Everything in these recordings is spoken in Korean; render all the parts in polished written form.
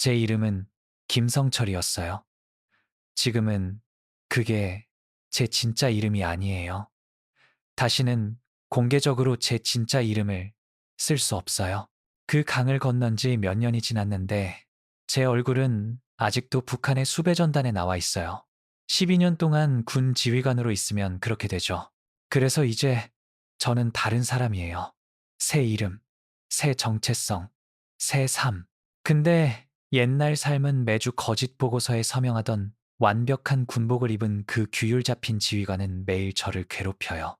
제 이름은 김성철이었어요. 지금은 그게 제 진짜 이름이 아니에요. 다시는 공개적으로 제 진짜 이름을 쓸 수 없어요. 그 강을 건넌 지 몇 년이 지났는데 제 얼굴은 아직도 북한의 수배전단에 나와 있어요. 12년 동안 군 지휘관으로 있으면 그렇게 되죠. 그래서 이제 저는 다른 사람이에요. 새 이름, 새 정체성, 새 삶. 근데 옛날 삶은 매주 거짓 보고서에 서명하던 완벽한 군복을 입은 그 규율 잡힌 지휘관은 매일 저를 괴롭혀요.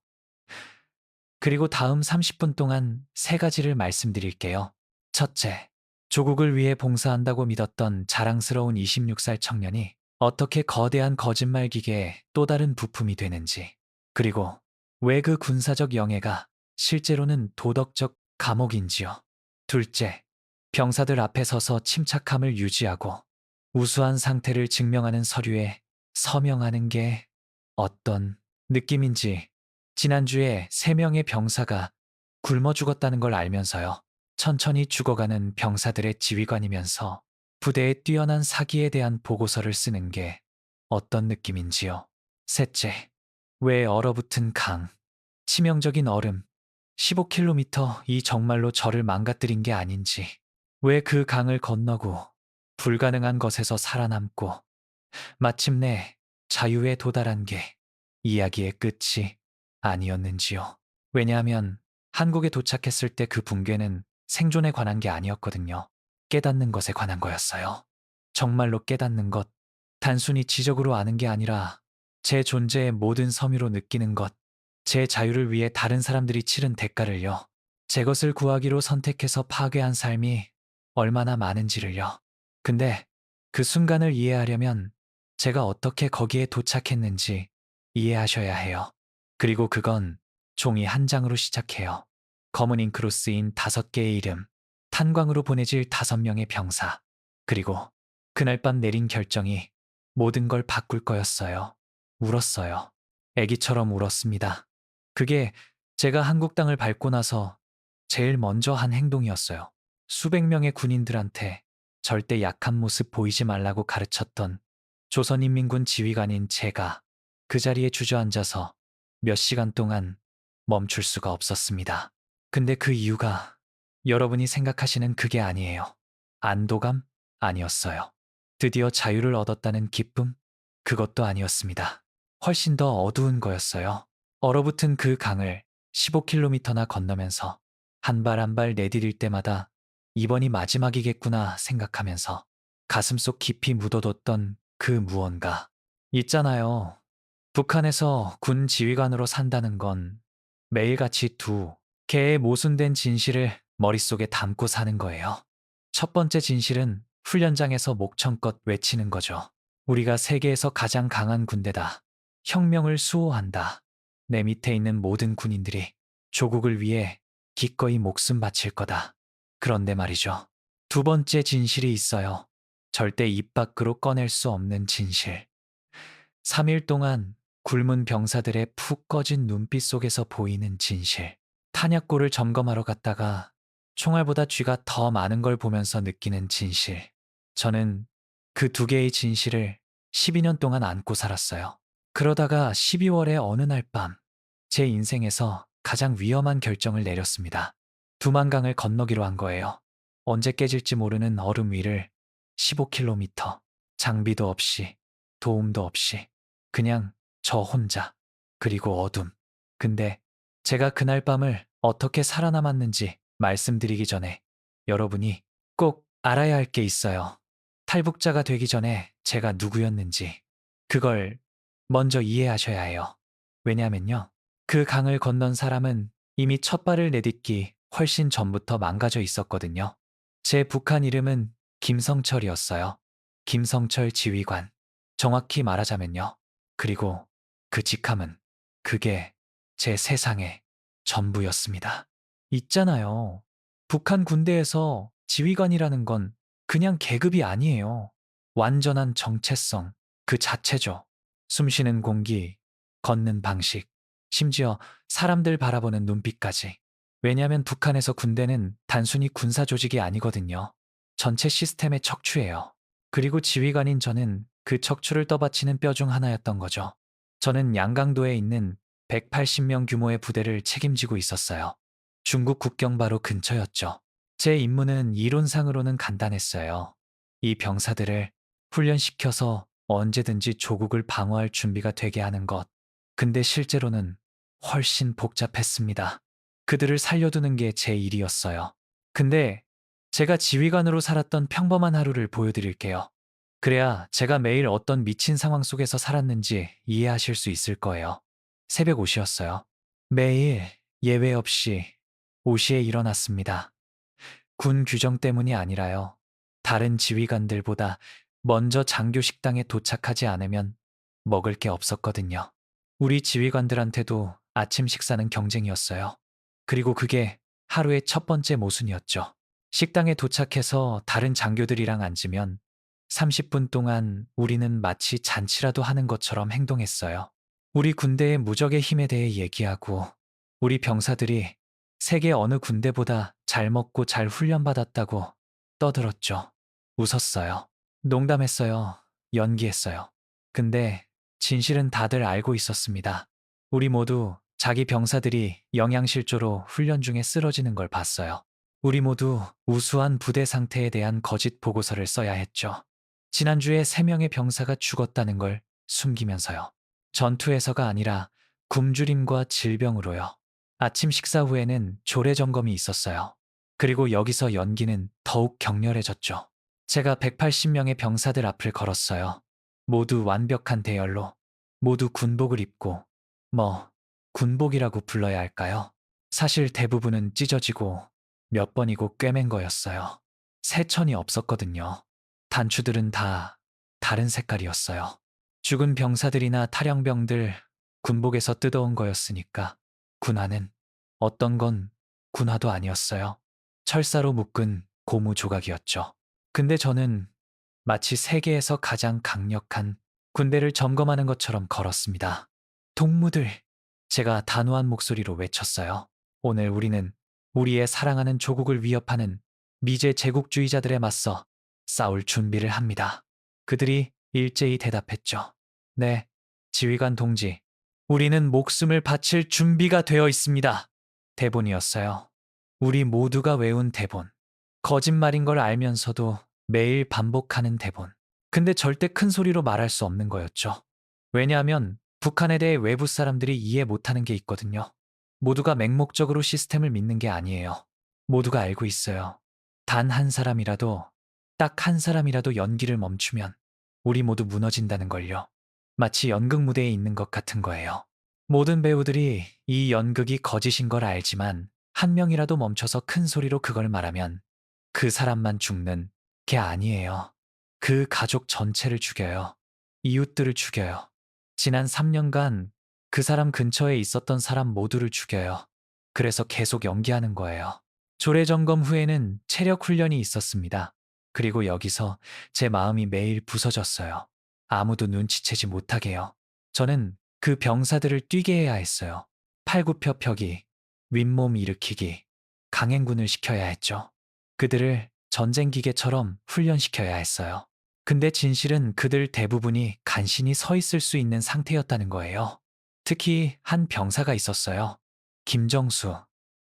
그리고 다음 30분 동안 세 가지를 말씀드릴게요. 첫째, 조국을 위해 봉사한다고 믿었던 자랑스러운 26살 청년이 어떻게 거대한 거짓말 기계의 또 다른 부품이 되는지, 그리고 왜 그 군사적 영예가 실제로는 도덕적 감옥인지요. 둘째, 병사들 앞에 서서 침착함을 유지하고 우수한 상태를 증명하는 서류에 서명하는 게 어떤 느낌인지, 지난주에 3명의 병사가 굶어 죽었다는 걸 알면서요. 천천히 죽어가는 병사들의 지휘관이면서 부대의 뛰어난 사기에 대한 보고서를 쓰는 게 어떤 느낌인지요. 셋째, 왜 얼어붙은 강, 치명적인 얼음, 15km 이 정말로 저를 망가뜨린 게 아닌지, 왜 그 강을 건너고 불가능한 것에서 살아남고 마침내 자유에 도달한 게 이야기의 끝이 아니었는지요. 왜냐하면 한국에 도착했을 때 그 붕괴는 생존에 관한 게 아니었거든요. 깨닫는 것에 관한 거였어요. 정말로 깨닫는 것, 단순히 지적으로 아는 게 아니라 제 존재의 모든 섬유로 느끼는 것, 제 자유를 위해 다른 사람들이 치른 대가를요. 제 것을 구하기로 선택해서 파괴한 삶이 얼마나 많은지를요. 근데 그 순간을 이해하려면 제가 어떻게 거기에 도착했는지 이해하셔야 해요. 그리고 그건 종이 한 장으로 시작해요. 검은 잉크로 쓰인 5개의 이름, 탄광으로 보내질 5명의 병사, 그리고 그날 밤 내린 결정이 모든 걸 바꿀 거였어요. 울었어요. 애기처럼 울었습니다. 그게 제가 한국 땅을 밟고 나서 제일 먼저 한 행동이었어요. 수백 명의 군인들한테 절대 약한 모습 보이지 말라고 가르쳤던 조선인민군 지휘관인 제가 그 자리에 주저앉아서 몇 시간 동안 멈출 수가 없었습니다. 근데 그 이유가 여러분이 생각하시는 그게 아니에요. 안도감? 아니었어요. 드디어 자유를 얻었다는 기쁨? 그것도 아니었습니다. 훨씬 더 어두운 거였어요. 얼어붙은 그 강을 15km나 건너면서 한 발 한 발 내디딜 때마다 이번이 마지막이겠구나 생각하면서 가슴속 깊이 묻어뒀던 그 무언가. 있잖아요. 북한에서 군 지휘관으로 산다는 건 매일같이 두 개의 모순된 진실을 머릿속에 담고 사는 거예요. 첫 번째 진실은 훈련장에서 목청껏 외치는 거죠. 우리가 세계에서 가장 강한 군대다. 혁명을 수호한다. 내 밑에 있는 모든 군인들이 조국을 위해 기꺼이 목숨 바칠 거다. 그런데 말이죠. 두 번째 진실이 있어요. 절대 입 밖으로 꺼낼 수 없는 진실. 3일 동안 굶은 병사들의 푹 꺼진 눈빛 속에서 보이는 진실. 탄약고를 점검하러 갔다가 총알보다 쥐가 더 많은 걸 보면서 느끼는 진실. 저는 그 2개의 진실을 12년 동안 안고 살았어요. 그러다가 12월의 어느 날 밤, 제 인생에서 가장 위험한 결정을 내렸습니다. 두만강을 건너기로 한 거예요. 언제 깨질지 모르는 얼음 위를 15km, 장비도 없이, 도움도 없이, 그냥 저 혼자, 그리고 어둠. 근데 제가 그날 밤을 어떻게 살아남았는지 말씀드리기 전에 여러분이 꼭 알아야 할 게 있어요. 탈북자가 되기 전에 제가 누구였는지. 그걸 먼저 이해하셔야 해요. 왜냐면요. 그 강을 건넌 사람은 이미 첫 발을 내딛기 훨씬 전부터 망가져 있었거든요. 제 북한 이름은 김성철이었어요. 김성철 지휘관. 정확히 말하자면요. 그리고 그 직함은 그게 제 세상의 전부였습니다. 있잖아요. 북한 군대에서 지휘관이라는 건 그냥 계급이 아니에요. 완전한 정체성 그 자체죠. 숨쉬는 공기, 걷는 방식, 심지어 사람들 바라보는 눈빛까지. 왜냐하면 북한에서 군대는 단순히 군사 조직이 아니거든요. 전체 시스템의 척추예요. 그리고 지휘관인 저는 그 척추를 떠받치는 뼈 중 하나였던 거죠. 저는 양강도에 있는 180명 규모의 부대를 책임지고 있었어요. 중국 국경 바로 근처였죠. 제 임무는 이론상으로는 간단했어요. 이 병사들을 훈련시켜서 언제든지 조국을 방어할 준비가 되게 하는 것. 근데 실제로는 훨씬 복잡했습니다. 그들을 살려두는 게 제 일이었어요. 근데 제가 지휘관으로 살았던 평범한 하루를 보여드릴게요. 그래야 제가 매일 어떤 미친 상황 속에서 살았는지 이해하실 수 있을 거예요. 새벽 5시였어요. 매일 예외 없이 5시에 일어났습니다. 군 규정 때문이 아니라요. 다른 지휘관들보다 먼저 장교 식당에 도착하지 않으면 먹을 게 없었거든요. 우리 지휘관들한테도 아침 식사는 경쟁이었어요. 그리고 그게 하루의 첫 번째 모순이었죠. 식당에 도착해서 다른 장교들이랑 앉으면 30분 동안 우리는 마치 잔치라도 하는 것처럼 행동했어요. 우리 군대의 무적의 힘에 대해 얘기하고 우리 병사들이 세계 어느 군대보다 잘 먹고 잘 훈련받았다고 떠들었죠. 웃었어요. 농담했어요. 연기했어요. 근데 진실은 다들 알고 있었습니다. 우리 모두 자기 병사들이 영양실조로 훈련 중에 쓰러지는 걸 봤어요. 우리 모두 우수한 부대 상태에 대한 거짓 보고서를 써야 했죠. 지난주에 3명의 병사가 죽었다는 걸 숨기면서요. 전투에서가 아니라 굶주림과 질병으로요. 아침 식사 후에는 조례 점검이 있었어요. 그리고 여기서 연기는 더욱 격렬해졌죠. 제가 180명의 병사들 앞을 걸었어요. 모두 완벽한 대열로, 모두 군복을 입고, 군복이라고 불러야 할까요? 사실 대부분은 찢어지고 몇 번이고 꿰맨 거였어요. 세천이 없었거든요. 단추들은 다 다른 색깔이었어요. 죽은 병사들이나 탈영병들 군복에서 뜯어온 거였으니까 군화는 어떤 건 군화도 아니었어요. 철사로 묶은 고무 조각이었죠. 근데 저는 마치 세계에서 가장 강력한 군대를 점검하는 것처럼 걸었습니다. 동무들, 제가 단호한 목소리로 외쳤어요. 오늘 우리는 우리의 사랑하는 조국을 위협하는 미제 제국주의자들에 맞서 싸울 준비를 합니다. 그들이 일제히 대답했죠. 네, 지휘관 동지. 우리는 목숨을 바칠 준비가 되어 있습니다. 대본이었어요. 우리 모두가 외운 대본. 거짓말인 걸 알면서도 매일 반복하는 대본. 근데 절대 큰 소리로 말할 수 없는 거였죠. 왜냐하면 북한에 대해 외부 사람들이 이해 못하는 게 있거든요. 모두가 맹목적으로 시스템을 믿는 게 아니에요. 모두가 알고 있어요. 단 한 사람이라도, 딱 한 사람이라도 연기를 멈추면 우리 모두 무너진다는 걸요. 마치 연극 무대에 있는 것 같은 거예요. 모든 배우들이 이 연극이 거짓인 걸 알지만 한 명이라도 멈춰서 큰 소리로 그걸 말하면 그 사람만 죽는 게 아니에요. 그 가족 전체를 죽여요. 이웃들을 죽여요. 지난 3년간 그 사람 근처에 있었던 사람 모두를 죽여요. 그래서 계속 연기하는 거예요. 조례 점검 후에는 체력 훈련이 있었습니다. 그리고 여기서 제 마음이 매일 부서졌어요. 아무도 눈치채지 못하게요. 저는 그 병사들을 뛰게 해야 했어요. 팔굽혀 펴기, 윗몸 일으키기, 강행군을 시켜야 했죠. 그들을 전쟁 기계처럼 훈련시켜야 했어요. 근데 진실은 그들 대부분이 간신히 서 있을 수 있는 상태였다는 거예요. 특히 한 병사가 있었어요. 김정수,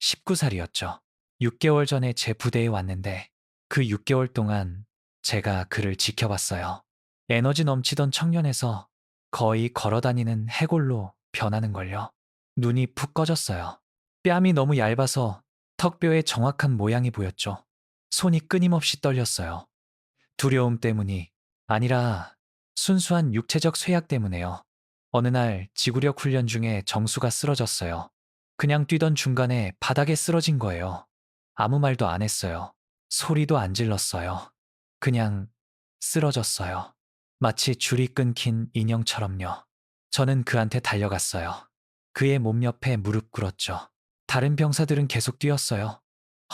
19살이었죠. 6개월 전에 제 부대에 왔는데 그 6개월 동안 제가 그를 지켜봤어요. 에너지 넘치던 청년에서 거의 걸어다니는 해골로 변하는걸요. 눈이 푹 꺼졌어요. 뺨이 너무 얇아서 턱뼈의 정확한 모양이 보였죠. 손이 끊임없이 떨렸어요. 두려움 때문이 아니라 순수한 육체적 쇠약 때문에요. 어느 날 지구력 훈련 중에 정수가 쓰러졌어요. 그냥 뛰던 중간에 바닥에 쓰러진 거예요. 아무 말도 안 했어요. 소리도 안 질렀어요. 그냥 쓰러졌어요. 마치 줄이 끊긴 인형처럼요. 저는 그한테 달려갔어요. 그의 몸 옆에 무릎 꿇었죠. 다른 병사들은 계속 뛰었어요.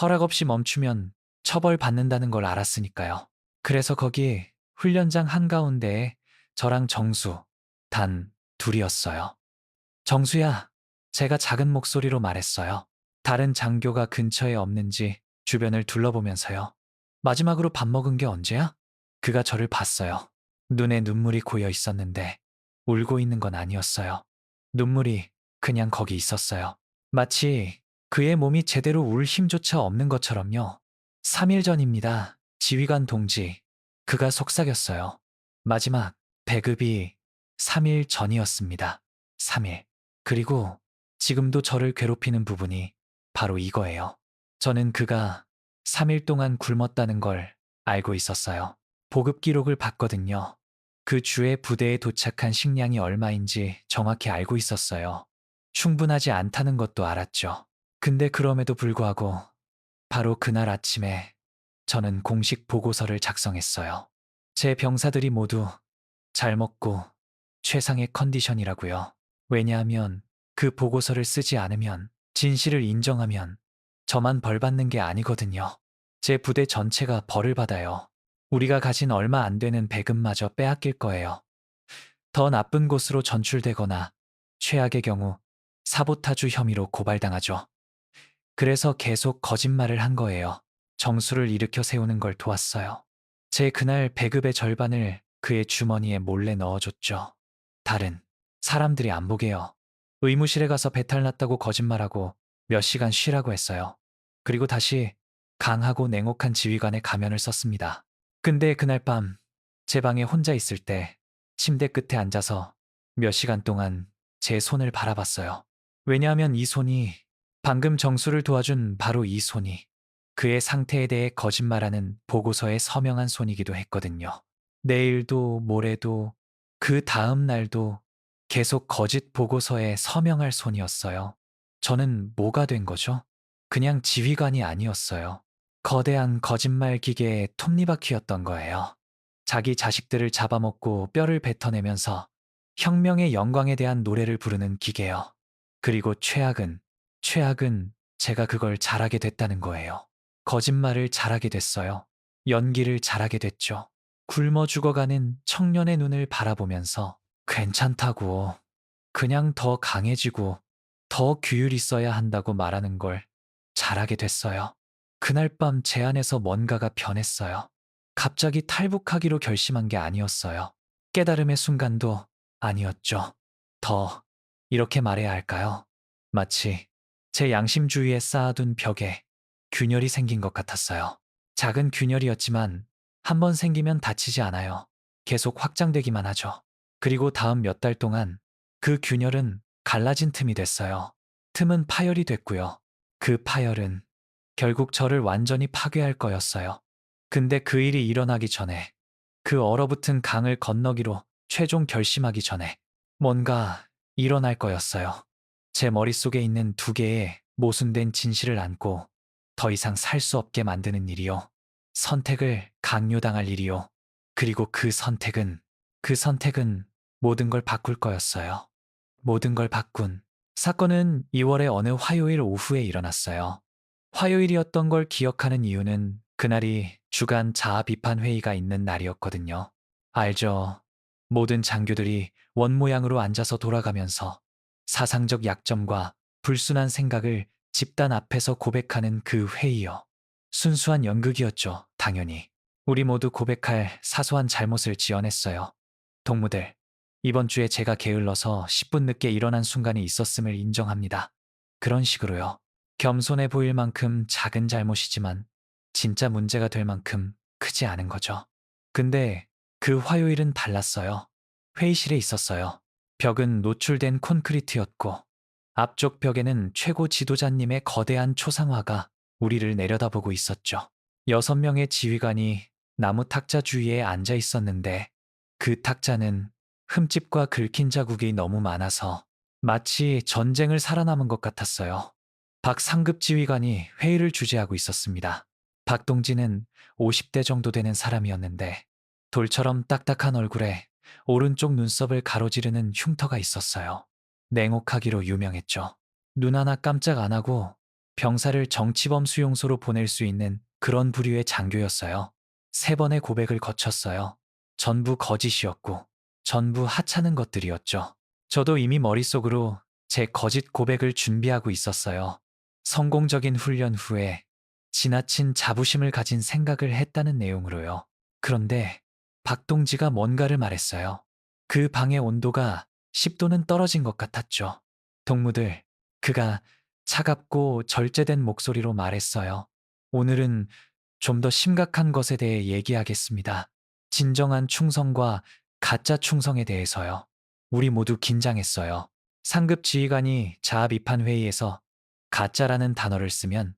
허락 없이 멈추면 처벌받는다는 걸 알았으니까요. 그래서 거기 훈련장 한가운데에 저랑 정수, 단 둘이었어요. 정수야, 제가 작은 목소리로 말했어요. 다른 장교가 근처에 없는지 주변을 둘러보면서요. 마지막으로 밥 먹은 게 언제야? 그가 저를 봤어요. 눈에 눈물이 고여 있었는데 울고 있는 건 아니었어요. 눈물이 그냥 거기 있었어요. 마치 그의 몸이 제대로 울 힘조차 없는 것처럼요. 3일 전입니다. 지휘관 동지. 그가 속삭였어요. 마지막 배급이 3일 전이었습니다. 3일. 그리고 지금도 저를 괴롭히는 부분이 바로 이거예요. 저는 그가 3일 동안 굶었다는 걸 알고 있었어요. 보급 기록을 봤거든요. 그 주에 부대에 도착한 식량이 얼마인지 정확히 알고 있었어요. 충분하지 않다는 것도 알았죠. 근데 그럼에도 불구하고 바로 그날 아침에 저는 공식 보고서를 작성했어요. 제 병사들이 모두 잘 먹고 최상의 컨디션이라고요. 왜냐하면 그 보고서를 쓰지 않으면, 진실을 인정하면 저만 벌 받는 게 아니거든요. 제 부대 전체가 벌을 받아요. 우리가 가진 얼마 안 되는 배급마저 빼앗길 거예요. 더 나쁜 곳으로 전출되거나 최악의 경우 사보타주 혐의로 고발당하죠. 그래서 계속 거짓말을 한 거예요. 정수를 일으켜 세우는 걸 도왔어요. 제 그날 배급의 절반을 그의 주머니에 몰래 넣어줬죠. 다른 사람들이 안 보게요. 의무실에 가서 배탈 났다고 거짓말하고 몇 시간 쉬라고 했어요. 그리고 다시 강하고 냉혹한 지휘관의 가면을 썼습니다. 근데 그날 밤 제 방에 혼자 있을 때 침대 끝에 앉아서 몇 시간 동안 제 손을 바라봤어요. 왜냐하면 이 손이, 방금 정수를 도와준 바로 이 손이 그의 상태에 대해 거짓말하는 보고서에 서명한 손이기도 했거든요. 내일도 모레도 그 다음 날도 계속 거짓 보고서에 서명할 손이었어요. 저는 뭐가 된 거죠? 그냥 지휘관이 아니었어요. 거대한 거짓말 기계의 톱니바퀴였던 거예요. 자기 자식들을 잡아먹고 뼈를 뱉어내면서 혁명의 영광에 대한 노래를 부르는 기계요. 그리고 최악은 제가 그걸 잘하게 됐다는 거예요. 거짓말을 잘하게 됐어요. 연기를 잘하게 됐죠. 굶어 죽어가는 청년의 눈을 바라보면서 괜찮다고, 그냥 더 강해지고 더 규율 있어야 한다고 말하는 걸 잘하게 됐어요. 그날 밤 제 안에서 뭔가가 변했어요. 갑자기 탈북하기로 결심한 게 아니었어요. 깨달음의 순간도 아니었죠. 더, 이렇게 말해야 할까요? 마치 제 양심 주위에 쌓아둔 벽에 균열이 생긴 것 같았어요. 작은 균열이었지만 한 번 생기면 다치지 않아요. 계속 확장되기만 하죠. 그리고 다음 몇 달 동안 그 균열은 갈라진 틈이 됐어요. 틈은 파열이 됐고요. 그 파열은 결국 저를 완전히 파괴할 거였어요. 근데 그 일이 일어나기 전에, 그 얼어붙은 강을 건너기로 최종 결심하기 전에 뭔가 일어날 거였어요. 제 머릿속에 있는 두 개의 모순된 진실을 안고 더 이상 살 수 없게 만드는 일이요. 선택을 강요당할 일이요. 그리고 그 선택은 모든 걸 바꿀 거였어요. 모든 걸 바꾼 사건은 2월의 어느 화요일 오후에 일어났어요. 화요일이었던 걸 기억하는 이유는 그날이 주간 자아 비판 회의가 있는 날이었거든요. 알죠. 모든 장교들이 원 모양으로 앉아서 돌아가면서 사상적 약점과 불순한 생각을 집단 앞에서 고백하는 그 회의요. 순수한 연극이었죠, 당연히. 우리 모두 고백할 사소한 잘못을 지어냈어요. 동무들, 이번 주에 제가 게을러서 10분 늦게 일어난 순간이 있었음을 인정합니다. 그런 식으로요. 겸손해 보일 만큼 작은 잘못이지만 진짜 문제가 될 만큼 크지 않은 거죠. 근데 그 화요일은 달랐어요. 회의실에 있었어요. 벽은 노출된 콘크리트였고 앞쪽 벽에는 최고 지도자님의 거대한 초상화가 우리를 내려다보고 있었죠. 6명의 지휘관이 나무 탁자 주위에 앉아 있었는데 그 탁자는 흠집과 긁힌 자국이 너무 많아서 마치 전쟁을 살아남은 것 같았어요. 박 상급 지휘관이 회의를 주재하고 있었습니다. 박동진은 50대 정도 되는 사람이었는데 돌처럼 딱딱한 얼굴에 오른쪽 눈썹을 가로지르는 흉터가 있었어요. 냉혹하기로 유명했죠. 눈 하나 깜짝 안 하고 병사를 정치범 수용소로 보낼 수 있는 그런 부류의 장교였어요. 3번의 고백을 거쳤어요. 전부 거짓이었고 전부 하찮은 것들이었죠. 저도 이미 머릿속으로 제 거짓 고백을 준비하고 있었어요. 성공적인 훈련 후에 지나친 자부심을 가진 생각을 했다는 내용으로요. 그런데 박동지가 뭔가를 말했어요. 그 방의 온도가 10도는 떨어진 것 같았죠. 동무들, 그가 차갑고 절제된 목소리로 말했어요. 오늘은 좀 더 심각한 것에 대해 얘기하겠습니다. 진정한 충성과 가짜 충성에 대해서요. 우리 모두 긴장했어요. 상급 지휘관이 자아 비판 회의에서 가짜라는 단어를 쓰면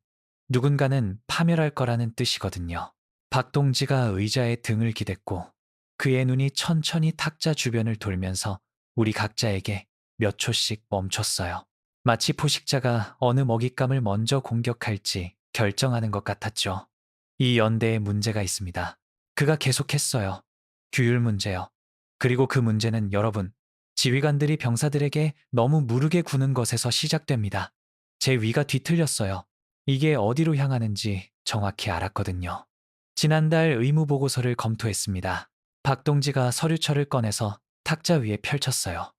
누군가는 파멸할 거라는 뜻이거든요. 박동지가 의자에 등을 기댔고 그의 눈이 천천히 탁자 주변을 돌면서 우리 각자에게 몇 초씩 멈췄어요. 마치 포식자가 어느 먹잇감을 먼저 공격할지 결정하는 것 같았죠. 이 연대에 문제가 있습니다. 그가 계속했어요. 규율 문제요. 그리고 그 문제는 여러분, 지휘관들이 병사들에게 너무 무르게 구는 것에서 시작됩니다. 제 위가 뒤틀렸어요. 이게 어디로 향하는지 정확히 알았거든요. 지난달 의무 보고서를 검토했습니다. 박동지가 서류철을 꺼내서 탁자 위에 펼쳤어요.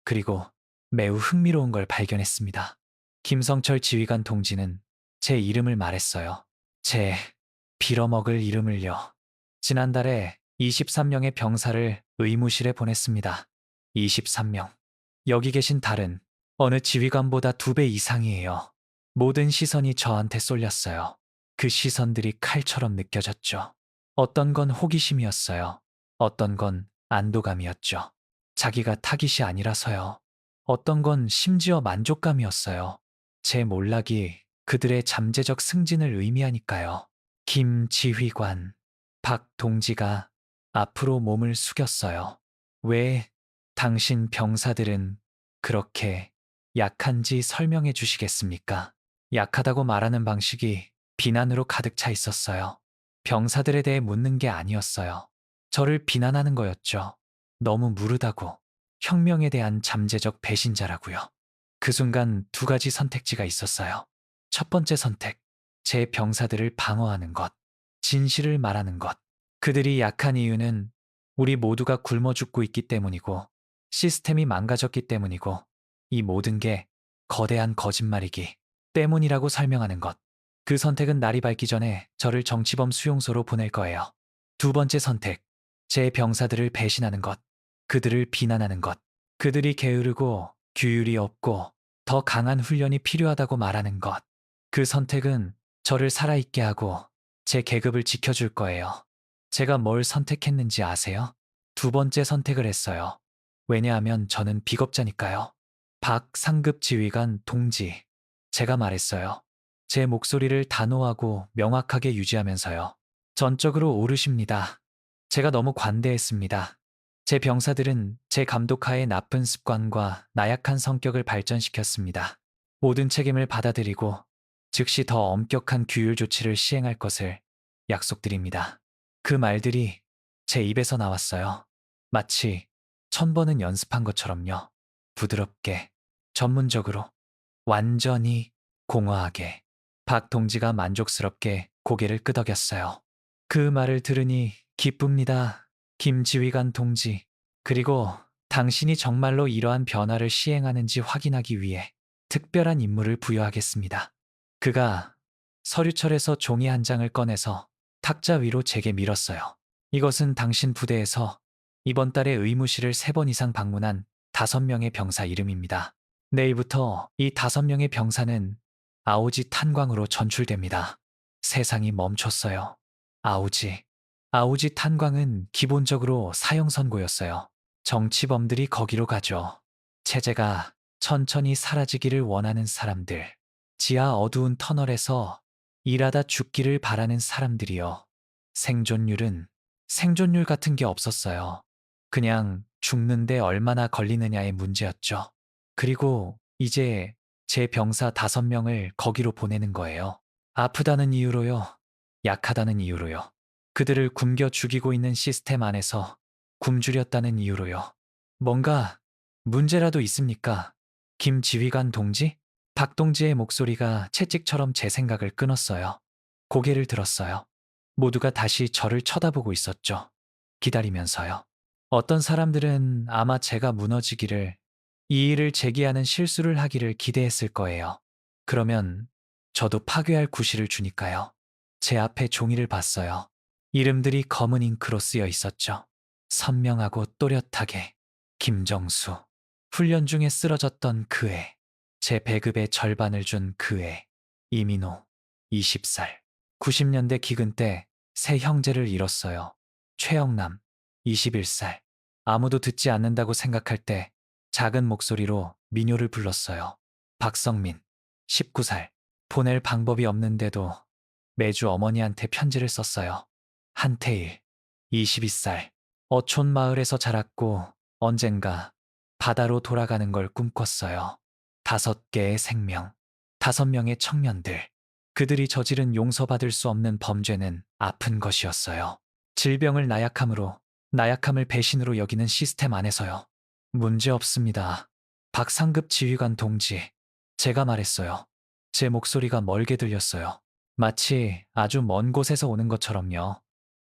그리고 매우 흥미로운 걸 발견했습니다. 김성철 지휘관 동지는 제 이름을 말했어요. 제 빌어먹을 이름을요. 지난달에 23명의 병사를 의무실에 보냈습니다. 23명. 여기 계신 달은 어느 지휘관보다 2배 이상이에요. 모든 시선이 저한테 쏠렸어요. 그 시선들이 칼처럼 느껴졌죠. 어떤 건 호기심이었어요. 어떤 건 안도감이었죠. 자기가 타깃이 아니라서요. 어떤 건 심지어 만족감이었어요. 제 몰락이 그들의 잠재적 승진을 의미하니까요. 김 지휘관, 박 동지가 앞으로 몸을 숙였어요. 왜 당신 병사들은 그렇게 약한지 설명해 주시겠습니까? 약하다고 말하는 방식이 비난으로 가득 차 있었어요. 병사들에 대해 묻는 게 아니었어요. 저를 비난하는 거였죠. 너무 무르다고, 혁명에 대한 잠재적 배신자라고요. 그 순간 2가지 선택지가 있었어요. 첫 번째 선택, 제 병사들을 방어하는 것, 진실을 말하는 것. 그들이 약한 이유는 우리 모두가 굶어 죽고 있기 때문이고, 시스템이 망가졌기 때문이고, 이 모든 게 거대한 거짓말이기 때문이라고 설명하는 것. 그 선택은 날이 밝기 전에 저를 정치범 수용소로 보낼 거예요. 2번째 선택, 제 병사들을 배신하는 것, 그들을 비난하는 것, 그들이 게으르고 규율이 없고 더 강한 훈련이 필요하다고 말하는 것. 그 선택은 저를 살아있게 하고 제 계급을 지켜줄 거예요. 제가 뭘 선택했는지 아세요? 2번째 선택을 했어요. 왜냐하면 저는 비겁자니까요. 박 상급 지휘관 동지. 제가 말했어요. 제 목소리를 단호하고 명확하게 유지하면서요. 전적으로 오르십니다. 제가 너무 관대했습니다. 제 병사들은 제 감독하에 나쁜 습관과 나약한 성격을 발전시켰습니다. 모든 책임을 받아들이고 즉시 더 엄격한 규율 조치를 시행할 것을 약속드립니다. 그 말들이 제 입에서 나왔어요. 마치 1000번은 연습한 것처럼요. 부드럽게, 전문적으로, 완전히 공허하게. 박 동지가 만족스럽게 고개를 끄덕였어요. 그 말을 들으니 기쁩니다. 김 지휘관 동지. 그리고 당신이 정말로 이러한 변화를 시행하는지 확인하기 위해 특별한 임무를 부여하겠습니다. 그가 서류철에서 종이 한 장을 꺼내서 탁자 위로 제게 밀었어요. 이것은 당신 부대에서 이번 달에 의무실을 3번 이상 방문한 5명의 병사 이름입니다. 내일부터 이 5명의 병사는 아오지 탄광으로 전출됩니다. 세상이 멈췄어요. 아오지. 아오지 탄광은 기본적으로 사형선고였어요. 정치범들이 거기로 가죠. 체제가 천천히 사라지기를 원하는 사람들. 지하 어두운 터널에서 일하다 죽기를 바라는 사람들이요. 생존율 같은 게 없었어요. 그냥 죽는데 얼마나 걸리느냐의 문제였죠. 그리고 이제 제 병사 5명을 거기로 보내는 거예요. 아프다는 이유로요. 약하다는 이유로요. 그들을 굶겨 죽이고 있는 시스템 안에서 굶주렸다는 이유로요. 뭔가 문제라도 있습니까? 김 지휘관 동지? 박 동지의 목소리가 채찍처럼 제 생각을 끊었어요. 고개를 들었어요. 모두가 다시 저를 쳐다보고 있었죠. 기다리면서요. 어떤 사람들은 아마 제가 무너지기를, 이의를 제기하는 실수를 하기를 기대했을 거예요. 그러면 저도 파괴할 구실을 주니까요. 제 앞에 종이를 봤어요. 이름들이 검은 잉크로 쓰여 있었죠. 선명하고 또렷하게. 김정수. 훈련 중에 쓰러졌던 그 애. 제 배급의 절반을 준 그 애. 이민호. 20살. 90년대 기근 때 세 형제를 잃었어요. 최영남. 21살. 아무도 듣지 않는다고 생각할 때 작은 목소리로 민요를 불렀어요. 박성민. 19살. 보낼 방법이 없는데도 매주 어머니한테 편지를 썼어요. 한태일. 22살. 어촌 마을에서 자랐고 언젠가 바다로 돌아가는 걸 꿈꿨어요. 5개의 생명, 5명의 청년들. 그들이 저지른 용서받을 수 없는 범죄는 아픈 것이었어요. 질병을 나약함으로, 나약함을 배신으로 여기는 시스템 안에서요. 문제 없습니다. 박상급 지휘관 동지. 제가 말했어요. 제 목소리가 멀게 들렸어요. 마치 아주 먼 곳에서 오는 것처럼요.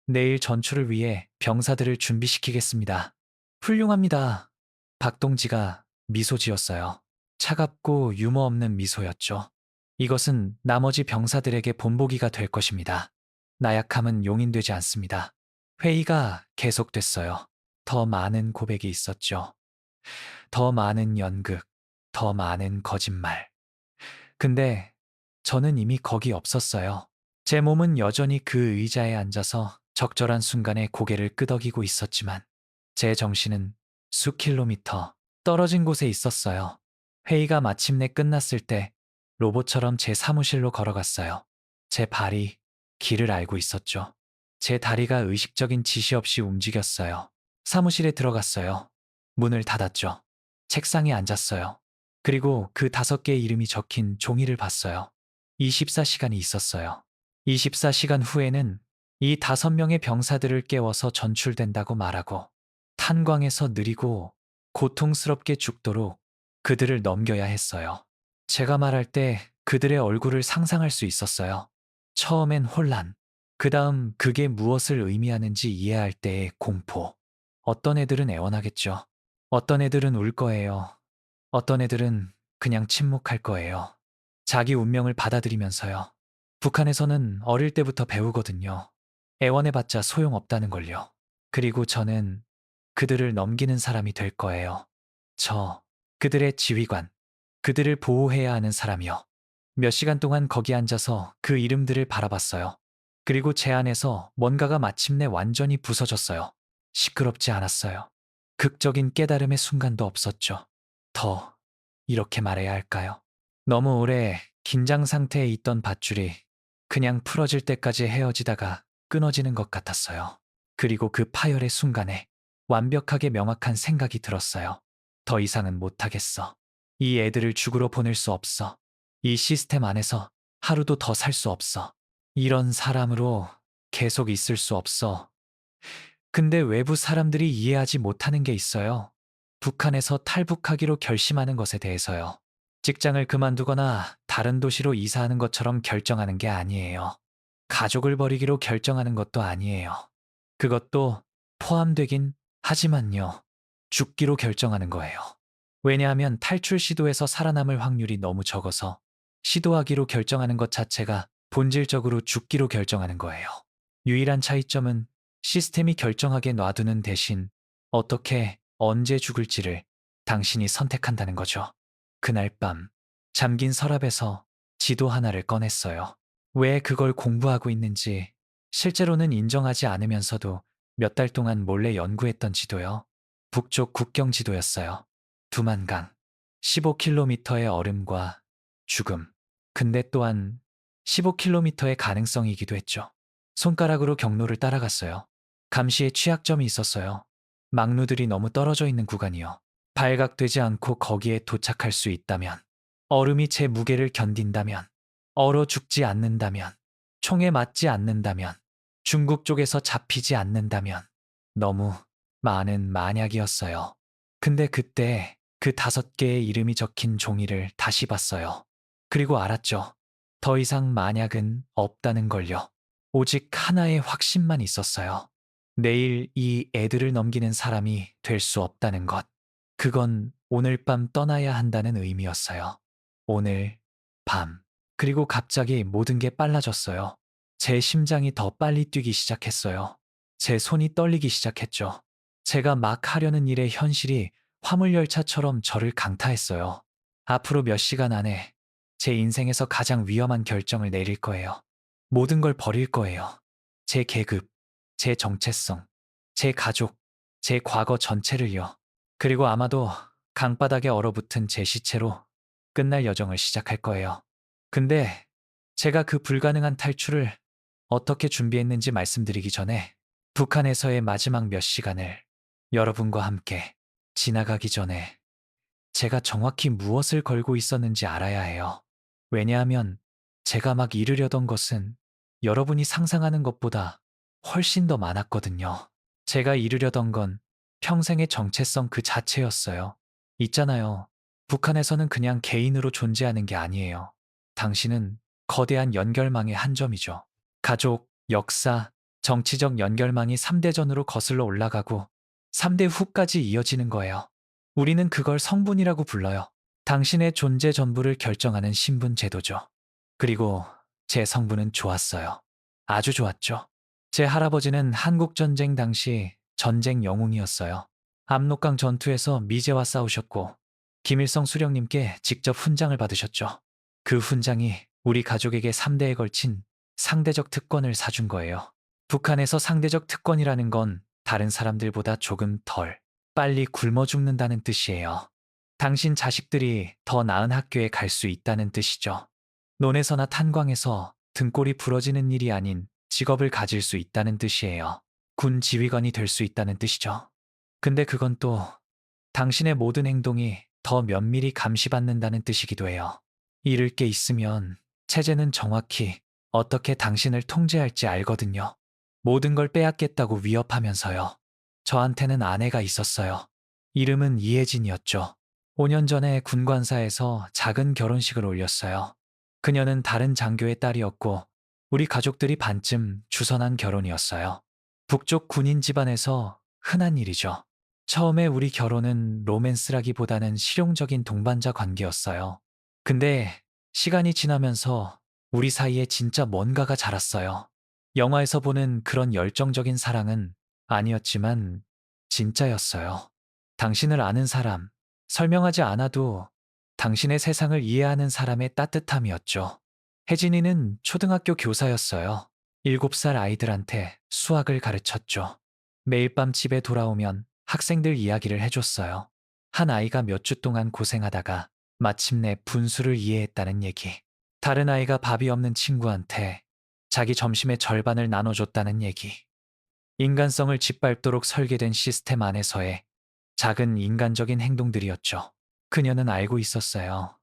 내일 전출을 위해 병사들을 준비시키겠습니다. 훌륭합니다. 박동지가 미소 지었어요. 차갑고 유머 없는 미소였죠. 이것은 나머지 병사들에게 본보기가 될 것입니다. 나약함은 용인되지 않습니다. 회의가 계속됐어요. 더 많은 고백이 있었죠. 더 많은 연극, 더 많은 거짓말. 근데 저는 이미 거기 없었어요. 제 몸은 여전히 그 의자에 앉아서 적절한 순간에 고개를 끄덕이고 있었지만 제 정신은 수 킬로미터 떨어진 곳에 있었어요. 회의가 마침내 끝났을 때 로봇처럼 제 사무실로 걸어갔어요. 제 발이 길을 알고 있었죠. 제 다리가 의식적인 지시 없이 움직였어요. 사무실에 들어갔어요. 문을 닫았죠. 책상에 앉았어요. 그리고 그 5개의 이름이 적힌 종이를 봤어요. 24시간이 있었어요. 24시간 후에는 이 5명의 병사들을 깨워서 전출된다고 말하고 탄광에서 느리고 고통스럽게 죽도록 그들을 넘겨야 했어요. 제가 말할 때 그들의 얼굴을 상상할 수 있었어요. 처음엔 혼란, 그 다음 그게 무엇을 의미하는지 이해할 때의 공포. 어떤 애들은 애원하겠죠. 어떤 애들은 울 거예요. 어떤 애들은 그냥 침묵할 거예요. 자기 운명을 받아들이면서요. 북한에서는 어릴 때부터 배우거든요. 애원해봤자 소용없다는 걸요. 그리고 저는 그들을 넘기는 사람이 될 거예요. 저, 그들의 지휘관, 그들을 보호해야 하는 사람이요. 몇 시간 동안 거기 앉아서 그 이름들을 바라봤어요. 그리고 제 안에서 뭔가가 마침내 완전히 부서졌어요. 시끄럽지 않았어요. 극적인 깨달음의 순간도 없었죠. 더, 이렇게 말해야 할까요? 너무 오래 긴장 상태에 있던 밧줄이 그냥 풀어질 때까지 헤어지다가 끊어지는 것 같았어요. 그리고 그 파열의 순간에 완벽하게 명확한 생각이 들었어요. 더 이상은 못하겠어. 이 애들을 죽으러 보낼 수 없어. 이 시스템 안에서 하루도 더 살 수 없어. 이런 사람으로 계속 있을 수 없어. 근데 외부 사람들이 이해하지 못하는 게 있어요. 북한에서 탈북하기로 결심하는 것에 대해서요. 직장을 그만두거나 다른 도시로 이사하는 것처럼 결정하는 게 아니에요. 가족을 버리기로 결정하는 것도 아니에요. 그것도 포함되긴 하지만요. 죽기로 결정하는 거예요. 왜냐하면 탈출 시도에서 살아남을 확률이 너무 적어서 시도하기로 결정하는 것 자체가 본질적으로 죽기로 결정하는 거예요. 유일한 차이점은 시스템이 결정하게 놔두는 대신 어떻게, 언제 죽을지를 당신이 선택한다는 거죠. 그날 밤, 잠긴 서랍에서 지도 하나를 꺼냈어요. 왜 그걸 공부하고 있는지 실제로는 인정하지 않으면서도 몇 달 동안 몰래 연구했던 지도요. 북쪽 국경 지도였어요. 두만강, 15km의 얼음과 죽음. 근데 또한 15km의 가능성이기도 했죠. 손가락으로 경로를 따라갔어요. 감시에 취약점이 있었어요. 막루들이 너무 떨어져 있는 구간이요. 발각되지 않고 거기에 도착할 수 있다면, 얼음이 제 무게를 견딘다면, 얼어 죽지 않는다면, 총에 맞지 않는다면, 중국 쪽에서 잡히지 않는다면, 너무 많은 만약이었어요. 근데 그때 그 5개의 이름이 적힌 종이를 다시 봤어요. 그리고 알았죠. 더 이상 만약은 없다는 걸요. 오직 하나의 확신만 있었어요. 내일 이 애들을 넘기는 사람이 될 수 없다는 것. 그건 오늘 밤 떠나야 한다는 의미였어요. 오늘 밤. 그리고 갑자기 모든 게 빨라졌어요. 제 심장이 더 빨리 뛰기 시작했어요. 제 손이 떨리기 시작했죠. 제가 막 하려는 일의 현실이 화물열차처럼 저를 강타했어요. 앞으로 몇 시간 안에 제 인생에서 가장 위험한 결정을 내릴 거예요. 모든 걸 버릴 거예요. 제 계급, 제 정체성, 제 가족, 제 과거 전체를요. 그리고 아마도 강바닥에 얼어붙은 제 시체로 끝날 여정을 시작할 거예요. 근데 제가 그 불가능한 탈출을 어떻게 준비했는지 말씀드리기 전에 북한에서의 마지막 몇 시간을 여러분과 함께 지나가기 전에 제가 정확히 무엇을 걸고 있었는지 알아야 해요. 왜냐하면 제가 막 이루려던 것은 여러분이 상상하는 것보다 훨씬 더 많았거든요. 제가 이루려던 건 평생의 정체성 그 자체였어요. 있잖아요. 북한에서는 그냥 개인으로 존재하는 게 아니에요. 당신은 거대한 연결망의 한 점이죠. 가족, 역사, 정치적 연결망이 3대전으로 거슬러 올라가고 3대 후까지 이어지는 거예요. 우리는 그걸 성분이라고 불러요. 당신의 존재 전부를 결정하는 신분 제도죠. 그리고 제 성분은 좋았어요. 아주 좋았죠. 제 할아버지는 한국전쟁 당시 전쟁 영웅이었어요. 압록강 전투에서 미제와 싸우셨고 김일성 수령님께 직접 훈장을 받으셨죠. 그 훈장이 우리 가족에게 3대에 걸친 상대적 특권을 사준 거예요. 북한에서 상대적 특권이라는 건 다른 사람들보다 조금 덜 빨리 굶어 죽는다는 뜻이에요. 당신 자식들이 더 나은 학교에 갈 수 있다는 뜻이죠. 논에서나 탄광에서 등골이 부러지는 일이 아닌 직업을 가질 수 있다는 뜻이에요. 군 지휘관이 될 수 있다는 뜻이죠. 근데 그건 또 당신의 모든 행동이 더 면밀히 감시받는다는 뜻이기도 해요. 잃을 게 있으면 체제는 정확히 어떻게 당신을 통제할지 알거든요. 모든 걸 빼앗겠다고 위협하면서요. 저한테는 아내가 있었어요. 이름은 이혜진이었죠. 5년 전에 군관사에서 작은 결혼식을 올렸어요. 그녀는 다른 장교의 딸이었고 우리 가족들이 반쯤 주선한 결혼이었어요. 북쪽 군인 집안에서 흔한 일이죠. 처음에 우리 결혼은 로맨스라기보다는 실용적인 동반자 관계였어요. 근데 시간이 지나면서 우리 사이에 진짜 뭔가가 자랐어요. 영화에서 보는 그런 열정적인 사랑은 아니었지만 진짜였어요. 당신을 아는 사람, 설명하지 않아도 당신의 세상을 이해하는 사람의 따뜻함이었죠. 혜진이는 초등학교 교사였어요. 7살 아이들한테 수학을 가르쳤죠. 매일 밤 집에 돌아오면 학생들 이야기를 해줬어요. 한 아이가 몇 주 동안 고생하다가 마침내 분수를 이해했다는 얘기. 다른 아이가 밥이 없는 친구한테 자기 점심의 절반을 나눠줬다는 얘기. 인간성을 짓밟도록 설계된 시스템 안에서의 작은 인간적인 행동들이었죠. 그녀는 알고 있었어요.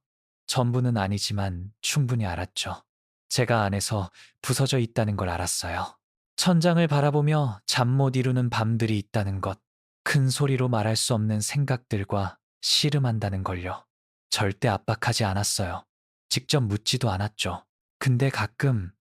전부는 아니지만 충분히 알았죠. 제가 안에서 부서져 있다는 걸 알았어요. 천장을 바라보며 잠 못 이루는 밤들이 있다는 것, 큰 소리로 말할 수 없는 생각들과 씨름한다는 걸요. 절대 압박하지 않았어요. 직접 묻지도 않았죠. 근데 가끔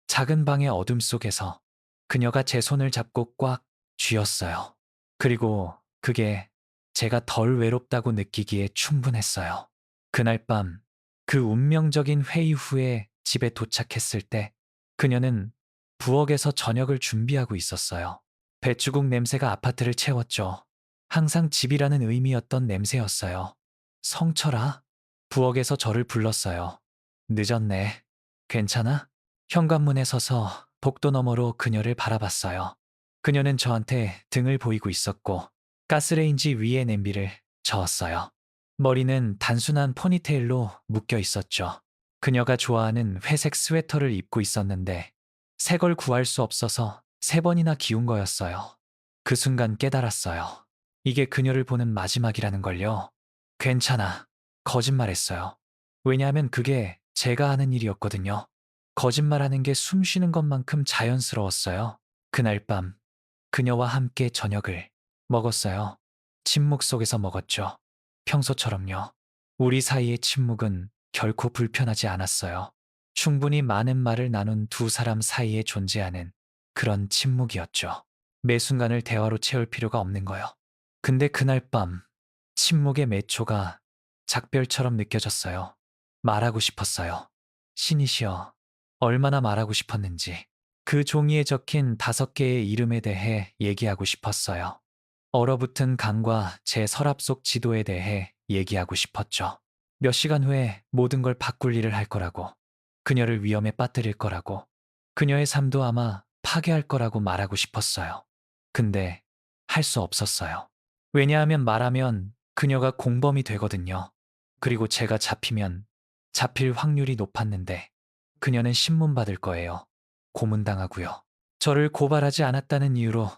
작은 방의 어둠 속에서 그녀가 제 손을 잡고 꽉 쥐었어요. 그리고 그게 제가 덜 외롭다고 느끼기에 충분했어요. 그날 밤, 그 운명적인 회의 후에 집에 도착했을 때 그녀는 부엌에서 저녁을 준비하고 있었어요. 배추국 냄새가 아파트를 채웠죠. 항상 집이라는 의미였던 냄새였어요. 성철아? 부엌에서 저를 불렀어요. 늦었네. 괜찮아? 현관문에 서서 복도 너머로 그녀를 바라봤어요. 그녀는 저한테 등을 보이고 있었고 가스레인지 위에 냄비를 저었어요. 머리는 단순한 포니테일로 묶여 있었죠. 그녀가 좋아하는 회색 스웨터를 입고 있었는데 새 걸 구할 수 없어서 3번이나 기운 거였어요. 그 순간 깨달았어요. 이게 그녀를 보는 마지막이라는 걸요. 괜찮아. 거짓말했어요. 왜냐하면 그게 제가 하는 일이었거든요. 거짓말하는 게 숨 쉬는 것만큼 자연스러웠어요. 그날 밤 그녀와 함께 저녁을 먹었어요. 침묵 속에서 먹었죠. 평소처럼요. 우리 사이의 침묵은 결코 불편하지 않았어요. 충분히 많은 말을 나눈 두 사람 사이에 존재하는 그런 침묵이었죠. 매 순간을 대화로 채울 필요가 없는 거요. 근데 그날 밤 침묵의 매 초가 작별처럼 느껴졌어요. 말하고 싶었어요. 신이시여, 얼마나 말하고 싶었는지. 그 종이에 적힌 5개의 이름에 대해 얘기하고 싶었어요. 얼어붙은 강과 제 서랍 속 지도에 대해 얘기하고 싶었죠. 몇 시간 후에 모든 걸 바꿀 일을 할 거라고, 그녀를 위험에 빠뜨릴 거라고, 그녀의 삶도 아마 파괴할 거라고 말하고 싶었어요. 근데 할 수 없었어요. 왜냐하면 말하면 그녀가 공범이 되거든요. 그리고 제가 잡히면 잡힐 확률이 높았는데 그녀는 신문받을 거예요. 고문당하고요. 저를 고발하지 않았다는 이유로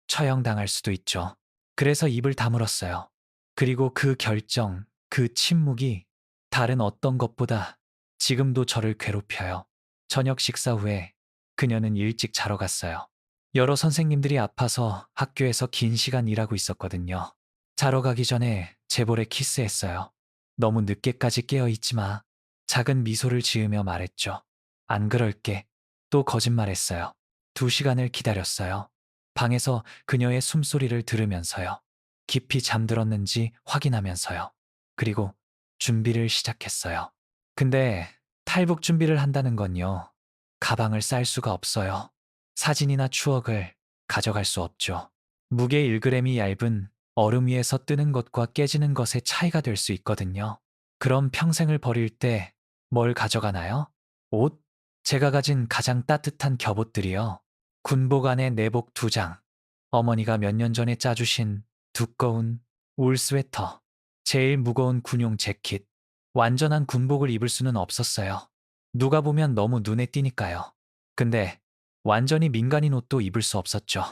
처형당할 수도 있죠. 그래서 입을 다물었어요. 그리고 그 결정, 그 침묵이 다른 어떤 것보다 지금도 저를 괴롭혀요. 저녁 식사 후에 그녀는 일찍 자러 갔어요. 여러 선생님들이 아파서 학교에서 긴 시간 일하고 있었거든요. 자러 가기 전에 제 볼에 키스했어요. 너무 늦게까지 깨어 있지 마. 작은 미소를 지으며 말했죠. 안 그럴게. 또 거짓말했어요. 2시간을 기다렸어요. 방에서 그녀의 숨소리를 들으면서요. 깊이 잠들었는지 확인하면서요. 그리고 준비를 시작했어요. 근데 탈북 준비를 한다는 건요. 가방을 쌀 수가 없어요. 사진이나 추억을 가져갈 수 없죠. 무게 1g이 얇은 얼음 위에서 뜨는 것과 깨지는 것의 차이가 될 수 있거든요. 그럼 평생을 버릴 때 뭘 가져가나요? 옷? 제가 가진 가장 따뜻한 겹옷들이요. 군복 안에 내복 2장, 어머니가 몇 년 전에 짜주신 두꺼운 울 스웨터, 제일 무거운 군용 재킷, 완전한 군복을 입을 수는 없었어요. 누가 보면 너무 눈에 띄니까요. 근데 완전히 민간인 옷도 입을 수 없었죠.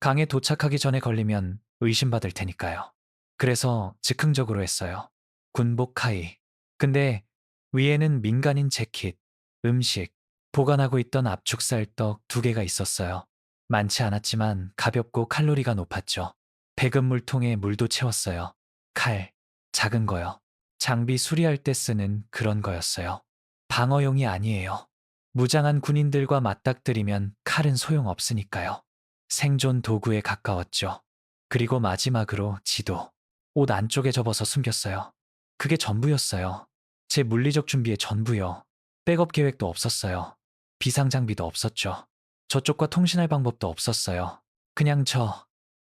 강에 도착하기 전에 걸리면 의심받을 테니까요. 그래서 즉흥적으로 했어요. 군복 하의. 근데 위에는 민간인 재킷, 음식, 보관하고 있던 압축쌀떡 2개가 있었어요. 많지 않았지만 가볍고 칼로리가 높았죠. 백은 물통에 물도 채웠어요. 칼, 작은 거요. 장비 수리할 때 쓰는 그런 거였어요. 방어용이 아니에요. 무장한 군인들과 맞닥뜨리면 칼은 소용없으니까요. 생존 도구에 가까웠죠. 그리고 마지막으로 지도. 옷 안쪽에 접어서 숨겼어요. 그게 전부였어요. 제 물리적 준비의 전부요. 백업 계획도 없었어요. 비상장비도 없었죠. 저쪽과 통신할 방법도 없었어요. 그냥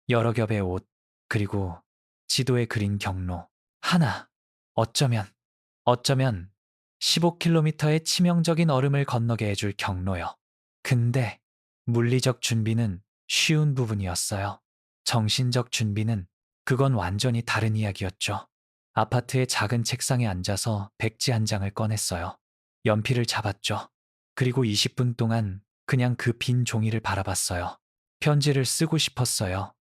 여러 겹의 옷, 그리고 지도에 그린 경로. 하나. 어쩌면 15km의 치명적인 얼음을 건너게 해줄 경로요. 근데 물리적 준비는 쉬운 부분이었어요. 정신적 준비는 그건 완전히 다른 이야기였죠. 아파트의 작은 책상에 앉아서 백지 한 장을 꺼냈어요. 연필을 잡았죠. 그리고 20분 동안 그냥 그 빈 종이를 바라봤어요. 편지를 쓰고 싶었어요.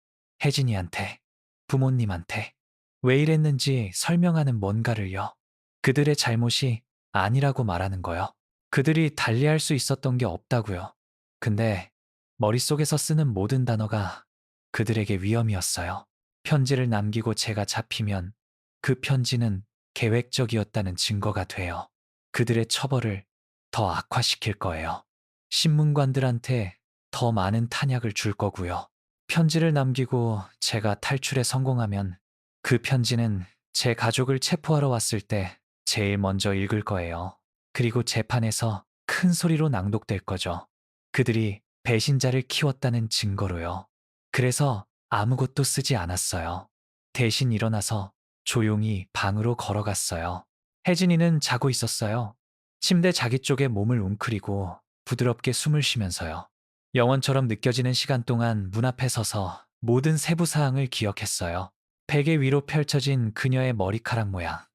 혜진이한테, 부모님한테. 왜 이랬는지 설명하는 뭔가를요. 그들의 잘못이 아니라고 말하는 거요. 그들이 달리할 수 있었던 게 없다고요. 근데 머릿속에서 쓰는 모든 단어가 그들에게 위험이었어요. 편지를 남기고 제가 잡히면 그 편지는 계획적이었다는 증거가 돼요. 그들의 처벌을 더 악화시킬 거예요. 신문관들한테 더 많은 탄약을 줄 거고요. 편지를 남기고 제가 탈출에 성공하면 그 편지는 제 가족을 체포하러 왔을 때 제일 먼저 읽을 거예요. 그리고 재판에서 큰 소리로 낭독될 거죠. 그들이 배신자를 키웠다는 증거로요. 그래서 아무것도 쓰지 않았어요. 대신 일어나서 조용히 방으로 걸어갔어요. 혜진이는 자고 있었어요. 침대 자기 쪽에 몸을 웅크리고 부드럽게 숨을 쉬면서요. 영원처럼 느껴지는 시간 동안 문 앞에 서서 모든 세부 사항을 기억했어요. 베개 위로 펼쳐진 그녀의 머리카락 모양,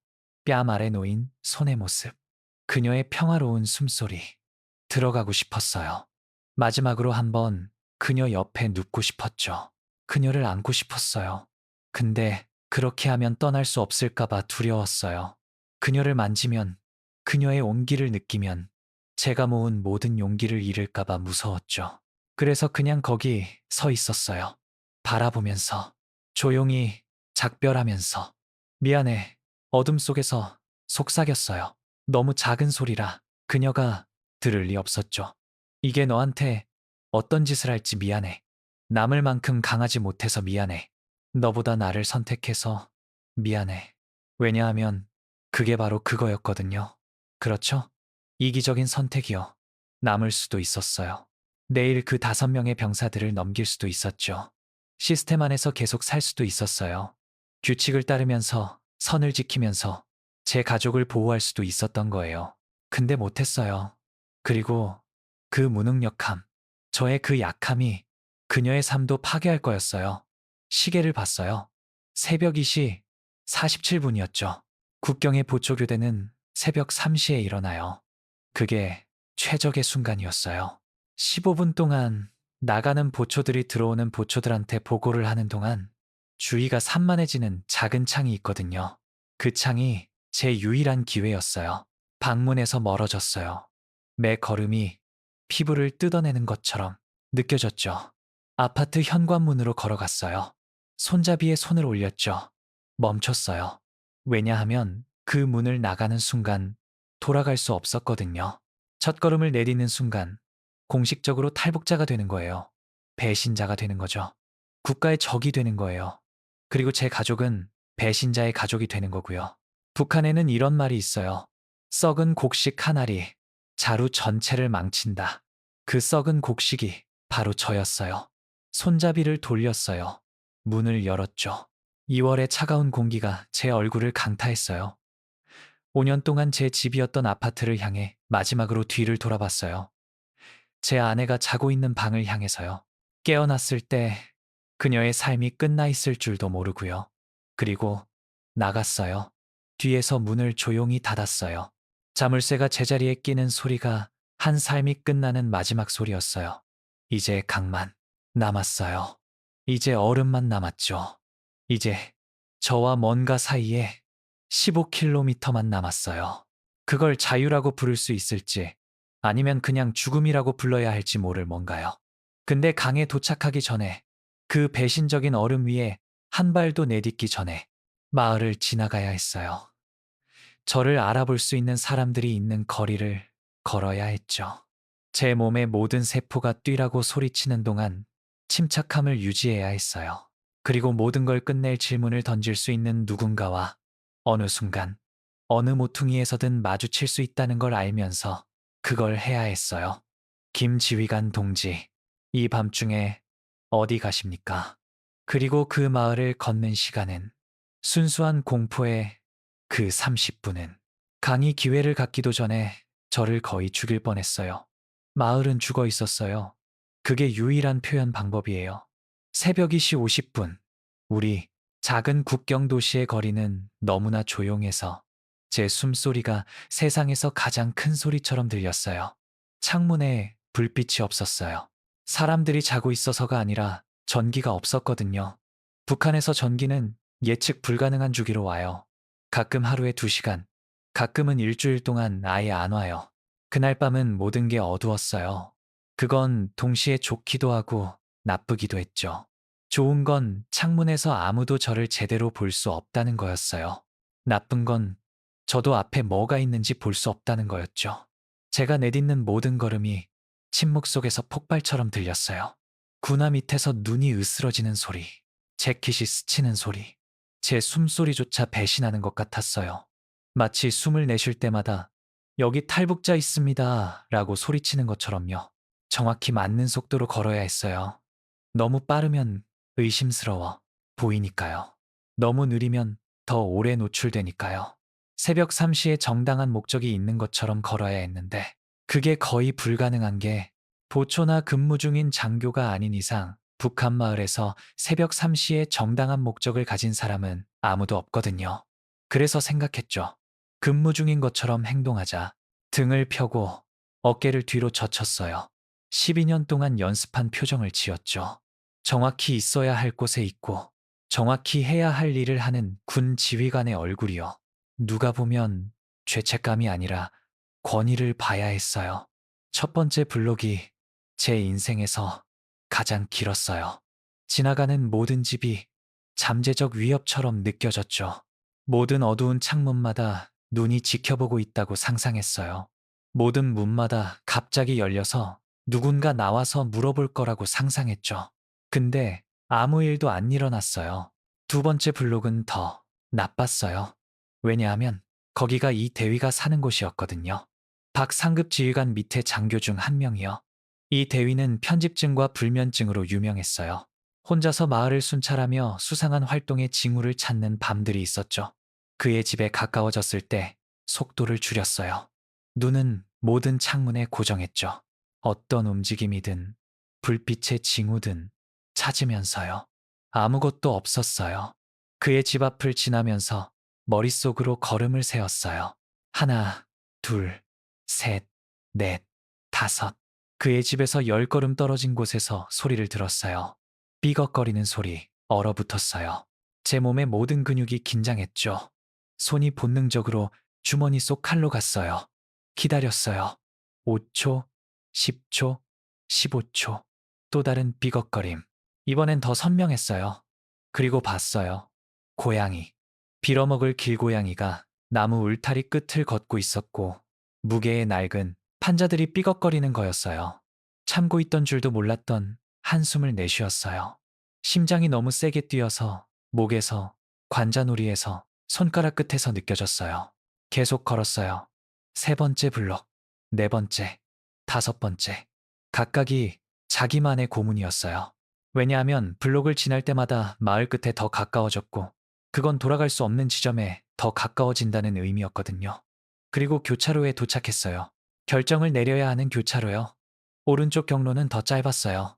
뺨 아래 놓인 손의 모습, 그녀의 평화로운 숨소리. 들어가고 싶었어요. 마지막으로 한번 그녀 옆에 눕고 싶었죠. 그녀를 안고 싶었어요. 근데 그렇게 하면 떠날 수 없을까봐 두려웠어요. 그녀를 만지면, 그녀의 온기를 느끼면 제가 모은 모든 용기를 잃을까봐 무서웠죠. 그래서 그냥 거기 서 있었어요. 바라보면서, 조용히 작별하면서. 미안해. 어둠 속에서 속삭였어요. 너무 작은 소리라 그녀가 들을 리 없었죠. 이게 너한테 어떤 짓을 할지 미안해. 남을 만큼 강하지 못해서 미안해. 너보다 나를 선택해서 미안해. 왜냐하면 그게 바로 그거였거든요. 그렇죠? 이기적인 선택이요. 남을 수도 있었어요. 내일 그 5명의 병사들을 넘길 수도 있었죠. 시스템 안에서 계속 살 수도 있었어요. 규칙을 따르면서, 선을 지키면서 제 가족을 보호할 수도 있었던 거예요. 근데 못했어요. 그리고 그 무능력함, 저의 그 약함이 그녀의 삶도 파괴할 거였어요. 시계를 봤어요. 새벽 2시 47분이었죠. 국경의 보초교대는 새벽 3시에 일어나요. 그게 최적의 순간이었어요. 15분 동안 나가는 보초들이 들어오는 보초들한테 보고를 하는 동안 주위가 산만해지는 작은 창이 있거든요. 그 창이 제 유일한 기회였어요. 방문에서 멀어졌어요. 매 걸음이 피부를 뜯어내는 것처럼 느껴졌죠. 아파트 현관문으로 걸어갔어요. 손잡이에 손을 올렸죠. 멈췄어요. 왜냐하면 그 문을 나가는 순간 돌아갈 수 없었거든요. 첫걸음을 내딛는 순간 공식적으로 탈북자가 되는 거예요. 배신자가 되는 거죠. 국가의 적이 되는 거예요. 그리고 제 가족은 배신자의 가족이 되는 거고요. 북한에는 이런 말이 있어요. 썩은 곡식 한 알이 자루 전체를 망친다. 그 썩은 곡식이 바로 저였어요. 손잡이를 돌렸어요. 문을 열었죠. 2월의 차가운 공기가 제 얼굴을 강타했어요. 5년 동안 제 집이었던 아파트를 향해 마지막으로 뒤를 돌아봤어요. 제 아내가 자고 있는 방을 향해서요. 깨어났을 때 그녀의 삶이 끝나 있을 줄도 모르고요. 그리고 나갔어요. 뒤에서 문을 조용히 닫았어요. 자물쇠가 제자리에 끼는 소리가 한 삶이 끝나는 마지막 소리였어요. 이제 강만 남았어요. 이제 얼음만 남았죠. 이제 저와 뭔가 사이에 15km만 남았어요. 그걸 자유라고 부를 수 있을지 아니면 그냥 죽음이라고 불러야 할지 모를 뭔가요. 근데 강에 도착하기 전에 그 배신적인 얼음 위에 한 발도 내딛기 전에 마을을 지나가야 했어요. 저를 알아볼 수 있는 사람들이 있는 거리를 걸어야 했죠. 제 몸의 모든 세포가 뛰라고 소리치는 동안 침착함을 유지해야 했어요. 그리고 모든 걸 끝낼 질문을 던질 수 있는 누군가와 어느 순간, 어느 모퉁이에서든 마주칠 수 있다는 걸 알면서 그걸 해야 했어요. 김지휘관 동지, 이 밤중에 어디 가십니까? 그리고 그 마을을 걷는 시간은 순수한 공포의 그 30분은 강이 기회를 갖기도 전에 저를 거의 죽일 뻔했어요. 마을은 죽어 있었어요. 그게 유일한 표현 방법이에요. 새벽 2시 50분. 우리 작은 국경 도시의 거리는 너무나 조용해서 제 숨소리가 세상에서 가장 큰 소리처럼 들렸어요. 창문에 불빛이 없었어요. 사람들이 자고 있어서가 아니라 전기가 없었거든요. 북한에서 전기는 예측 불가능한 주기로 와요. 가끔 하루에 2시간, 가끔은 일주일 동안 아예 안 와요. 그날 밤은 모든 게 어두웠어요. 그건 동시에 좋기도 하고 나쁘기도 했죠. 좋은 건 창문에서 아무도 저를 제대로 볼 수 없다는 거였어요. 나쁜 건 저도 앞에 뭐가 있는지 볼 수 없다는 거였죠. 제가 내딛는 모든 걸음이 침묵 속에서 폭발처럼 들렸어요. 구나 밑에서 눈이 으스러지는 소리, 재킷이 스치는 소리, 제 숨소리조차 배신하는 것 같았어요. 마치 숨을 내쉴 때마다 여기 탈북자 있습니다 라고 소리치는 것처럼요. 정확히 맞는 속도로 걸어야 했어요. 너무 빠르면 의심스러워 보이니까요. 너무 느리면 더 오래 노출되니까요. 새벽 3시에 정당한 목적이 있는 것처럼 걸어야 했는데 그게 거의 불가능한 게 보초나 근무 중인 장교가 아닌 이상 북한 마을에서 새벽 3시에 정당한 목적을 가진 사람은 아무도 없거든요. 그래서 생각했죠. 근무 중인 것처럼 행동하자. 등을 펴고 어깨를 뒤로 젖혔어요. 12년 동안 연습한 표정을 지었죠. 정확히 있어야 할 곳에 있고 정확히 해야 할 일을 하는 군 지휘관의 얼굴이요. 누가 보면 죄책감이 아니라 권위를 봐야 했어요. 첫 번째 블록이 제 인생에서 가장 길었어요. 지나가는 모든 집이 잠재적 위협처럼 느껴졌죠. 모든 어두운 창문마다 눈이 지켜보고 있다고 상상했어요. 모든 문마다 갑자기 열려서 누군가 나와서 물어볼 거라고 상상했죠. 근데 아무 일도 안 일어났어요. 두 번째 블록은 더 나빴어요. 왜냐하면 거기가 이 대위가 사는 곳이었거든요. 박 상급 지휘관 밑에 장교 중 한 명이요. 이 대위는 편집증과 불면증으로 유명했어요. 혼자서 마을을 순찰하며 수상한 활동의 징후를 찾는 밤들이 있었죠. 그의 집에 가까워졌을 때 속도를 줄였어요. 눈은 모든 창문에 고정했죠. 어떤 움직임이든 불빛의 징후든 찾으면서요. 아무것도 없었어요. 그의 집 앞을 지나면서 머릿속으로 걸음을 세웠어요. 하나, 둘, 셋, 넷, 다섯. 그의 집에서 10걸음 떨어진 곳에서 소리를 들었어요. 삐걱거리는 소리, 얼어붙었어요. 제 몸의 모든 근육이 긴장했죠. 손이 본능적으로 주머니 속 칼로 갔어요. 기다렸어요. 5초, 10초, 15초. 또 다른 삐걱거림. 이번엔 더 선명했어요. 그리고 봤어요. 고양이. 빌어먹을 길고양이가 나무 울타리 끝을 걷고 있었고 무게의 낡은 판자들이 삐걱거리는 거였어요. 참고 있던 줄도 몰랐던 한숨을 내쉬었어요. 심장이 너무 세게 뛰어서 목에서, 관자놀이에서, 손가락 끝에서 느껴졌어요. 계속 걸었어요. 세 번째 블록, 네 번째, 다섯 번째. 각각이 자기만의 고문이었어요. 왜냐하면 블록을 지날 때마다 마을 끝에 더 가까워졌고 그건 돌아갈 수 없는 지점에 더 가까워진다는 의미였거든요. 그리고 교차로에 도착했어요. 결정을 내려야 하는 교차로요. 오른쪽 경로는 더 짧았어요.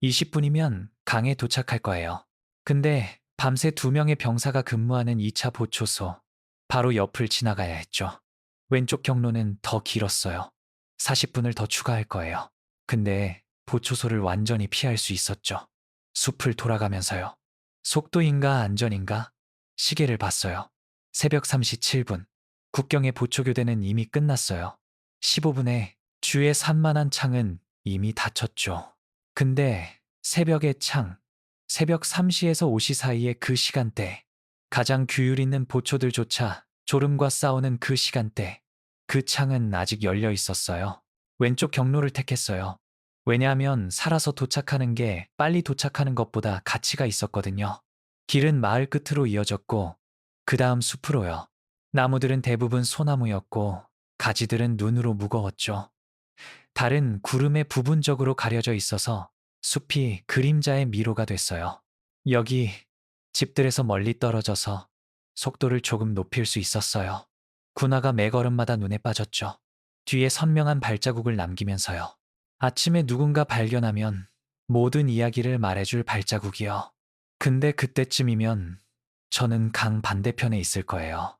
20분이면 강에 도착할 거예요. 근데 밤새 2명의 병사가 근무하는 2차 보초소, 바로 옆을 지나가야 했죠. 왼쪽 경로는 더 길었어요. 40분을 더 추가할 거예요. 근데 보초소를 완전히 피할 수 있었죠. 숲을 돌아가면서요. 속도인가 안전인가? 시계를 봤어요. 새벽 3시 7분. 국경의 보초교대는 이미 끝났어요. 15분에 주의 산만한 창은 이미 닫혔죠. 근데 새벽의 창, 새벽 3시에서 5시 사이의 그 시간대, 가장 규율 있는 보초들조차 졸음과 싸우는 그 시간대, 그 창은 아직 열려 있었어요. 왼쪽 경로를 택했어요. 왜냐하면 살아서 도착하는 게 빨리 도착하는 것보다 가치가 있었거든요. 길은 마을 끝으로 이어졌고 그 다음 숲으로요. 나무들은 대부분 소나무였고 가지들은 눈으로 무거웠죠. 달은 구름에 부분적으로 가려져 있어서 숲이 그림자의 미로가 됐어요. 여기 집들에서 멀리 떨어져서 속도를 조금 높일 수 있었어요. 군화가 매 걸음마다 눈에 빠졌죠. 뒤에 선명한 발자국을 남기면서요. 아침에 누군가 발견하면 모든 이야기를 말해줄 발자국이요. 근데 그때쯤이면 저는 강 반대편에 있을 거예요.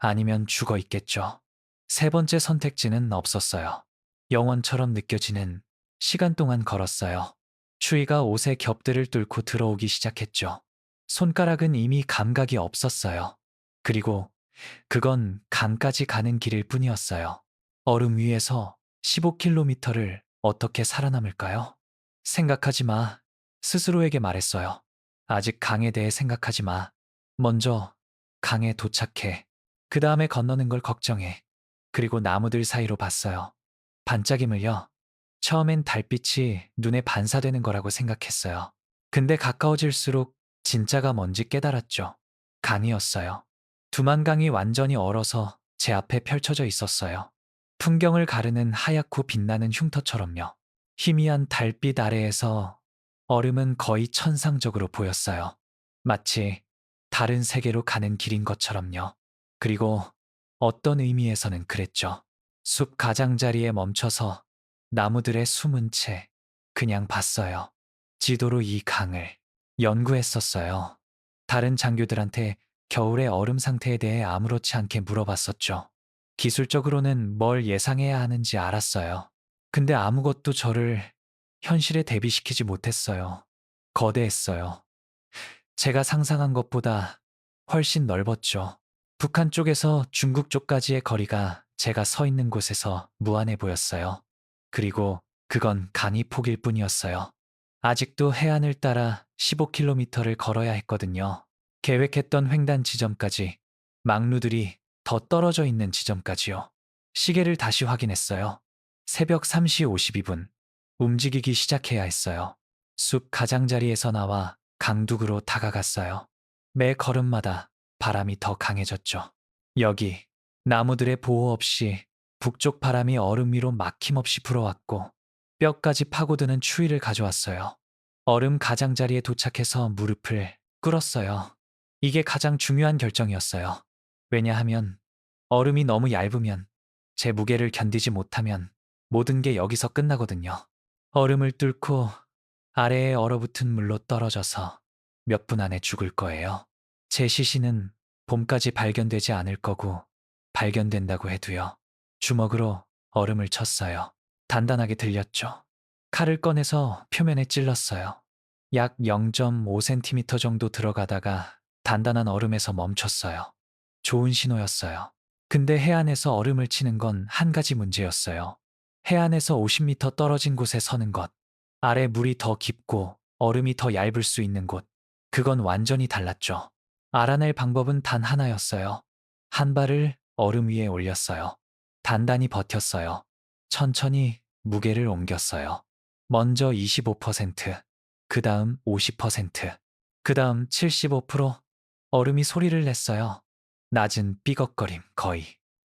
아니면 죽어 있겠죠. 세 번째 선택지는 없었어요. 영원처럼 느껴지는 시간 동안 걸었어요. 추위가 옷의 겹들을 뚫고 들어오기 시작했죠. 손가락은 이미 감각이 없었어요. 그리고 그건 강까지 가는 길일 뿐이었어요. 얼음 위에서 15km를 어떻게 살아남을까요? 생각하지 마. 스스로에게 말했어요. 아직 강에 대해 생각하지 마. 먼저 강에 도착해. 그 다음에 건너는 걸 걱정해. 그리고 나무들 사이로 봤어요. 반짝임을요. 처음엔 달빛이 눈에 반사되는 거라고 생각했어요. 근데 가까워질수록 진짜가 뭔지 깨달았죠. 강이었어요. 두만강이 완전히 얼어서 제 앞에 펼쳐져 있었어요. 풍경을 가르는 하얗고 빛나는 흉터처럼요. 희미한 달빛 아래에서 얼음은 거의 천상적으로 보였어요. 마치 다른 세계로 가는 길인 것처럼요. 그리고 어떤 의미에서는 그랬죠. 숲 가장자리에 멈춰서 나무들의 숨은 채 그냥 봤어요. 지도로 이 강을 연구했었어요. 다른 장교들한테 겨울의 얼음 상태에 대해 아무렇지 않게 물어봤었죠. 기술적으로는 뭘 예상해야 하는지 알았어요. 근데 아무것도 저를 현실에 대비시키지 못했어요. 거대했어요. 제가 상상한 것보다 훨씬 넓었죠. 북한 쪽에서 중국 쪽까지의 거리가 제가 서 있는 곳에서 무한해 보였어요. 그리고 그건 강이 폭일 뿐이었어요. 아직도 해안을 따라 15km를 걸어야 했거든요. 계획했던 횡단 지점까지, 막루들이 더 떨어져 있는 지점까지요. 시계를 다시 확인했어요. 새벽 3시 52분. 움직이기 시작해야 했어요. 숲 가장자리에서 나와 강둑으로 다가갔어요. 매 걸음마다 바람이 더 강해졌죠. 여기 나무들의 보호 없이 북쪽 바람이 얼음 위로 막힘없이 불어왔고 뼈까지 파고드는 추위를 가져왔어요. 얼음 가장자리에 도착해서 무릎을 꿇었어요. 이게 가장 중요한 결정이었어요. 왜냐하면 얼음이 너무 얇으면 제 무게를 견디지 못하면 모든 게 여기서 끝나거든요. 얼음을 뚫고 아래에 얼어붙은 물로 떨어져서 몇 분 안에 죽을 거예요. 제 시신은 봄까지 발견되지 않을 거고 발견된다고 해도요. 주먹으로 얼음을 쳤어요. 단단하게 들렸죠. 칼을 꺼내서 표면에 찔렀어요. 약 0.5cm 정도 들어가다가 단단한 얼음에서 멈췄어요. 좋은 신호였어요. 근데 해안에서 얼음을 치는 건 한 가지 문제였어요. 해안에서 50m 떨어진 곳에 서는 것, 아래 물이 더 깊고 얼음이 더 얇을 수 있는 곳, 그건 완전히 달랐죠. 알아낼 방법은 단 하나였어요. 한 발을 얼음 위에 올렸어요. 단단히 버텼어요. 천천히 무게를 옮겼어요. 먼저 25%, 그 다음 50%, 그 다음 75%. 얼음이 소리를 냈어요. 낮은 삐걱거림, 거의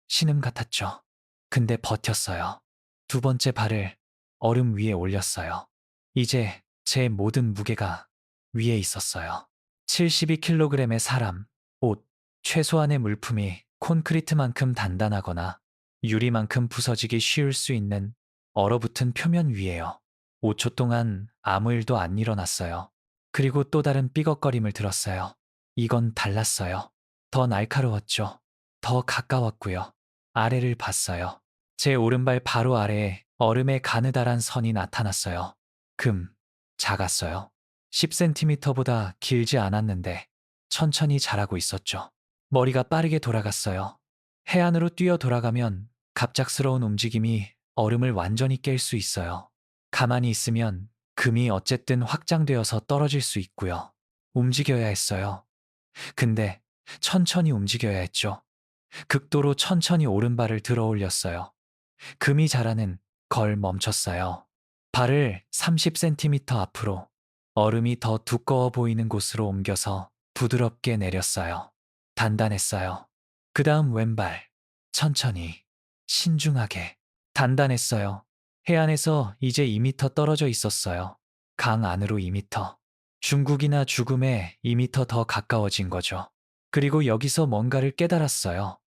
신음 같았죠. 근데 버텼어요. 두 번째 발을 얼음 위에 올렸어요. 이제 제 모든 무게가 위에 있었어요. 72kg의 사람, 옷, 최소한의 물품이 콘크리트만큼 단단하거나 유리만큼 부서지기 쉬울 수 있는 얼어붙은 표면 위에요. 5초 동안 아무 일도 안 일어났어요. 그리고 또 다른 삐걱거림을 들었어요. 이건 달랐어요. 더 날카로웠죠. 더 가까웠고요. 아래를 봤어요. 제 오른발 바로 아래에 얼음의 가느다란 선이 나타났어요. 작았어요. 10cm보다 길지 않았는데 천천히 자라고 있었죠. 머리가 빠르게 돌아갔어요. 해안으로 뛰어 돌아가면 갑작스러운 움직임이 얼음을 완전히 깰 수 있어요. 가만히 있으면 금이 어쨌든 확장되어서 떨어질 수 있고요. 움직여야 했어요. 근데 천천히 움직여야 했죠. 극도로 천천히 오른발을 들어 올렸어요. 금이 자라는 걸 멈췄어요. 발을 30cm 앞으로 얼음이 더 두꺼워 보이는 곳으로 옮겨서 부드럽게 내렸어요. 단단했어요. 그 다음 왼발, 천천히, 신중하게, 단단했어요. 해안에서 이제 2m 떨어져 있었어요. 강 안으로 2m. 중국이나 죽음에 2m 더 가까워진 거죠. 그리고 여기서 뭔가를 깨달았어요.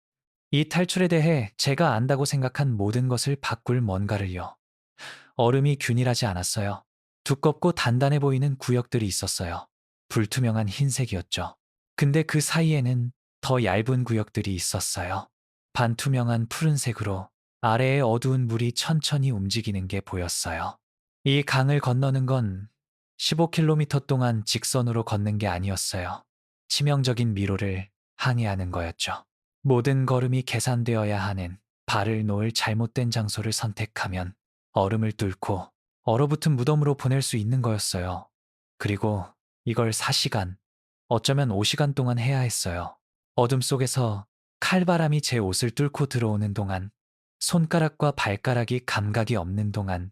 이 탈출에 대해 제가 안다고 생각한 모든 것을 바꿀 뭔가를요. 얼음이 균일하지 않았어요. 두껍고 단단해 보이는 구역들이 있었어요. 불투명한 흰색이었죠. 근데 그 사이에는 더 얇은 구역들이 있었어요. 반투명한 푸른색으로 아래에 어두운 물이 천천히 움직이는 게 보였어요. 이 강을 건너는 건 15km 동안 직선으로 걷는 게 아니었어요. 치명적인 미로를 항해하는 거였죠. 모든 걸음이 계산되어야 하는 발을 놓을 잘못된 장소를 선택하면 얼음을 뚫고 얼어붙은 무덤으로 보낼 수 있는 거였어요. 그리고 이걸 4시간, 어쩌면 5시간 동안 해야 했어요. 어둠 속에서 칼바람이 제 옷을 뚫고 들어오는 동안, 손가락과 발가락이 감각이 없는 동안,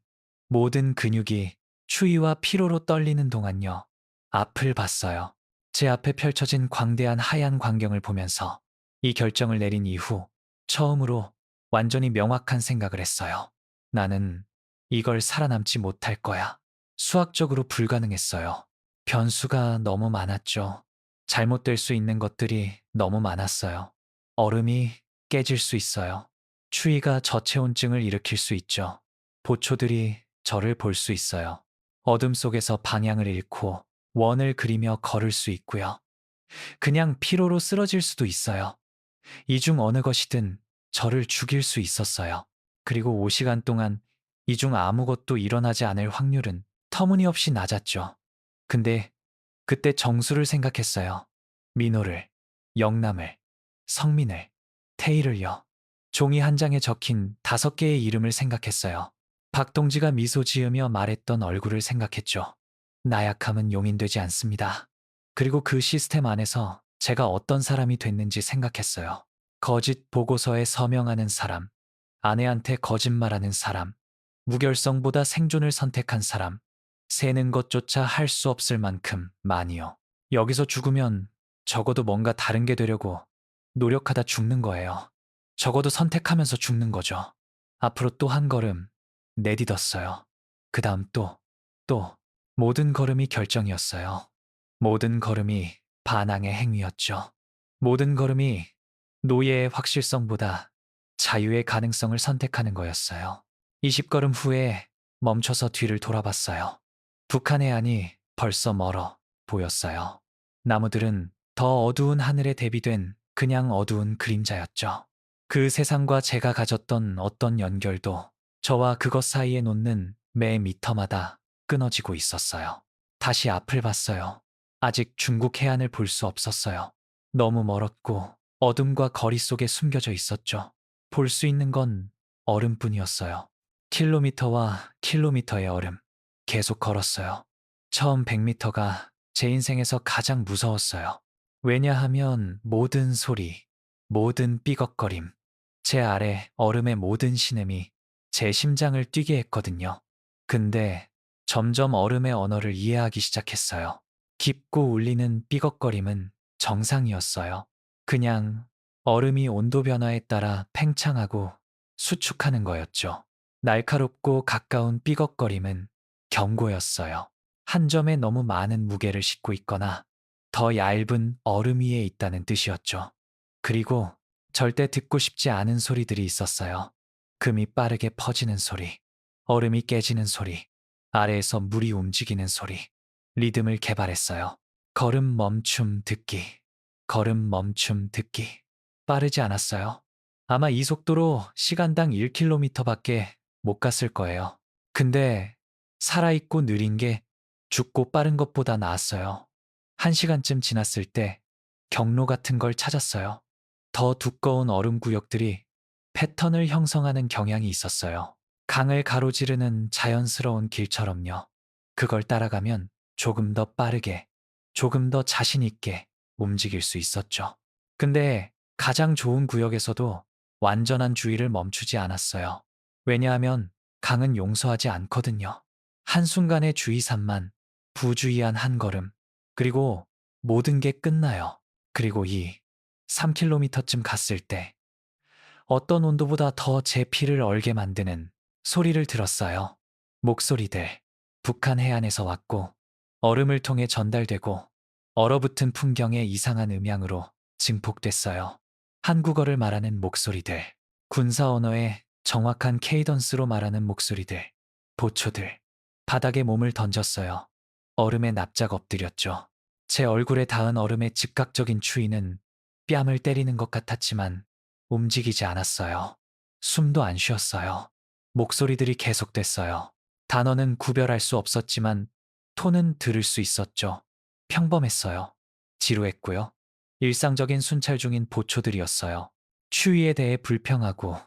모든 근육이 추위와 피로로 떨리는 동안요. 앞을 봤어요. 제 앞에 펼쳐진 광대한 하얀 광경을 보면서 이 결정을 내린 이후 처음으로 완전히 명확한 생각을 했어요. 나는 이걸 살아남지 못할 거야. 수학적으로 불가능했어요. 변수가 너무 많았죠. 잘못될 수 있는 것들이 너무 많았어요. 얼음이 깨질 수 있어요. 추위가 저체온증을 일으킬 수 있죠. 보초들이 저를 볼 수 있어요. 어둠 속에서 방향을 잃고 원을 그리며 걸을 수 있고요. 그냥 피로로 쓰러질 수도 있어요. 이 중 어느 것이든 저를 죽일 수 있었어요. 그리고 5시간 동안 이 중 아무것도 일어나지 않을 확률은 터무니없이 낮았죠. 근데 그때 정수를 생각했어요. 민호를, 영남을, 성민을, 태희를요. 종이 한 장에 적힌 5개의 이름을 생각했어요. 박동지가 미소 지으며 말했던 얼굴을 생각했죠. 나약함은 용인되지 않습니다. 그리고 그 시스템 안에서 제가 어떤 사람이 됐는지 생각했어요. 거짓 보고서에 서명하는 사람, 아내한테 거짓말하는 사람, 무결성보다 생존을 선택한 사람, 세는 것조차 할 수 없을 만큼 많이요. 여기서 죽으면 적어도 뭔가 다른 게 되려고 노력하다 죽는 거예요. 적어도 선택하면서 죽는 거죠. 앞으로 또 한 걸음 내딛었어요. 그 다음 또, 모든 걸음이 결정이었어요. 모든 걸음이 반항의 행위였죠. 모든 걸음이 노예의 확실성보다 자유의 가능성을 선택하는 거였어요. 20걸음 후에 멈춰서 뒤를 돌아봤어요. 북한 해안이 벌써 멀어 보였어요. 나무들은 더 어두운 하늘에 대비된 그냥 어두운 그림자였죠. 그 세상과 제가 가졌던 어떤 연결도 저와 그것 사이에 놓는 매 미터마다 끊어지고 있었어요. 다시 앞을 봤어요. 아직 중국 해안을 볼 수 없었어요. 너무 멀었고 어둠과 거리 속에 숨겨져 있었죠. 볼 수 있는 건 얼음뿐이었어요. 킬로미터와 킬로미터의 얼음. 계속 걸었어요. 처음 100미터가 제 인생에서 가장 무서웠어요. 왜냐하면 모든 소리, 모든 삐걱거림, 제 아래 얼음의 모든 신음이 제 심장을 뛰게 했거든요. 근데 점점 얼음의 언어를 이해하기 시작했어요. 깊고 울리는 삐걱거림은 정상이었어요. 그냥 얼음이 온도 변화에 따라 팽창하고 수축하는 거였죠. 날카롭고 가까운 삐걱거림은 경고였어요. 한 점에 너무 많은 무게를 싣고 있거나 더 얇은 얼음 위에 있다는 뜻이었죠. 그리고 절대 듣고 싶지 않은 소리들이 있었어요. 금이 빠르게 퍼지는 소리, 얼음이 깨지는 소리, 아래에서 물이 움직이는 소리, 리듬을 개발했어요. 걸음 멈춤 듣기, 걸음 멈춤 듣기. 빠르지 않았어요. 아마 이 속도로 시간당 1km밖에 못 갔을 거예요. 근데 살아있고 느린 게 죽고 빠른 것보다 나았어요. 1시간쯤 지났을 때 경로 같은 걸 찾았어요. 더 두꺼운 얼음 구역들이 패턴을 형성하는 경향이 있었어요. 강을 가로지르는 자연스러운 길처럼요. 그걸 따라가면 조금 더 빠르게, 조금 더 자신 있게 움직일 수 있었죠. 근데 가장 좋은 구역에서도 완전한 주의를 멈추지 않았어요. 왜냐하면 강은 용서하지 않거든요. 한순간의 주의산만, 부주의한 한 걸음, 그리고 모든 게 끝나요. 그리고 3km쯤 갔을 때 어떤 온도보다 더 제 피를 얼게 만드는 소리를 들었어요. 목소리들, 북한 해안에서 왔고, 얼음을 통해 전달되고, 얼어붙은 풍경의 이상한 음향으로 증폭됐어요. 한국어를 말하는 목소리들, 군사 언어의 정확한 케이던스로 말하는 목소리들, 보초들, 바닥에 몸을 던졌어요. 얼음에 납작 엎드렸죠. 제 얼굴에 닿은 얼음의 즉각적인 추위는 뺨을 때리는 것 같았지만 움직이지 않았어요. 숨도 안 쉬었어요. 목소리들이 계속됐어요. 단어는 구별할 수 없었지만 톤은 들을 수 있었죠. 평범했어요. 지루했고요. 일상적인 순찰 중인 보초들이었어요. 추위에 대해 불평하고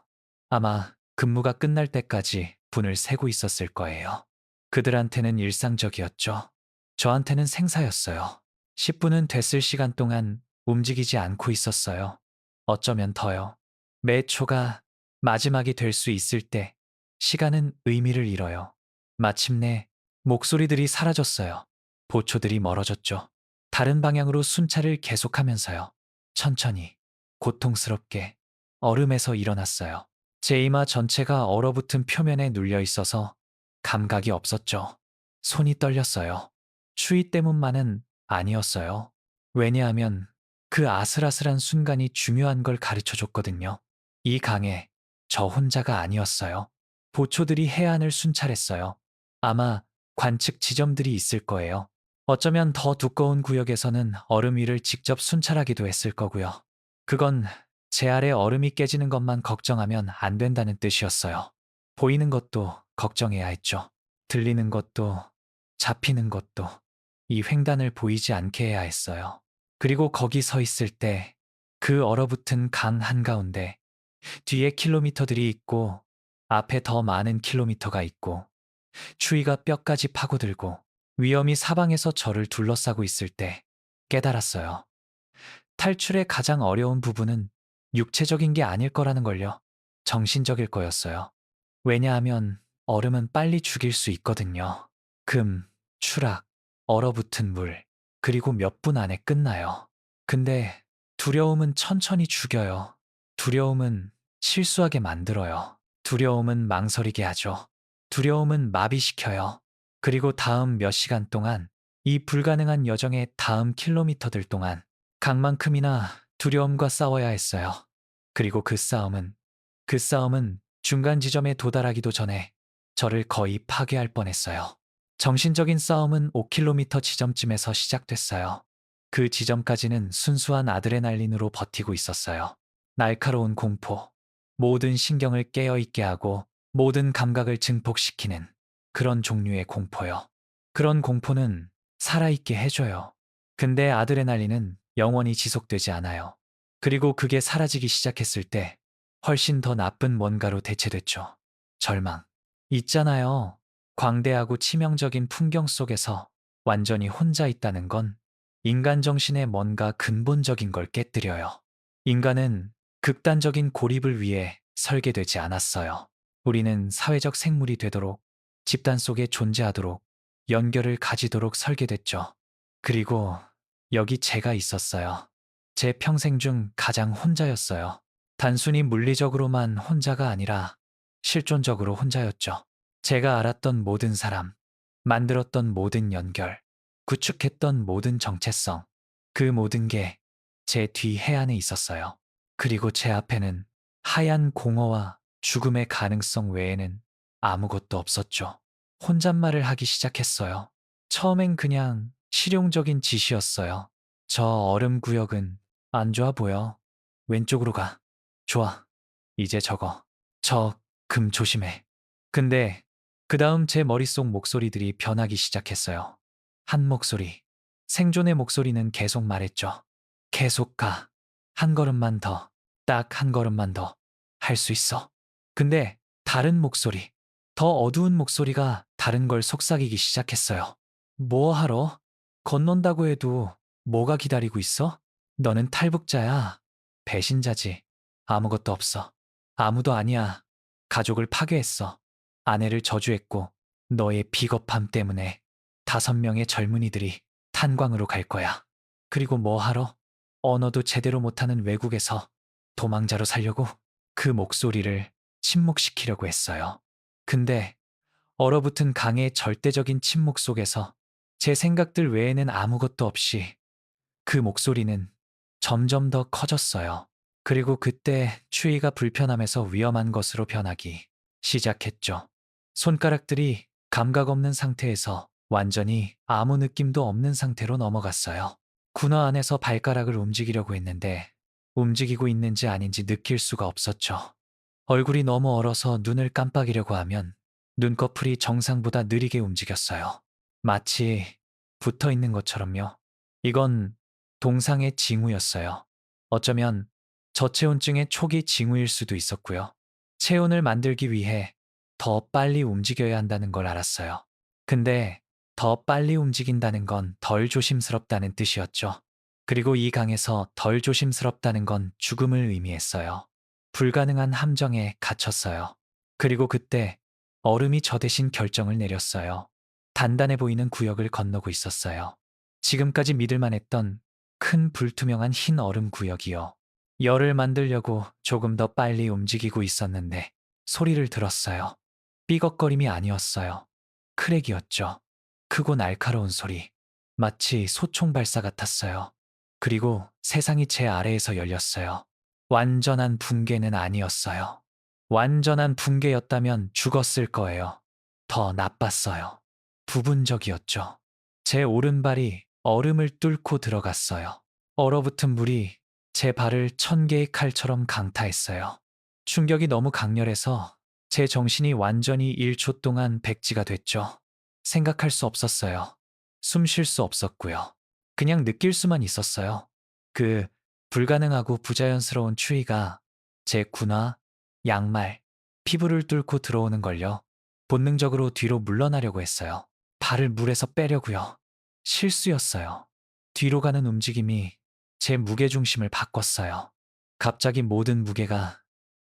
아마 근무가 끝날 때까지 분을 세고 있었을 거예요. 그들한테는 일상적이었죠. 저한테는 생사였어요. 10분은 됐을 시간 동안 움직이지 않고 있었어요. 어쩌면 더요. 매 초가 마지막이 될 수 있을 때 시간은 의미를 잃어요. 마침내 목소리들이 사라졌어요. 보초들이 멀어졌죠. 다른 방향으로 순찰을 계속하면서요. 천천히, 고통스럽게 얼음에서 일어났어요. 제 이마 전체가 얼어붙은 표면에 눌려 있어서 감각이 없었죠. 손이 떨렸어요. 추위 때문만은 아니었어요. 왜냐하면 그 아슬아슬한 순간이 중요한 걸 가르쳐 줬거든요. 이 강에 저 혼자가 아니었어요. 보초들이 해안을 순찰했어요. 아마 관측 지점들이 있을 거예요. 어쩌면 더 두꺼운 구역에서는 얼음 위를 직접 순찰하기도 했을 거고요. 그건 제 아래 얼음이 깨지는 것만 걱정하면 안 된다는 뜻이었어요. 보이는 것도 걱정해야 했죠. 들리는 것도, 잡히는 것도, 이 횡단을 보이지 않게 해야 했어요. 그리고 거기 서 있을 때 그 얼어붙은 강 한가운데 뒤에 킬로미터들이 있고 앞에 더 많은 킬로미터가 있고 추위가 뼈까지 파고들고 위험이 사방에서 저를 둘러싸고 있을 때 깨달았어요. 탈출의 가장 어려운 부분은 육체적인 게 아닐 거라는 걸요. 정신적일 거였어요. 왜냐하면 얼음은 빨리 죽일 수 있거든요. 금, 추락, 얼어붙은 물, 그리고 몇 분 안에 끝나요. 근데 두려움은 천천히 죽여요. 두려움은 실수하게 만들어요. 두려움은 망설이게 하죠. 두려움은 마비시켜요. 그리고 다음 몇 시간 동안 이 불가능한 여정의 다음 킬로미터들 동안 강만큼이나 두려움과 싸워야 했어요. 그리고 그 싸움은 중간 지점에 도달하기도 전에 저를 거의 파괴할 뻔했어요. 정신적인 싸움은 5km 지점쯤에서 시작됐어요. 그 지점까지는 순수한 아드레날린으로 버티고 있었어요. 날카로운 공포, 모든 신경을 깨어있게 하고 모든 감각을 증폭시키는 그런 종류의 공포요. 그런 공포는 살아있게 해줘요. 근데 아드레날린은 영원히 지속되지 않아요. 그리고 그게 사라지기 시작했을 때 훨씬 더 나쁜 뭔가로 대체됐죠. 절망. 있잖아요. 광대하고 치명적인 풍경 속에서 완전히 혼자 있다는 건 인간 정신의 뭔가 근본적인 걸 깨뜨려요. 인간은 극단적인 고립을 위해 설계되지 않았어요. 우리는 사회적 생물이 되도록, 집단 속에 존재하도록, 연결을 가지도록 설계됐죠. 그리고 여기 제가 있었어요. 제 평생 중 가장 혼자였어요. 단순히 물리적으로만 혼자가 아니라 실존적으로 혼자였죠. 제가 알았던 모든 사람, 만들었던 모든 연결, 구축했던 모든 정체성, 그 모든 게 제 뒤 해안에 있었어요. 그리고 제 앞에는 하얀 공허와 죽음의 가능성 외에는 아무것도 없었죠. 혼잣말을 하기 시작했어요. 처음엔 그냥 실용적인 지시였어요. 저 얼음 구역은 안 좋아 보여. 왼쪽으로 가. 좋아. 이제 저거. 저 금 조심해. 근데 그 다음 제 머릿속 목소리들이 변하기 시작했어요. 한 목소리. 생존의 목소리는 계속 말했죠. 계속 가. 한 걸음만 더. 딱 한 걸음만 더. 할 수 있어. 근데 다른 목소리. 더 어두운 목소리가 다른 걸 속삭이기 시작했어요. 뭐 하러? 건넌다고 해도 뭐가 기다리고 있어? 너는 탈북자야. 배신자지. 아무것도 없어. 아무도 아니야. 가족을 파괴했어. 아내를 저주했고 너의 비겁함 때문에 5명의 젊은이들이 탄광으로 갈 거야. 그리고 뭐 하러? 언어도 제대로 못하는 외국에서 도망자로 살려고 그 목소리를 침묵시키려고 했어요. 근데 얼어붙은 강의 절대적인 침묵 속에서 제 생각들 외에는 아무것도 없이 그 목소리는 점점 더 커졌어요. 그리고 그때 추위가 불편함에서 위험한 것으로 변하기 시작했죠. 손가락들이 감각 없는 상태에서 완전히 아무 느낌도 없는 상태로 넘어갔어요. 군화 안에서 발가락을 움직이려고 했는데 움직이고 있는지 아닌지 느낄 수가 없었죠. 얼굴이 너무 얼어서 눈을 깜빡이려고 하면 눈꺼풀이 정상보다 느리게 움직였어요. 마치 붙어 있는 것처럼요. 이건 동상의 징후였어요. 어쩌면 저체온증의 초기 징후일 수도 있었고요. 체온을 만들기 위해 더 빨리 움직여야 한다는 걸 알았어요. 근데 더 빨리 움직인다는 건 덜 조심스럽다는 뜻이었죠. 그리고 이 강에서 덜 조심스럽다는 건 죽음을 의미했어요. 불가능한 함정에 갇혔어요. 그리고 그때 얼음이 저 대신 결정을 내렸어요. 단단해 보이는 구역을 건너고 있었어요. 지금까지 믿을만 했던 큰 불투명한 흰 얼음 구역이요. 열을 만들려고 조금 더 빨리 움직이고 있었는데 소리를 들었어요. 삐걱거림이 아니었어요. 크랙이었죠. 크고 날카로운 소리. 마치 소총 발사 같았어요. 그리고 세상이 제 아래에서 열렸어요. 완전한 붕괴는 아니었어요. 완전한 붕괴였다면 죽었을 거예요. 더 나빴어요. 부분적이었죠. 제 오른발이 얼음을 뚫고 들어갔어요. 얼어붙은 물이 제 발을 1000개의 칼처럼 강타했어요. 충격이 너무 강렬해서 제 정신이 완전히 1초 동안 백지가 됐죠. 생각할 수 없었어요. 숨 쉴 수 없었고요. 그냥 느낄 수만 있었어요. 그 불가능하고 부자연스러운 추위가 제 군화, 양말, 피부를 뚫고 들어오는 걸요. 본능적으로 뒤로 물러나려고 했어요. 발을 물에서 빼려고요. 실수였어요. 뒤로 가는 움직임이 제 무게중심을 바꿨어요. 갑자기 모든 무게가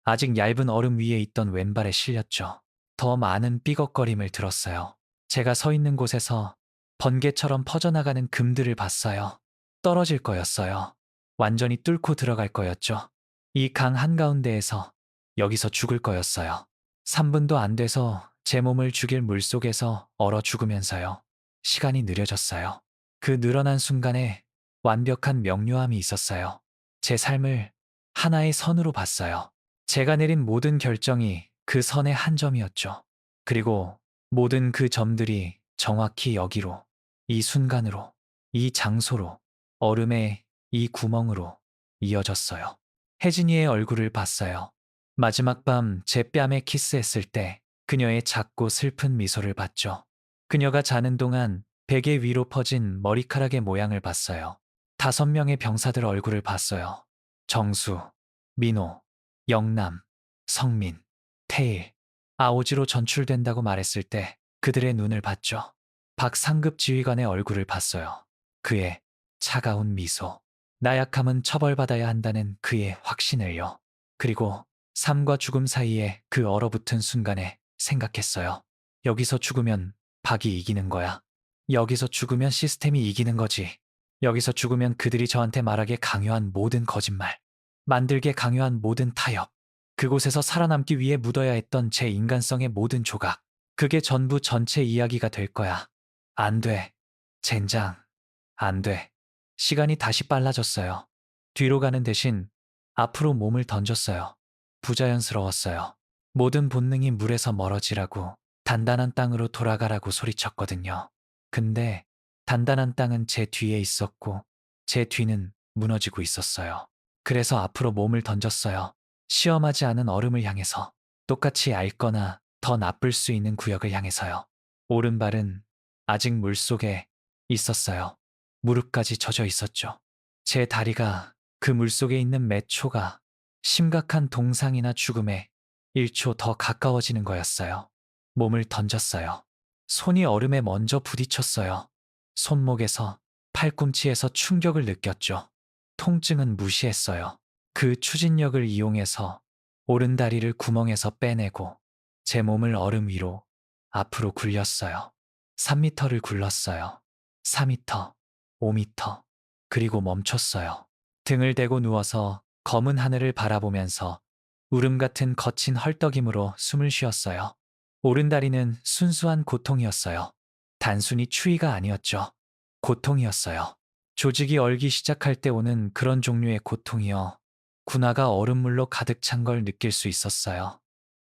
아직 얇은 얼음 위에 있던 왼발에 실렸죠. 더 많은 삐걱거림을 들었어요. 제가 서 있는 곳에서 번개처럼 퍼져나가는 금들을 봤어요. 떨어질 거였어요. 완전히 뚫고 들어갈 거였죠. 이 강 한가운데에서 여기서 죽을 거였어요. 3분도 안 돼서 제 몸을 죽일 물속에서 얼어 죽으면서요. 시간이 느려졌어요. 그 늘어난 순간에 완벽한 명료함이 있었어요. 제 삶을 하나의 선으로 봤어요. 제가 내린 모든 결정이 그 선의 한 점이었죠. 그리고 모든 그 점들이 정확히 여기로, 이 순간으로, 이 장소로, 얼음의 이 구멍으로 이어졌어요. 혜진이의 얼굴을 봤어요. 마지막 밤 제 뺨에 키스했을 때 그녀의 작고 슬픈 미소를 봤죠. 그녀가 자는 동안 베개 위로 퍼진 머리카락의 모양을 봤어요. 5명의 병사들 얼굴을 봤어요. 정수, 민호, 영남, 성민, 태일, 아오지로 전출된다고 말했을 때 그들의 눈을 봤죠. 박상급 지휘관의 얼굴을 봤어요. 그의 차가운 미소, 나약함은 처벌받아야 한다는 그의 확신을요. 그리고 삶과 죽음 사이에 그 얼어붙은 순간에 생각했어요. 여기서 죽으면 박이 이기는 거야. 여기서 죽으면 시스템이 이기는 거지. 여기서 죽으면 그들이 저한테 말하게 강요한 모든 거짓말, 만들게 강요한 모든 타협, 그곳에서 살아남기 위해 묻어야 했던 제 인간성의 모든 조각, 그게 전부 전체 이야기가 될 거야. 안 돼. 젠장. 안 돼. 시간이 다시 빨라졌어요. 뒤로 가는 대신 앞으로 몸을 던졌어요. 부자연스러웠어요. 모든 본능이 물에서 멀어지라고, 단단한 땅으로 돌아가라고 소리쳤거든요. 근데 단단한 땅은 제 뒤에 있었고 제 뒤는 무너지고 있었어요. 그래서 앞으로 몸을 던졌어요. 시험하지 않은 얼음을 향해서, 똑같이 얇거나 더 나쁠 수 있는 구역을 향해서요. 오른발은 아직 물속에 있었어요. 무릎까지 젖어 있었죠. 제 다리가 그 물속에 있는 매 초가 심각한 동상이나 죽음에 1초 더 가까워지는 거였어요. 몸을 던졌어요. 손이 얼음에 먼저 부딪혔어요. 손목에서, 팔꿈치에서 충격을 느꼈죠. 통증은 무시했어요. 그 추진력을 이용해서 오른다리를 구멍에서 빼내고 제 몸을 얼음 위로 앞으로 굴렸어요. 3미터를 굴렀어요. 4미터, 5미터, 그리고 멈췄어요. 등을 대고 누워서 검은 하늘을 바라보면서 울음 같은 거친 헐떡임으로 숨을 쉬었어요. 오른다리는 순수한 고통이었어요. 단순히 추위가 아니었죠. 고통이었어요. 조직이 얼기 시작할 때 오는 그런 종류의 고통이요. 군화가 얼음물로 가득 찬 걸 느낄 수 있었어요.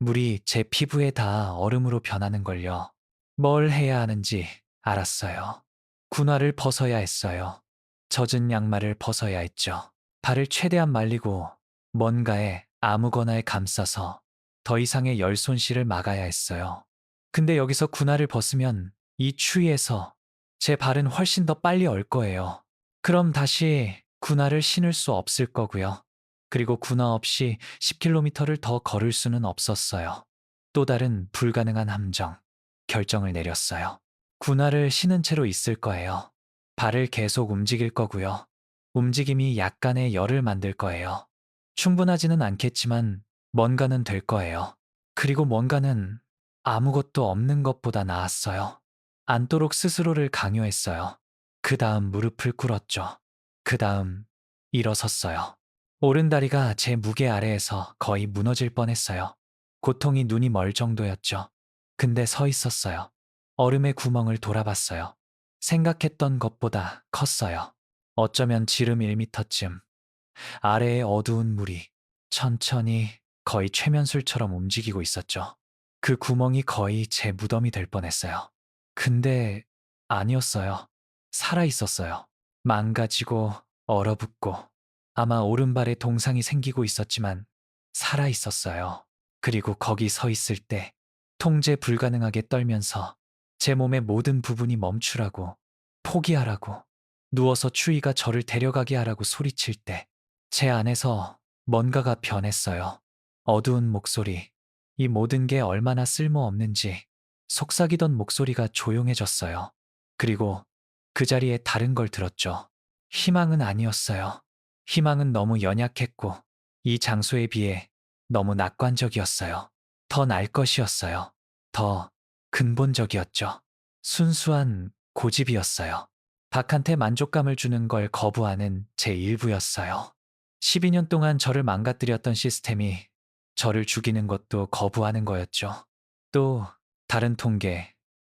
물이 제 피부에 닿아 얼음으로 변하는 걸요. 뭘 해야 하는지 알았어요. 군화를 벗어야 했어요. 젖은 양말을 벗어야 했죠. 발을 최대한 말리고 뭔가에 아무거나에 감싸서 더 이상의 열 손실을 막아야 했어요. 근데 여기서 군화를 벗으면 이 추위에서 제 발은 훨씬 더 빨리 얼 거예요. 그럼 다시 군화를 신을 수 없을 거고요. 그리고 군화 없이 10km를 더 걸을 수는 없었어요. 또 다른 불가능한 함정, 결정을 내렸어요. 군화를 신은 채로 있을 거예요. 발을 계속 움직일 거고요. 움직임이 약간의 열을 만들 거예요. 충분하지는 않겠지만 뭔가는 될 거예요. 그리고 뭔가는 아무것도 없는 것보다 나았어요. 앉도록 스스로를 강요했어요. 그 다음 무릎을 꿇었죠. 그 다음 일어섰어요. 오른다리가 제 무게 아래에서 거의 무너질 뻔했어요. 고통이 눈이 멀 정도였죠. 근데 서 있었어요. 얼음의 구멍을 돌아봤어요. 생각했던 것보다 컸어요. 어쩌면 지름 1미터쯤. 아래의 어두운 물이 천천히, 거의 최면술처럼 움직이고 있었죠. 그 구멍이 거의 제 무덤이 될 뻔했어요. 근데 아니었어요. 살아 있었어요. 망가지고 얼어붙고 아마 오른발에 동상이 생기고 있었지만 살아 있었어요. 그리고 거기 서 있을 때 통제 불가능하게 떨면서 제 몸의 모든 부분이 멈추라고, 포기하라고, 누워서 추위가 저를 데려가게 하라고 소리칠 때 제 안에서 뭔가가 변했어요. 어두운 목소리, 이 모든 게 얼마나 쓸모없는지 속삭이던 목소리가 조용해졌어요. 그리고 그 자리에 다른 걸 들었죠. 희망은 아니었어요. 희망은 너무 연약했고 이 장소에 비해 너무 낙관적이었어요. 더 날 것이었어요. 더 근본적이었죠. 순수한 고집이었어요. 박한테 만족감을 주는 걸 거부하는 제 일부였어요. 12년 동안 저를 망가뜨렸던 시스템이 저를 죽이는 것도 거부하는 거였죠. 또 다른 통계,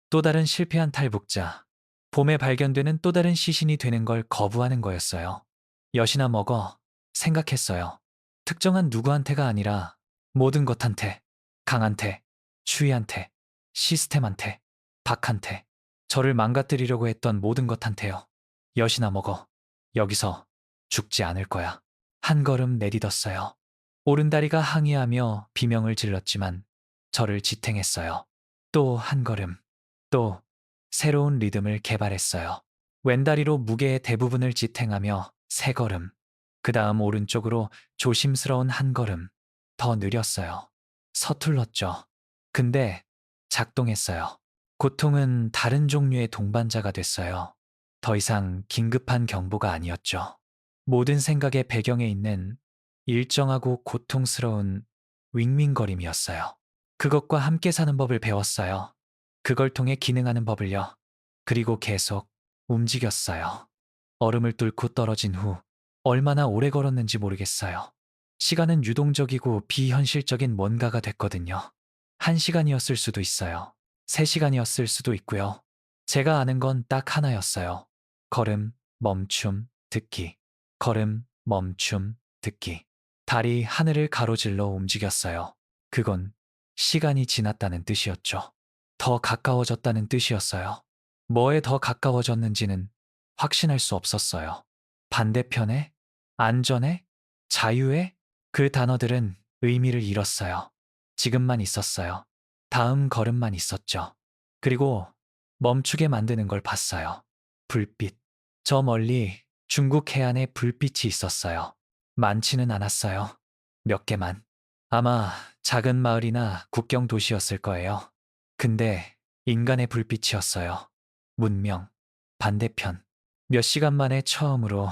또 다른 실패한 탈북자, 봄에 발견되는 또 다른 시신이 되는 걸 거부하는 거였어요. 엿이나 먹어 생각했어요. 특정한 누구한테가 아니라 모든 것한테, 강한테, 추위한테, 시스템한테, 박한테, 저를 망가뜨리려고 했던 모든 것한테요. 엿이나 먹어. 여기서 죽지 않을 거야. 한 걸음 내딛었어요. 오른다리가 항의하며 비명을 질렀지만 저를 지탱했어요. 또 한 걸음, 또 새로운 리듬을 개발했어요. 왼다리로 무게의 대부분을 지탱하며 세 걸음, 그 다음 오른쪽으로 조심스러운 한 걸음, 더 느렸어요. 서툴렀죠. 근데 작동했어요. 고통은 다른 종류의 동반자가 됐어요. 더 이상 긴급한 경보가 아니었죠. 모든 생각의 배경에 있는 일정하고 고통스러운 윙윙거림이었어요. 그것과 함께 사는 법을 배웠어요. 그걸 통해 기능하는 법을요. 그리고 계속 움직였어요. 얼음을 뚫고 떨어진 후 얼마나 오래 걸었는지 모르겠어요. 시간은 유동적이고 비현실적인 뭔가가 됐거든요. 1시간이었을 수도 있어요. 3시간이었을 수도 있고요. 제가 아는 건 딱 하나였어요. 걸음, 멈춤, 듣기. 걸음, 멈춤, 듣기. 달이 하늘을 가로질러 움직였어요. 그건 시간이 지났다는 뜻이었죠. 더 가까워졌다는 뜻이었어요. 뭐에 더 가까워졌는지는 확신할 수 없었어요. 반대편에, 안전에, 자유에 그 단어들은 의미를 잃었어요. 지금만 있었어요. 다음 걸음만 있었죠. 그리고 멈추게 만드는 걸 봤어요. 불빛. 저 멀리 중국 해안에 불빛이 있었어요. 많지는 않았어요. 몇 개만. 아마 작은 마을이나 국경 도시였을 거예요. 근데 인간의 불빛이었어요. 문명, 반대편. 몇 시간 만에 처음으로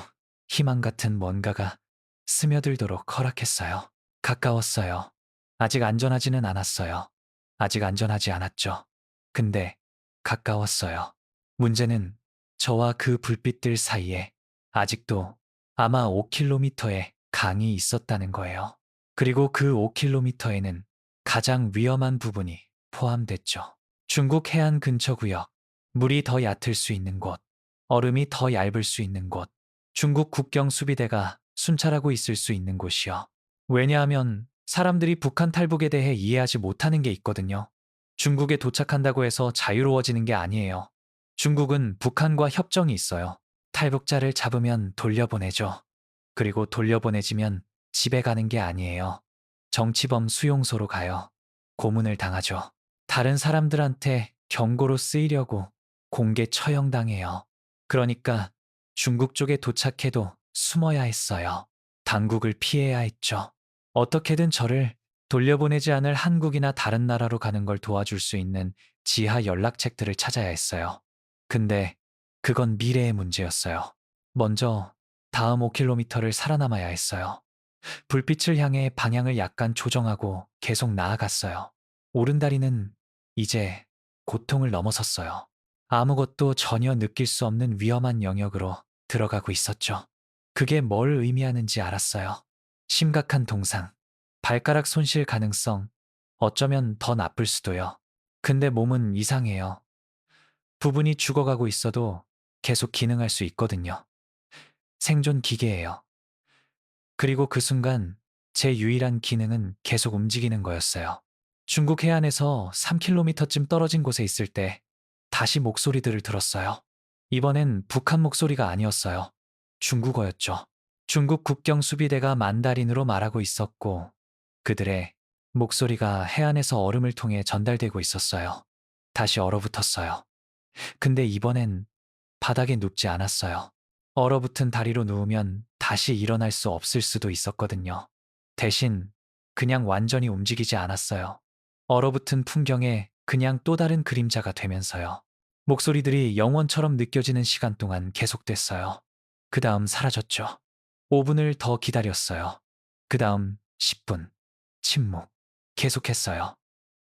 희망 같은 뭔가가 스며들도록 허락했어요. 가까웠어요. 아직 안전하지는 않았어요. 아직 안전하지 않았죠. 근데 가까웠어요. 문제는 저와 그 불빛들 사이에 아직도 아마 5km의 강이 있었다는 거예요. 그리고 그 5km에는 가장 위험한 부분이 포함됐죠. 중국 해안 근처 구역, 물이 더 얕을 수 있는 곳, 얼음이 더 얇을 수 있는 곳, 중국 국경 수비대가 순찰하고 있을 수 있는 곳이요. 왜냐하면 사람들이 북한 탈북에 대해 이해하지 못하는 게 있거든요. 중국에 도착한다고 해서 자유로워지는 게 아니에요. 중국은 북한과 협정이 있어요. 탈북자를 잡으면 돌려보내죠. 그리고 돌려보내지면 집에 가는 게 아니에요. 정치범 수용소로 가요. 고문을 당하죠. 다른 사람들한테 경고로 쓰이려고 공개 처형당해요. 그러니까 중국 쪽에 도착해도 숨어야 했어요. 당국을 피해야 했죠. 어떻게든 저를 돌려보내지 않을 한국이나 다른 나라로 가는 걸 도와줄 수 있는 지하 연락책들을 찾아야 했어요. 근데 그건 미래의 문제였어요. 먼저 다음 5km를 살아남아야 했어요. 불빛을 향해 방향을 약간 조정하고 계속 나아갔어요. 오른다리는 이제 고통을 넘어섰어요. 아무것도 전혀 느낄 수 없는 위험한 영역으로 들어가고 있었죠. 그게 뭘 의미하는지 알았어요. 심각한 동상, 발가락 손실 가능성, 어쩌면 더 나쁠 수도요. 근데 몸은 이상해요. 부분이 죽어가고 있어도 계속 기능할 수 있거든요. 생존 기계예요. 그리고 그 순간 제 유일한 기능은 계속 움직이는 거였어요. 중국 해안에서 3km쯤 떨어진 곳에 있을 때 다시 목소리들을 들었어요. 이번엔 북한 목소리가 아니었어요. 중국어였죠. 중국 국경 수비대가 만다린으로 말하고 있었고 그들의 목소리가 해안에서 얼음을 통해 전달되고 있었어요. 다시 얼어붙었어요. 근데 이번엔 바닥에 눕지 않았어요. 얼어붙은 다리로 누우면 다시 일어날 수 없을 수도 있었거든요. 대신 그냥 완전히 움직이지 않았어요. 얼어붙은 풍경에 그냥 또 다른 그림자가 되면서요. 목소리들이 영원처럼 느껴지는 시간 동안 계속됐어요. 그 다음 사라졌죠. 5분을 더 기다렸어요. 그 다음 10분. 침묵. 계속했어요.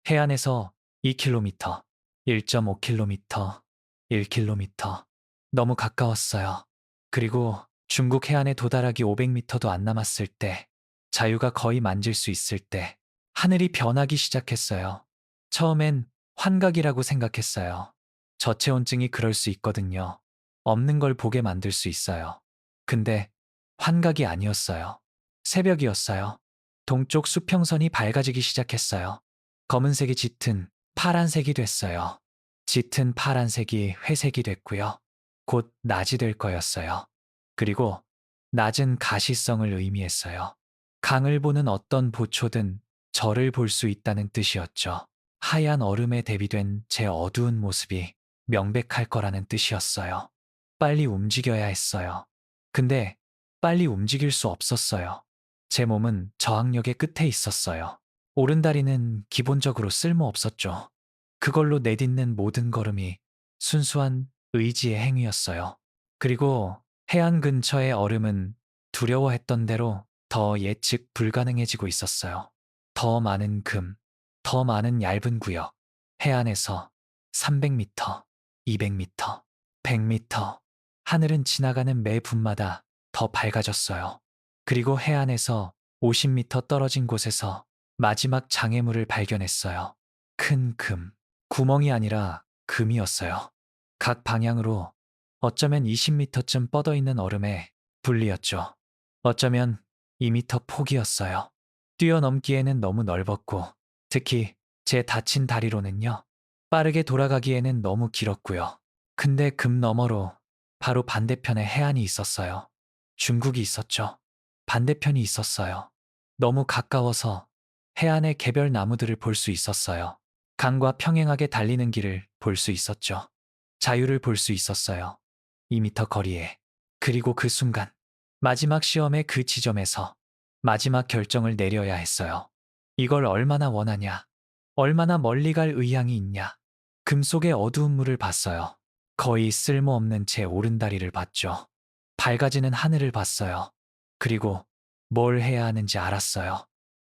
해안에서 2km, 1.5km, 1km. 너무 가까웠어요. 그리고 중국 해안에 도달하기 500m도 안 남았을 때, 자유가 거의 만질 수 있을 때, 하늘이 변하기 시작했어요. 처음엔 환각이라고 생각했어요. 저체온증이 그럴 수 있거든요. 없는 걸 보게 만들 수 있어요. 근데 환각이 아니었어요. 새벽이었어요. 동쪽 수평선이 밝아지기 시작했어요. 검은색이 짙은 파란색이 됐어요. 짙은 파란색이 회색이 됐고요. 곧 낮이 될 거였어요. 그리고 낮은 가시성을 의미했어요. 강을 보는 어떤 보초든 저를 볼 수 있다는 뜻이었죠. 하얀 얼음에 대비된 제 어두운 모습이 명백할 거라는 뜻이었어요. 빨리 움직여야 했어요. 근데 빨리 움직일 수 없었어요. 제 몸은 저항력의 끝에 있었어요. 오른다리는 기본적으로 쓸모 없었죠. 그걸로 내딛는 모든 걸음이 순수한 의지의 행위였어요. 그리고 해안 근처의 얼음은 두려워했던 대로 더 예측 불가능해지고 있었어요. 더 많은 금, 더 많은 얇은 구역, 해안에서 300m, 200m, 100m, 하늘은 지나가는 매 분마다 더 밝아졌어요. 그리고 해안에서 50m 떨어진 곳에서 마지막 장애물을 발견했어요. 큰 금, 구멍이 아니라 금이었어요. 각 방향으로 어쩌면 20m쯤 뻗어 있는 얼음에 분리였죠. 어쩌면 2m 폭이었어요. 뛰어넘기에는 너무 넓었고, 특히 제 다친 다리로는요, 빠르게 돌아가기에는 너무 길었고요. 근데 금 너머로 바로 반대편에 해안이 있었어요. 중국이 있었죠. 반대편이 있었어요. 너무 가까워서 해안의 개별 나무들을 볼 수 있었어요. 강과 평행하게 달리는 길을 볼 수 있었죠. 자유를 볼 수 있었어요. 2m 거리에. 그리고 그 순간, 마지막 시험의 그 지점에서 마지막 결정을 내려야 했어요. 이걸 얼마나 원하냐? 얼마나 멀리 갈 의향이 있냐? 금 속의 어두운 물을 봤어요. 거의 쓸모없는 제 오른다리를 봤죠. 밝아지는 하늘을 봤어요. 그리고 뭘 해야 하는지 알았어요.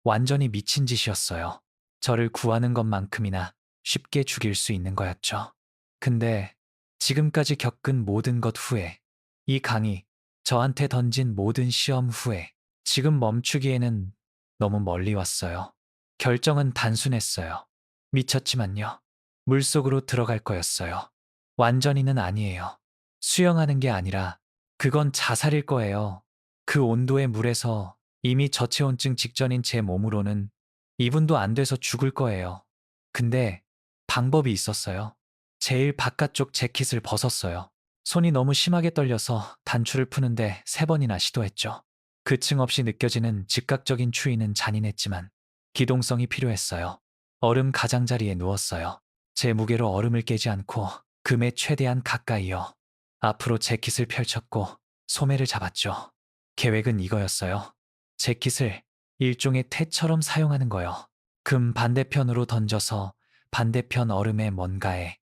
완전히 미친 짓이었어요. 저를 구하는 것만큼이나 쉽게 죽일 수 있는 거였죠. 근데 지금까지 겪은 모든 것 후에, 이 강이 저한테 던진 모든 시험 후에 지금 멈추기에는 너무 멀리 왔어요. 결정은 단순했어요. 미쳤지만요. 물속으로 들어갈 거였어요. 완전히는 아니에요. 수영하는 게 아니라 그건 자살일 거예요. 그 온도의 물에서 이미 저체온증 직전인 제 몸으로는 2분도 안 돼서 죽을 거예요. 근데 방법이 있었어요. 제일 바깥쪽 재킷을 벗었어요. 손이 너무 심하게 떨려서 단추를 푸는데 3번이나 시도했죠. 그 층 없이 느껴지는 즉각적인 추위는 잔인했지만 기동성이 필요했어요. 얼음 가장자리에 누웠어요. 제 무게로 얼음을 깨지 않고 금에 최대한 가까이요. 앞으로 재킷을 펼쳤고 소매를 잡았죠. 계획은 이거였어요. 재킷을 일종의 태처럼 사용하는 거요. 금 반대편으로 던져서 반대편 얼음의 뭔가에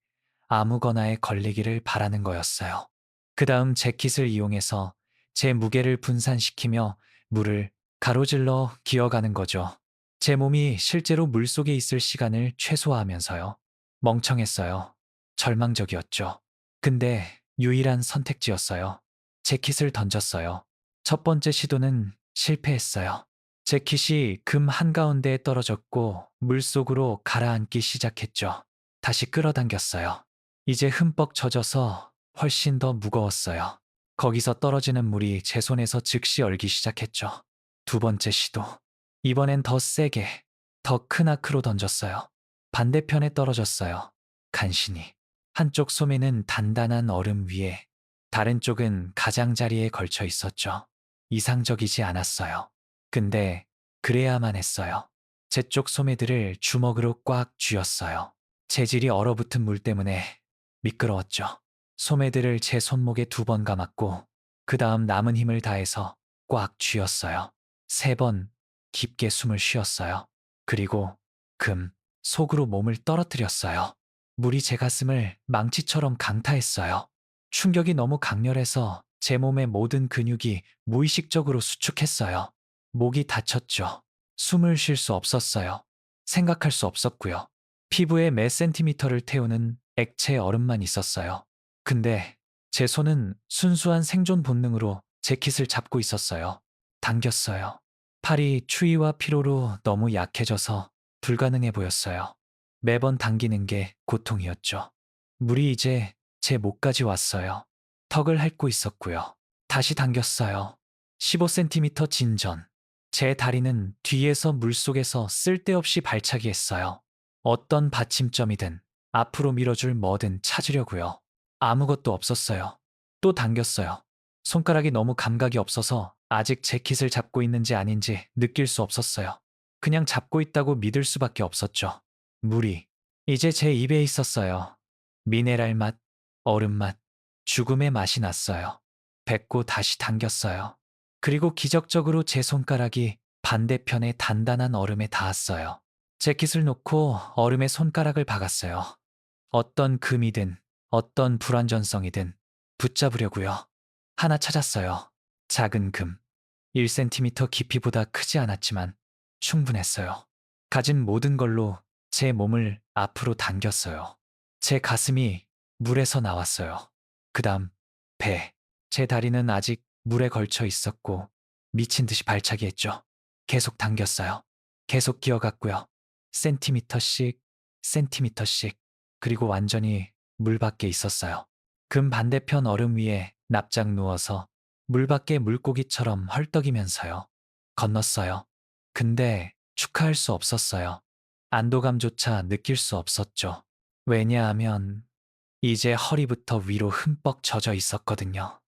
아무거나에 걸리기를 바라는 거였어요. 그 다음 재킷을 이용해서 제 무게를 분산시키며 물을 가로질러 기어가는 거죠. 제 몸이 실제로 물속에 있을 시간을 최소화하면서요. 멍청했어요. 절망적이었죠. 근데 유일한 선택지였어요. 재킷을 던졌어요. 첫 번째 시도는 실패했어요. 재킷이 금 한가운데에 떨어졌고 물속으로 가라앉기 시작했죠. 다시 끌어당겼어요. 이제 흠뻑 젖어서 훨씬 더 무거웠어요. 거기서 떨어지는 물이 제 손에서 즉시 얼기 시작했죠. 두 번째 시도. 이번엔 더 세게, 더 큰 아크로 던졌어요. 반대편에 떨어졌어요. 간신히. 한쪽 소매는 단단한 얼음 위에, 다른 쪽은 가장자리에 걸쳐 있었죠. 이상적이지 않았어요. 근데 그래야만 했어요. 제 쪽 소매들을 주먹으로 꽉 쥐었어요. 재질이 얼어붙은 물 때문에 미끄러웠죠. 소매들을 제 손목에 2번 감았고 그 다음 남은 힘을 다해서 꽉 쥐었어요. 3번 깊게 숨을 쉬었어요. 그리고 속으로 몸을 떨어뜨렸어요. 물이 제 가슴을 망치처럼 강타했어요. 충격이 너무 강렬해서 제 몸의 모든 근육이 무의식적으로 수축했어요. 목이 다쳤죠. 숨을 쉴 수 없었어요. 생각할 수 없었고요. 피부에 몇 센티미터를 태우는 액체 얼음만 있었어요. 근데 제 손은 순수한 생존 본능으로 재킷을 잡고 있었어요. 당겼어요. 팔이 추위와 피로로 너무 약해져서 불가능해 보였어요. 매번 당기는 게 고통이었죠. 물이 이제 제 목까지 왔어요. 턱을 핥고 있었고요. 다시 당겼어요. 15cm 진전. 제 다리는 뒤에서 물속에서 쓸데없이 발차기 했어요. 어떤 받침점이든 앞으로 밀어줄 뭐든 찾으려고요. 아무것도 없었어요. 또 당겼어요. 손가락이 너무 감각이 없어서 아직 재킷을 잡고 있는지 아닌지 느낄 수 없었어요. 그냥 잡고 있다고 믿을 수밖에 없었죠. 물이 이제 제 입에 있었어요. 미네랄 맛, 얼음 맛, 죽음의 맛이 났어요. 뱉고 다시 당겼어요. 그리고 기적적으로 제 손가락이 반대편의 단단한 얼음에 닿았어요. 재킷을 놓고 얼음에 손가락을 박았어요. 어떤 금이든 어떤 불완전성이든 붙잡으려고요. 하나 찾았어요. 작은 금. 1cm 깊이보다 크지 않았지만 충분했어요. 가진 모든 걸로 제 몸을 앞으로 당겼어요. 제 가슴이 물에서 나왔어요. 그다음 배. 제 다리는 아직 물에 걸쳐 있었고 미친 듯이 발차기 했죠. 계속 당겼어요. 계속 기어갔고요. 센티미터씩, 센티미터씩. 그리고 완전히 물 밖에 있었어요. 금 반대편 얼음 위에 납작 누워서 물 밖에 물고기처럼 헐떡이면서요. 건넜어요. 근데 축하할 수 없었어요. 안도감조차 느낄 수 없었죠. 왜냐하면 이제 허리부터 위로 흠뻑 젖어 있었거든요.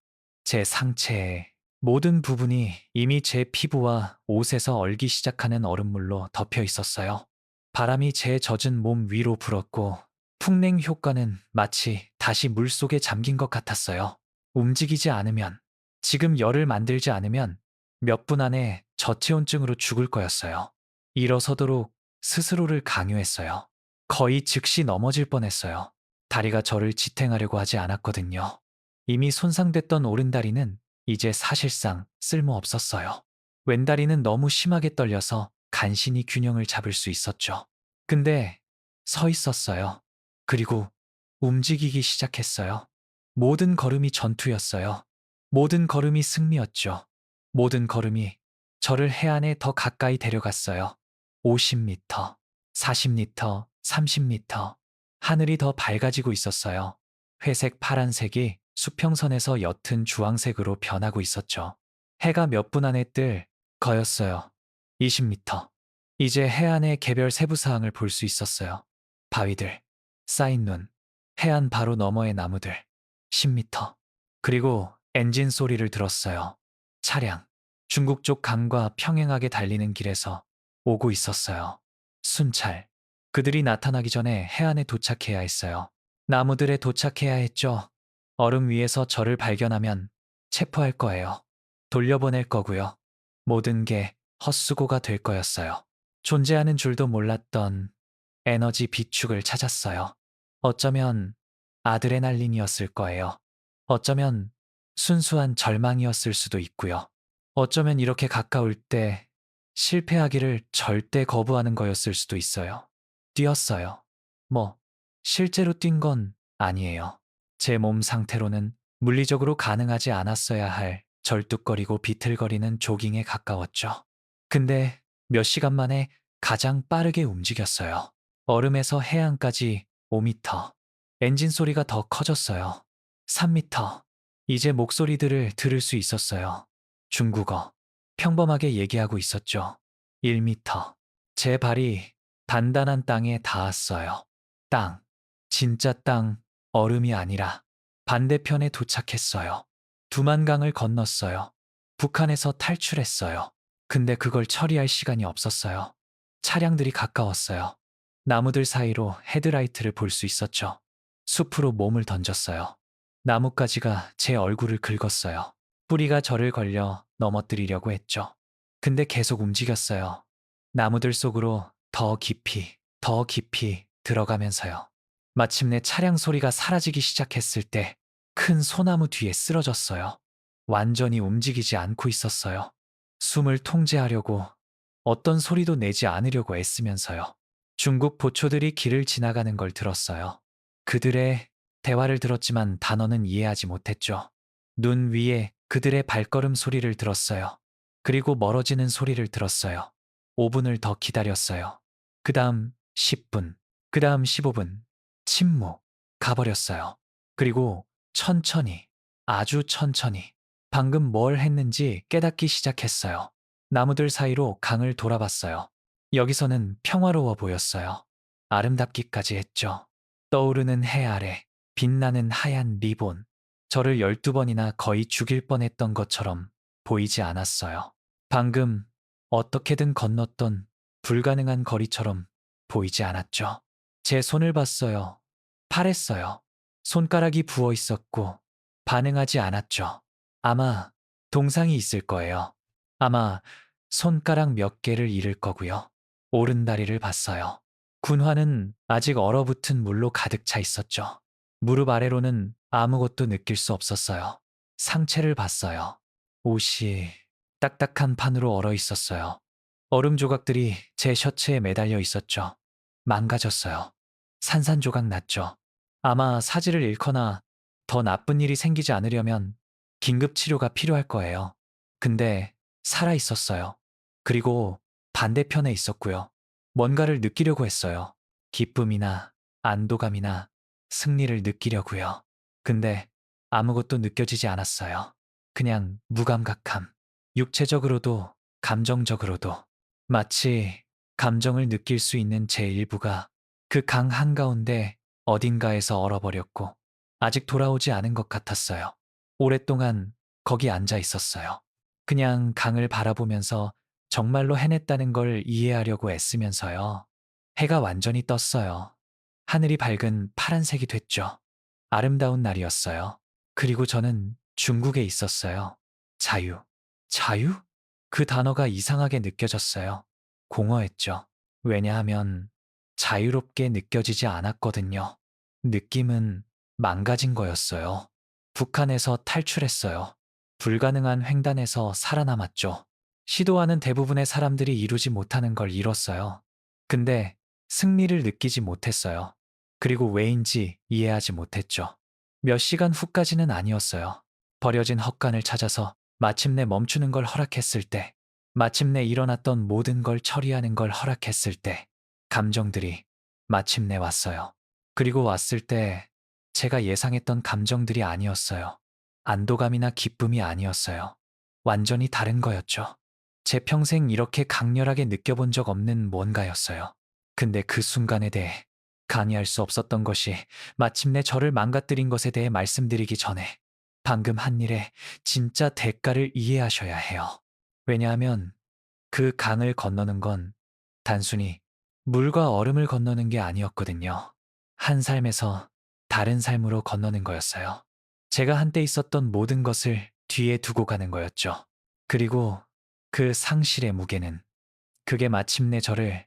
제 상체의 모든 부분이 이미 제 피부와 옷에서 얼기 시작하는 얼음물로 덮여 있었어요. 바람이 제 젖은 몸 위로 불었고 풍냉 효과는 마치 다시 물속에 잠긴 것 같았어요. 움직이지 않으면, 지금 열을 만들지 않으면 몇 분 안에 저체온증으로 죽을 거였어요. 일어서도록 스스로를 강요했어요. 거의 즉시 넘어질 뻔했어요. 다리가 저를 지탱하려고 하지 않았거든요. 이미 손상됐던 오른다리는 이제 사실상 쓸모없었어요. 왼다리는 너무 심하게 떨려서 간신히 균형을 잡을 수 있었죠. 근데 서 있었어요. 그리고 움직이기 시작했어요. 모든 걸음이 전투였어요. 모든 걸음이 승리였죠. 모든 걸음이 저를 해안에 더 가까이 데려갔어요. 50m, 40m, 30m. 하늘이 더 밝아지고 있었어요. 회색 파란색이 수평선에서 옅은 주황색으로 변하고 있었죠. 해가 몇 분 안에 뜰 거였어요. 20m. 이제 해안의 개별 세부 사항을 볼 수 있었어요. 바위들, 쌓인 눈, 해안 바로 너머의 나무들. 10m. 그리고 엔진 소리를 들었어요. 차량. 중국 쪽 강과 평행하게 달리는 길에서 오고 있었어요. 순찰. 그들이 나타나기 전에 해안에 도착해야 했어요. 나무들에 도착해야 했죠. 얼음 위에서 저를 발견하면 체포할 거예요. 돌려보낼 거고요. 모든 게 헛수고가 될 거였어요. 존재하는 줄도 몰랐던 에너지 비축을 찾았어요. 어쩌면 아드레날린이었을 거예요. 어쩌면 순수한 절망이었을 수도 있고요. 어쩌면 이렇게 가까울 때 실패하기를 절대 거부하는 거였을 수도 있어요. 뛰었어요. 뭐, 실제로 뛴 건 아니에요. 제 몸 상태로는 물리적으로 가능하지 않았어야 할 절뚝거리고 비틀거리는 조깅에 가까웠죠. 근데 몇 시간 만에 가장 빠르게 움직였어요. 얼음에서 해안까지 5m. 엔진 소리가 더 커졌어요. 3m. 이제 목소리들을 들을 수 있었어요. 중국어. 평범하게 얘기하고 있었죠. 1m. 제 발이 단단한 땅에 닿았어요. 땅. 진짜 땅. 얼음이 아니라 반대편에 도착했어요. 두만강을 건넜어요. 북한에서 탈출했어요. 근데 그걸 처리할 시간이 없었어요. 차량들이 가까웠어요. 나무들 사이로 헤드라이트를 볼 수 있었죠. 숲으로 몸을 던졌어요. 나뭇가지가 제 얼굴을 긁었어요. 뿌리가 저를 걸려 넘어뜨리려고 했죠. 근데 계속 움직였어요. 나무들 속으로 더 깊이 들어가면서요. 마침내 차량 소리가 사라지기 시작했을 때 큰 소나무 뒤에 쓰러졌어요. 완전히 움직이지 않고 있었어요. 숨을 통제하려고 어떤 소리도 내지 않으려고 애쓰면서요. 중국 보초들이 길을 지나가는 걸 들었어요. 그들의 대화를 들었지만 단어는 이해하지 못했죠. 눈 위에 그들의 발걸음 소리를 들었어요. 그리고 멀어지는 소리를 들었어요. 5분을 더 기다렸어요. 그 다음 10분, 그 다음 15분, 침묵, 가버렸어요. 그리고 천천히, 아주 천천히, 방금 뭘 했는지 깨닫기 시작했어요. 나무들 사이로 강을 돌아봤어요. 여기서는 평화로워 보였어요. 아름답기까지 했죠. 떠오르는 해 아래, 빛나는 하얀 리본, 저를 12번이나 거의 죽일 뻔했던 것처럼 보이지 않았어요. 방금 어떻게든 건넜던 불가능한 거리처럼 보이지 않았죠. 제 손을 봤어요. 파랬어요. 손가락이 부어 있었고 반응하지 않았죠. 아마 동상이 있을 거예요. 아마 손가락 몇 개를 잃을 거고요. 오른다리를 봤어요. 군화는 아직 얼어붙은 물로 가득 차 있었죠. 무릎 아래로는 아무것도 느낄 수 없었어요. 상체를 봤어요. 옷이 딱딱한 판으로 얼어 있었어요. 얼음 조각들이 제 셔츠에 매달려 있었죠. 망가졌어요. 산산조각 났죠. 아마 사지를 잃거나 더 나쁜 일이 생기지 않으려면 긴급 치료가 필요할 거예요. 근데 살아 있었어요. 그리고 반대편에 있었고요. 뭔가를 느끼려고 했어요. 기쁨이나 안도감이나 승리를 느끼려고요. 근데 아무것도 느껴지지 않았어요. 그냥 무감각함. 육체적으로도 감정적으로도 마치 감정을 느낄 수 있는 제 일부가 그 강 한가운데 어딘가에서 얼어버렸고 아직 돌아오지 않은 것 같았어요. 오랫동안 거기 앉아 있었어요. 그냥 강을 바라보면서 정말로 해냈다는 걸 이해하려고 애쓰면서요. 해가 완전히 떴어요. 하늘이 밝은 파란색이 됐죠. 아름다운 날이었어요. 그리고 저는 중국에 있었어요. 자유. 자유? 그 단어가 이상하게 느껴졌어요. 공허했죠. 왜냐하면 자유롭게 느껴지지 않았거든요. 느낌은 망가진 거였어요. 북한에서 탈출했어요. 불가능한 횡단에서 살아남았죠. 시도하는 대부분의 사람들이 이루지 못하는 걸 이뤘어요. 근데 승리를 느끼지 못했어요. 그리고 왜인지 이해하지 못했죠. 몇 시간 후까지는 아니었어요. 버려진 헛간을 찾아서 마침내 멈추는 걸 허락했을 때, 마침내 일어났던 모든 걸 처리하는 걸 허락했을 때, 감정들이 마침내 왔어요. 그리고 왔을 때 제가 예상했던 감정들이 아니었어요. 안도감이나 기쁨이 아니었어요. 완전히 다른 거였죠. 제 평생 이렇게 강렬하게 느껴본 적 없는 뭔가였어요. 근데 그 순간에 대해 간이할 수 없었던 것이 마침내 저를 망가뜨린 것에 대해 말씀드리기 전에 방금 한 일의 진짜 대가를 이해하셔야 해요. 왜냐하면 그 강을 건너는 건 단순히 물과 얼음을 건너는 게 아니었거든요. 한 삶에서 다른 삶으로 건너는 거였어요. 제가 한때 있었던 모든 것을 뒤에 두고 가는 거였죠. 그리고 그 상실의 무게는 그게 마침내 저를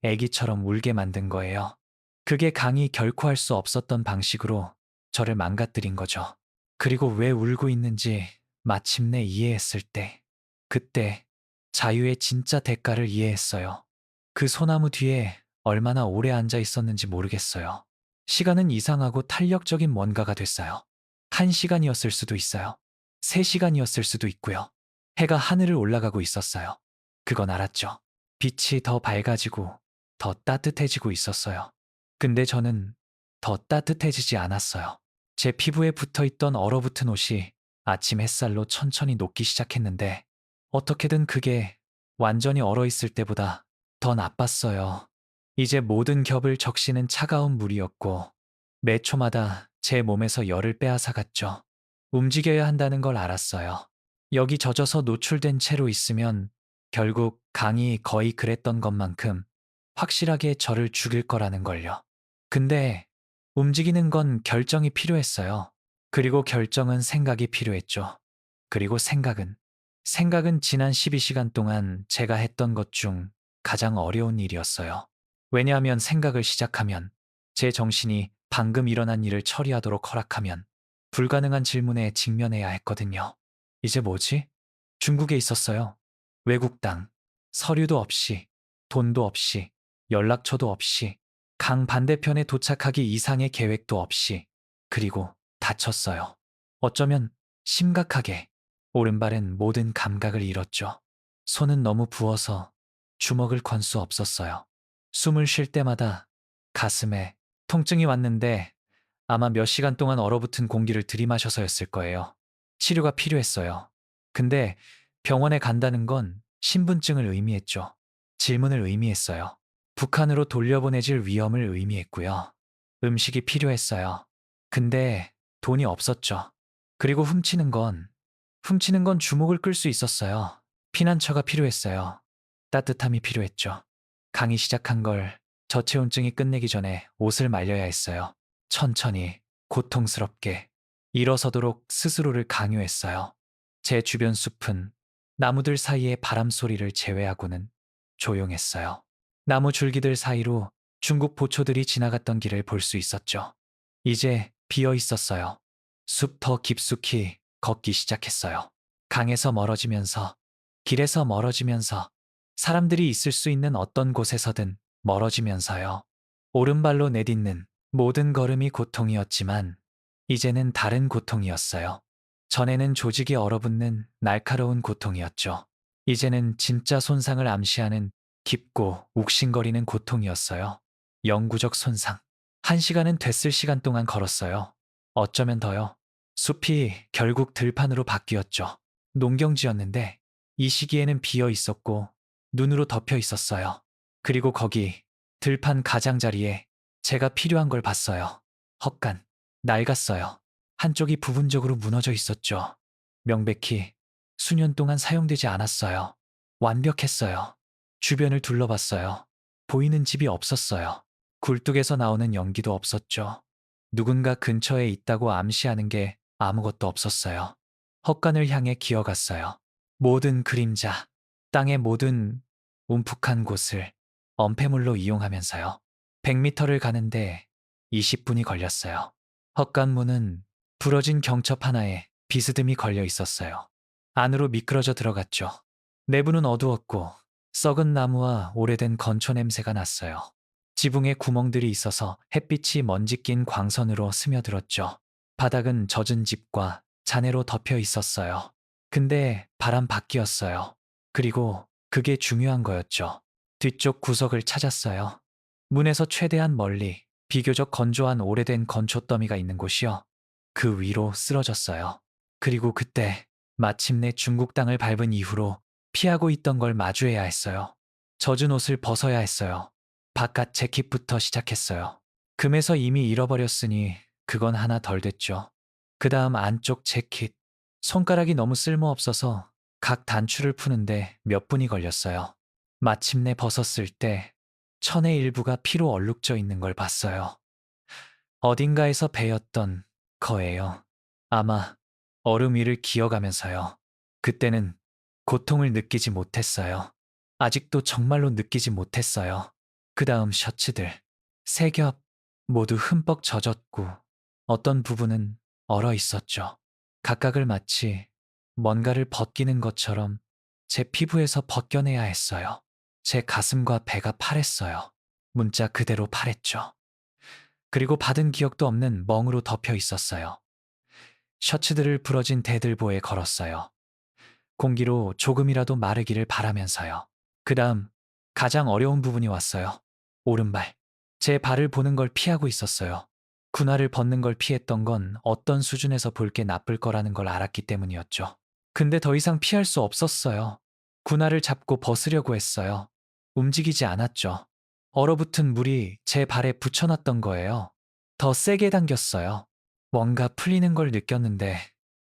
애기처럼 울게 만든 거예요. 그게 강이 결코 할 수 없었던 방식으로 저를 망가뜨린 거죠. 그리고 왜 울고 있는지 마침내 이해했을 때, 그때 자유의 진짜 대가를 이해했어요. 그 소나무 뒤에 얼마나 오래 앉아 있었는지 모르겠어요. 시간은 이상하고 탄력적인 뭔가가 됐어요. 1시간이었을 수도 있어요. 3시간이었을 수도 있고요. 해가 하늘을 올라가고 있었어요. 그건 알았죠. 빛이 더 밝아지고 더 따뜻해지고 있었어요. 근데 저는 더 따뜻해지지 않았어요. 제 피부에 붙어 있던 얼어붙은 옷이 아침 햇살로 천천히 녹기 시작했는데 어떻게든 그게 완전히 얼어 있을 때보다 더 나빴어요. 이제 모든 겹을 적시는 차가운 물이었고 매 초마다 제 몸에서 열을 빼앗아갔죠. 움직여야 한다는 걸 알았어요. 여기 젖어서 노출된 채로 있으면 결국 강이 거의 그랬던 것만큼 확실하게 저를 죽일 거라는 걸요. 근데 움직이는 건 결정이 필요했어요. 그리고 결정은 생각이 필요했죠. 그리고 생각은 지난 12시간 동안 제가 했던 것 중 가장 어려운 일이었어요. 왜냐하면 생각을 시작하면 제 정신이 방금 일어난 일을 처리하도록 허락하면 불가능한 질문에 직면해야 했거든요. 이제 뭐지? 중국에 있었어요. 외국 땅, 서류도 없이, 돈도 없이, 연락처도 없이, 강 반대편에 도착하기 이상의 계획도 없이, 그리고 다쳤어요. 어쩌면 심각하게 오른발은 모든 감각을 잃었죠. 손은 너무 부어서 주먹을 건 수 없었어요. 숨을 쉴 때마다 가슴에 통증이 왔는데 아마 몇 시간 동안 얼어붙은 공기를 들이마셔서였을 거예요. 치료가 필요했어요. 근데 병원에 간다는 건 신분증을 의미했죠. 질문을 의미했어요. 북한으로 돌려보내질 위험을 의미했고요. 음식이 필요했어요. 근데 돈이 없었죠. 그리고 훔치는 건 주목을 끌 수 있었어요. 피난처가 필요했어요. 따뜻함이 필요했죠. 강의 시작한 걸 저체온증이 끝내기 전에 옷을 말려야 했어요. 천천히, 고통스럽게, 일어서도록 스스로를 강요했어요. 제 주변 숲은 나무들 사이의 바람 소리를 제외하고는 조용했어요. 나무 줄기들 사이로 중국 보초들이 지나갔던 길을 볼 수 있었죠. 이제 비어 있었어요. 숲 더 깊숙이 걷기 시작했어요. 강에서 멀어지면서, 길에서 멀어지면서, 사람들이 있을 수 있는 어떤 곳에서든 멀어지면서요. 오른발로 내딛는 모든 걸음이 고통이었지만, 이제는 다른 고통이었어요. 전에는 조직이 얼어붙는 날카로운 고통이었죠. 이제는 진짜 손상을 암시하는 깊고 욱신거리는 고통이었어요. 영구적 손상. 1시간은 됐을 시간 동안 걸었어요. 어쩌면 더요. 숲이 결국 들판으로 바뀌었죠. 농경지였는데 이 시기에는 비어 있었고 눈으로 덮여 있었어요. 그리고 거기 들판 가장자리에 제가 필요한 걸 봤어요. 헛간, 낡았어요. 한쪽이 부분적으로 무너져 있었죠. 명백히 수년 동안 사용되지 않았어요. 완벽했어요. 주변을 둘러봤어요. 보이는 집이 없었어요. 굴뚝에서 나오는 연기도 없었죠. 누군가 근처에 있다고 암시하는 게 아무것도 없었어요. 헛간을 향해 기어갔어요. 모든 그림자, 땅의 모든 움푹한 곳을 엄폐물로 이용하면서요. 100m를 가는데 20분이 걸렸어요. 헛간 문은 부러진 경첩 하나에 비스듬히 걸려 있었어요. 안으로 미끄러져 들어갔죠. 내부는 어두웠고 썩은 나무와 오래된 건초 냄새가 났어요. 지붕에 구멍들이 있어서 햇빛이 먼지 낀 광선으로 스며들었죠. 바닥은 젖은 집과 잔해로 덮여 있었어요. 근데 바람 밖이었어요. 그리고 그게 중요한 거였죠. 뒤쪽 구석을 찾았어요. 문에서 최대한 멀리 비교적 건조한 오래된 건초 더미가 있는 곳이요. 그 위로 쓰러졌어요. 그리고 그때 마침내 중국 땅을 밟은 이후로 피하고 있던 걸 마주해야 했어요. 젖은 옷을 벗어야 했어요. 바깥 재킷부터 시작했어요. 금에서 이미 잃어버렸으니 그건 하나 덜 됐죠. 그 다음 안쪽 재킷. 손가락이 너무 쓸모없어서 각 단추를 푸는데 몇 분이 걸렸어요. 마침내 벗었을 때 천의 일부가 피로 얼룩져 있는 걸 봤어요. 어딘가에서 베었던 거예요. 아마 얼음 위를 기어가면서요. 그때는 고통을 느끼지 못했어요. 아직도 정말로 느끼지 못했어요. 그 다음 셔츠들, 세 겹 모두 흠뻑 젖었고 어떤 부분은 얼어 있었죠. 각각을 마치 뭔가를 벗기는 것처럼 제 피부에서 벗겨내야 했어요. 제 가슴과 배가 파랬어요. 문자 그대로 파랬죠. 그리고 받은 기억도 없는 멍으로 덮여 있었어요. 셔츠들을 부러진 대들보에 걸었어요. 공기로 조금이라도 마르기를 바라면서요. 그 다음 가장 어려운 부분이 왔어요. 오른발. 제 발을 보는 걸 피하고 있었어요. 군화를 벗는 걸 피했던 건 어떤 수준에서 볼 게 나쁠 거라는 걸 알았기 때문이었죠. 근데 더 이상 피할 수 없었어요. 군화를 잡고 벗으려고 했어요. 움직이지 않았죠. 얼어붙은 물이 제 발에 붙여놨던 거예요. 더 세게 당겼어요. 뭔가 풀리는 걸 느꼈는데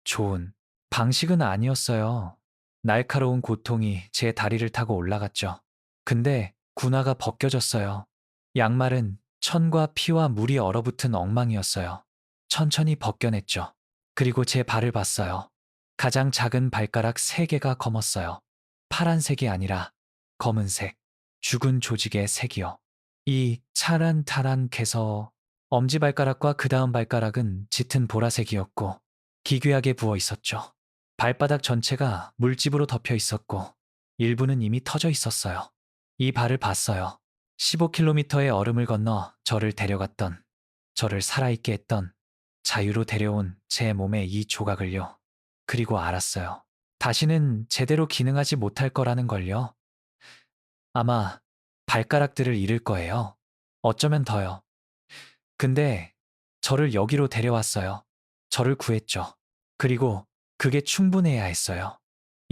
좋은 방식은 아니었어요. 날카로운 고통이 제 다리를 타고 올라갔죠. 근데 군화가 벗겨졌어요. 양말은 천과 피와 물이 얼어붙은 엉망이었어요. 천천히 벗겨냈죠. 그리고 제 발을 봤어요. 가장 작은 발가락 3개가 검었어요. 파란색이 아니라 검은색, 죽은 조직의 색이요. 이 차란타란 개서 엄지발가락과 그 다음 발가락은 짙은 보라색이었고 기괴하게 부어 있었죠. 발바닥 전체가 물집으로 덮여 있었고 일부는 이미 터져 있었어요. 이 발을 봤어요. 15km의 얼음을 건너 저를 데려갔던, 저를 살아있게 했던, 자유로 데려온 제 몸의 이 조각을요. 그리고 알았어요. 다시는 제대로 기능하지 못할 거라는 걸요. 아마 발가락들을 잃을 거예요. 어쩌면 더요. 근데 저를 여기로 데려왔어요. 저를 구했죠. 그리고 그게 충분해야 했어요.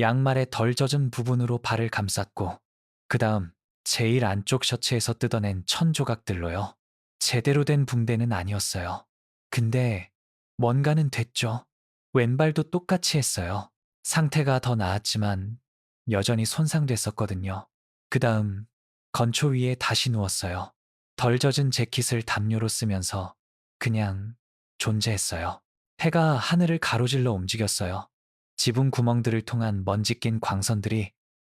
양말의 덜 젖은 부분으로 발을 감쌌고, 그 다음 제일 안쪽 셔츠에서 뜯어낸 천 조각들로요. 제대로 된 붕대는 아니었어요. 근데 뭔가는 됐죠. 왼발도 똑같이 했어요. 상태가 더 나았지만 여전히 손상됐었거든요. 그 다음 건초 위에 다시 누웠어요. 덜 젖은 재킷을 담요로 쓰면서 그냥 존재했어요. 해가 하늘을 가로질러 움직였어요. 지붕 구멍들을 통한 먼지 낀 광선들이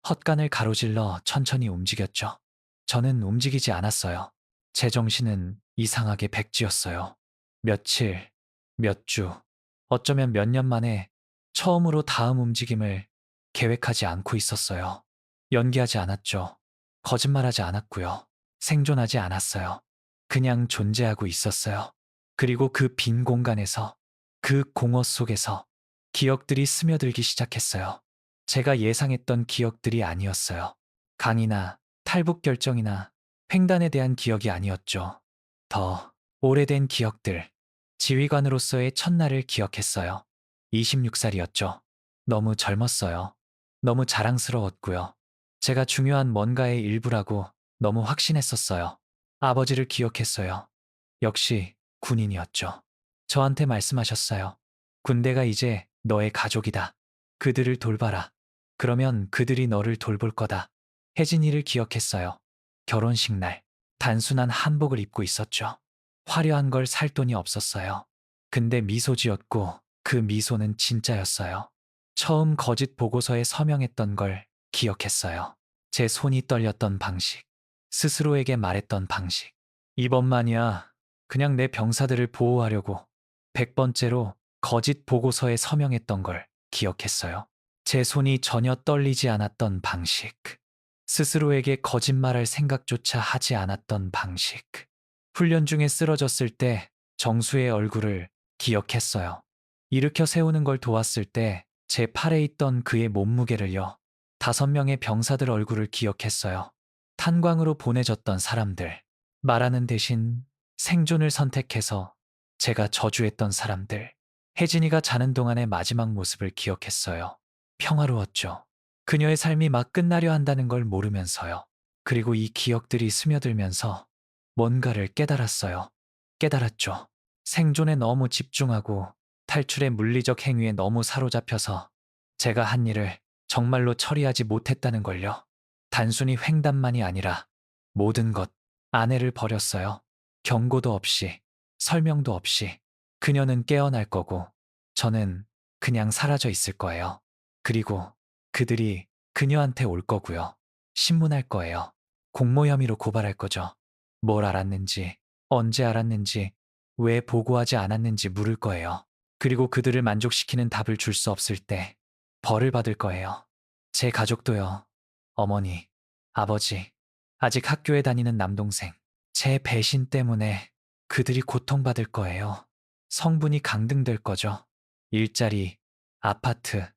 헛간을 가로질러 천천히 움직였죠. 저는 움직이지 않았어요. 제 정신은 이상하게 백지였어요. 며칠, 몇 주, 어쩌면 몇 년 만에 처음으로 다음 움직임을 계획하지 않고 있었어요. 연기하지 않았죠. 거짓말하지 않았고요. 생존하지 않았어요. 그냥 존재하고 있었어요. 그리고 그 빈 공간에서, 그 공허 속에서 기억들이 스며들기 시작했어요. 제가 예상했던 기억들이 아니었어요. 강이나 탈북 결정이나 횡단에 대한 기억이 아니었죠. 더 오래된 기억들, 지휘관으로서의 첫날을 기억했어요. 26살이었죠. 너무 젊었어요. 너무 자랑스러웠고요. 제가 중요한 뭔가의 일부라고 너무 확신했었어요. 아버지를 기억했어요. 역시 군인이었죠. 저한테 말씀하셨어요. 군대가 이제 너의 가족이다. 그들을 돌봐라. 그러면 그들이 너를 돌볼 거다. 혜진이를 기억했어요. 결혼식 날, 단순한 한복을 입고 있었죠. 화려한 걸 살 돈이 없었어요. 근데 미소 지었고 그 미소는 진짜였어요. 처음 거짓 보고서에 서명했던 걸 기억했어요. 제 손이 떨렸던 방식, 스스로에게 말했던 방식. 이번만이야. 그냥 내 병사들을 보호하려고 100번째로 거짓 보고서에 서명했던 걸 기억했어요. 제 손이 전혀 떨리지 않았던 방식. 스스로에게 거짓말할 생각조차 하지 않았던 방식. 훈련 중에 쓰러졌을 때 정수의 얼굴을 기억했어요. 일으켜 세우는 걸 도왔을 때 제 팔에 있던 그의 몸무게를요. 5명의 병사들 얼굴을 기억했어요. 탄광으로 보내졌던 사람들. 말하는 대신 생존을 선택해서 제가 저주했던 사람들. 혜진이가 자는 동안의 마지막 모습을 기억했어요. 평화로웠죠. 그녀의 삶이 막 끝나려 한다는 걸 모르면서요. 그리고 이 기억들이 스며들면서 뭔가를 깨달았어요. 깨달았죠. 생존에 너무 집중하고 탈출의 물리적 행위에 너무 사로잡혀서 제가 한 일을 정말로 처리하지 못했다는 걸요. 단순히 횡단만이 아니라 모든 것, 아내를 버렸어요. 경고도 없이, 설명도 없이. 그녀는 깨어날 거고, 저는 그냥 사라져 있을 거예요. 그리고 그들이 그녀한테 올 거고요. 신문할 거예요. 공모 혐의로 고발할 거죠. 뭘 알았는지, 언제 알았는지, 왜 보고하지 않았는지 물을 거예요. 그리고 그들을 만족시키는 답을 줄 수 없을 때 벌을 받을 거예요. 제 가족도요. 어머니, 아버지, 아직 학교에 다니는 남동생. 제 배신 때문에 그들이 고통받을 거예요. 성분이 강등될 거죠. 일자리, 아파트,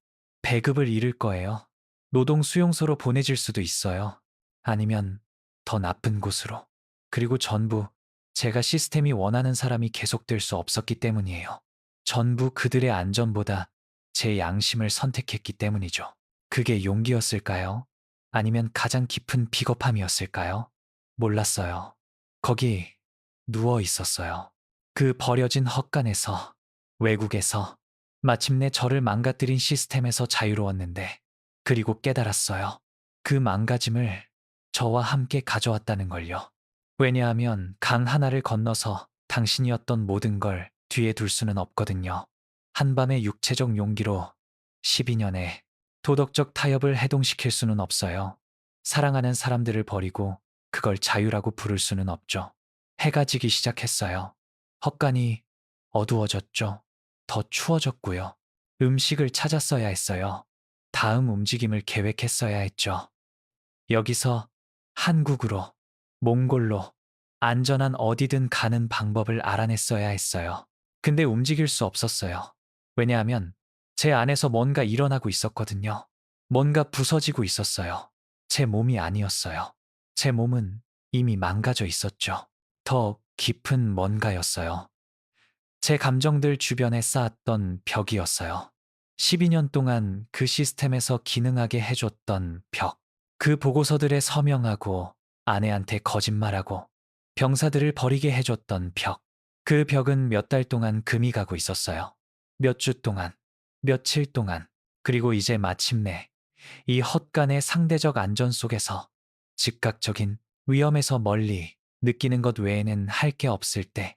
배급을 잃을 거예요. 노동 수용소로 보내질 수도 있어요. 아니면 더 나쁜 곳으로. 그리고 전부 제가 시스템이 원하는 사람이 계속될 수 없었기 때문이에요. 전부 그들의 안전보다 제 양심을 선택했기 때문이죠. 그게 용기였을까요? 아니면 가장 깊은 비겁함이었을까요? 몰랐어요. 거기 누워 있었어요. 그 버려진 헛간에서, 외국에서, 마침내 저를 망가뜨린 시스템에서 자유로웠는데, 그리고 깨달았어요. 그 망가짐을 저와 함께 가져왔다는 걸요. 왜냐하면 강 하나를 건너서 당신이었던 모든 걸 뒤에 둘 수는 없거든요. 한밤의 육체적 용기로 12년의 도덕적 타협을 해동시킬 수는 없어요. 사랑하는 사람들을 버리고 그걸 자유라고 부를 수는 없죠. 해가 지기 시작했어요. 헛간이 어두워졌죠. 더 추워졌고요. 음식을 찾았어야 했어요. 다음 움직임을 계획했어야 했죠. 여기서 한국으로, 몽골로, 안전한 어디든 가는 방법을 알아냈어야 했어요. 근데 움직일 수 없었어요. 왜냐하면 제 안에서 뭔가 일어나고 있었거든요. 뭔가 부서지고 있었어요. 제 몸이 아니었어요. 제 몸은 이미 망가져 있었죠. 더 깊은 뭔가였어요. 제 감정들 주변에 쌓았던 벽이었어요. 12년 동안 그 시스템에서 기능하게 해줬던 벽. 그 보고서들에 서명하고 아내한테 거짓말하고 병사들을 버리게 해줬던 벽. 그 벽은 몇 달 동안 금이 가고 있었어요. 몇 주 동안, 며칠 동안, 그리고 이제 마침내 이 헛간의 상대적 안전 속에서 즉각적인 위험에서 멀리 느끼는 것 외에는 할 게 없을 때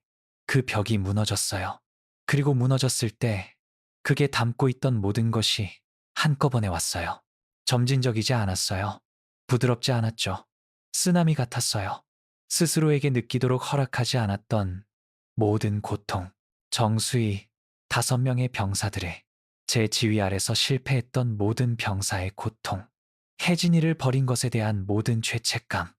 그 벽이 무너졌어요. 그리고 무너졌을 때 그게 담고 있던 모든 것이 한꺼번에 왔어요. 점진적이지 않았어요. 부드럽지 않았죠. 쓰나미 같았어요. 스스로에게 느끼도록 허락하지 않았던 모든 고통, 정수희 5명의 병사들의 제 지휘 아래서 실패했던 모든 병사의 고통, 혜진이를 버린 것에 대한 모든 죄책감,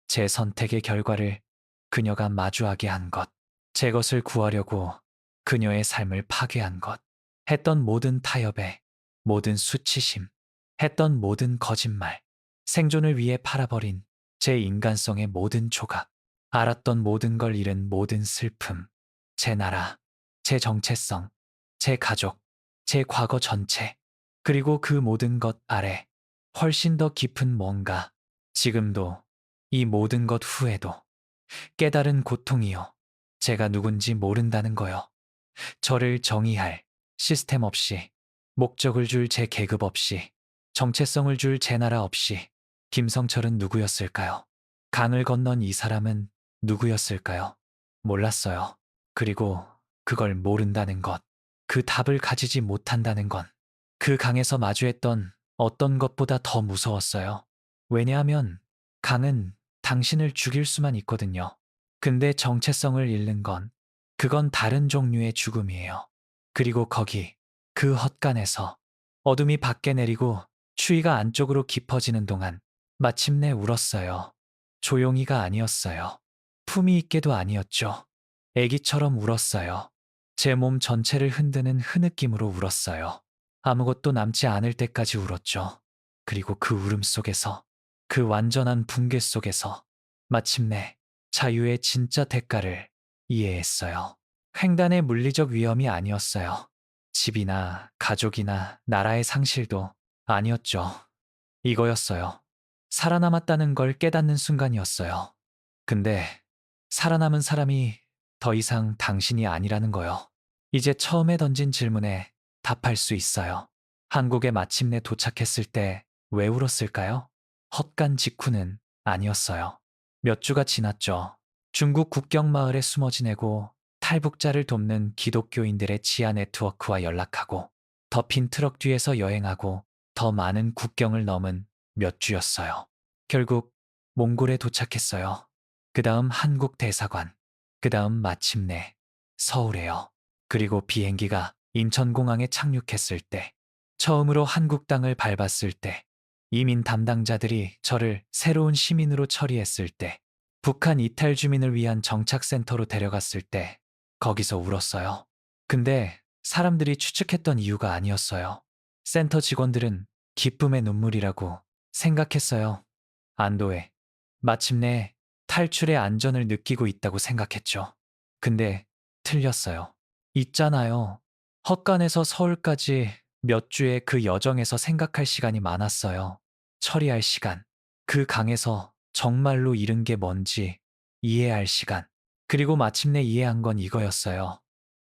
제 선택의 결과를 그녀가 마주하게 한 것, 제 것을 구하려고 그녀의 삶을 파괴한 것, 했던 모든 타협에, 모든 수치심, 했던 모든 거짓말, 생존을 위해 팔아버린 제 인간성의 모든 조각, 알았던 모든 걸 잃은 모든 슬픔, 제 나라, 제 정체성, 제 가족, 제 과거 전체, 그리고 그 모든 것 아래 훨씬 더 깊은 뭔가, 지금도 이 모든 것 후에도 깨달은 고통이요. 제가 누군지 모른다는 거요. 저를 정의할 시스템 없이, 목적을 줄 제 계급 없이, 정체성을 줄 제 나라 없이, 김성철은 누구였을까요? 강을 건넌 이 사람은 누구였을까요? 몰랐어요. 그리고 그걸 모른다는 것, 그 답을 가지지 못한다는 건 그 강에서 마주했던 어떤 것보다 더 무서웠어요. 왜냐하면 강은 당신을 죽일 수만 있거든요. 근데 정체성을 잃는 건 그건 다른 종류의 죽음이에요. 그리고 거기 그 헛간에서 어둠이 밖에 내리고 추위가 안쪽으로 깊어지는 동안 마침내 울었어요. 조용히가 아니었어요. 품위 있게도 아니었죠. 애기처럼 울었어요. 제 몸 전체를 흔드는 흐느낌으로 울었어요. 아무것도 남지 않을 때까지 울었죠. 그리고 그 울음 속에서, 그 완전한 붕괴 속에서 마침내 자유의 진짜 대가를 이해했어요. 횡단의 물리적 위험이 아니었어요. 집이나 가족이나 나라의 상실도 아니었죠. 이거였어요. 살아남았다는 걸 깨닫는 순간이었어요. 근데 살아남은 사람이 더 이상 당신이 아니라는 거요. 이제 처음에 던진 질문에 답할 수 있어요. 한국에 마침내 도착했을 때 왜 울었을까요? 헛간 직후는 아니었어요. 몇 주가 지났죠. 중국 국경 마을에 숨어 지내고 탈북자를 돕는 기독교인들의 지하 네트워크와 연락하고 덮인 트럭 뒤에서 여행하고 더 많은 국경을 넘은 몇 주였어요. 결국 몽골에 도착했어요. 그 다음 한국 대사관, 그 다음 마침내 서울에요. 그리고 비행기가 인천공항에 착륙했을 때, 처음으로 한국 땅을 밟았을 때, 이민 담당자들이 저를 새로운 시민으로 처리했을 때, 북한 이탈 주민을 위한 정착센터로 데려갔을 때, 거기서 울었어요. 근데 사람들이 추측했던 이유가 아니었어요. 센터 직원들은 기쁨의 눈물이라고 생각했어요. 안도해. 마침내 탈출의 안전을 느끼고 있다고 생각했죠. 근데 틀렸어요. 있잖아요. 헛간에서 서울까지 몇 주의 그 여정에서 생각할 시간이 많았어요. 처리할 시간. 그 강에서 정말로 잃은 게 뭔지 이해할 시간. 그리고 마침내 이해한 건 이거였어요.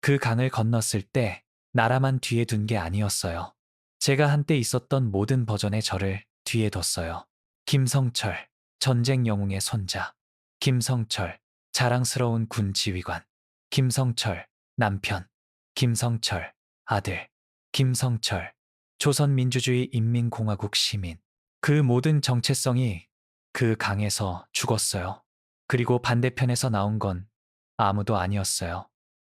그 강을 건넜을 때 나라만 뒤에 둔 게 아니었어요. 제가 한때 있었던 모든 버전의 저를 뒤에 뒀어요. 김성철, 전쟁 영웅의 손자. 김성철, 자랑스러운 군 지휘관. 김성철, 남편. 김성철, 아들. 김성철, 조선민주주의 인민공화국 시민. 그 모든 정체성이 그 강에서 죽었어요. 그리고 반대편에서 나온 건 아무도 아니었어요.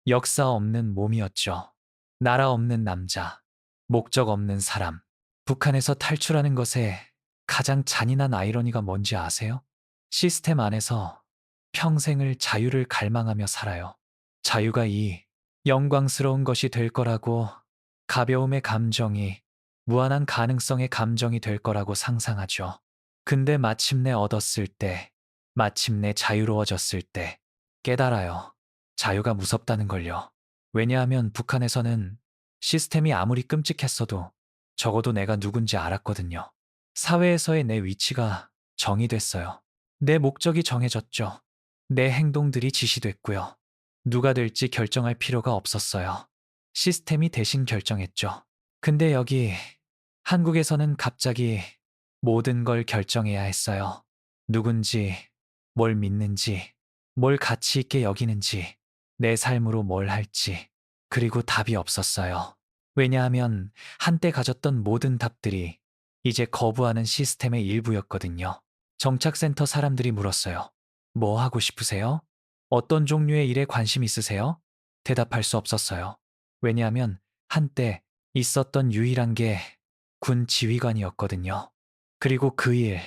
역사 없는 몸이었죠. 나라 없는 남자, 목적 없는 사람. 북한에서 탈출하는 것에 가장 잔인한 아이러니가 뭔지 아세요? 시스템 안에서 평생을 자유를 갈망하며 살아요. 자유가 이 영광스러운 것이 될 거라고, 가벼움의 감정이 무한한 가능성의 감정이 될 거라고 상상하죠. 근데 마침내 얻었을 때 마침내 자유로워졌을 때 깨달아요. 자유가 무섭다는 걸요. 왜냐하면 북한에서는 시스템이 아무리 끔찍했어도 적어도 내가 누군지 알았거든요. 사회에서의 내 위치가 정의됐어요. 내 목적이 정해졌죠. 내 행동들이 지시됐고요. 누가 될지 결정할 필요가 없었어요. 시스템이 대신 결정했죠. 근데 여기 한국에서는 갑자기 모든 걸 결정해야 했어요. 누군지, 뭘 믿는지, 뭘 가치 있게 여기는지, 내 삶으로 뭘 할지, 그리고 답이 없었어요. 왜냐하면 한때 가졌던 모든 답들이 이제 거부하는 시스템의 일부였거든요. 정착센터 사람들이 물었어요. 뭐 하고 싶으세요? 어떤 종류의 일에 관심 있으세요? 대답할 수 없었어요. 왜냐하면 한때 있었던 유일한 게 군 지휘관이었거든요. 그리고 그 일,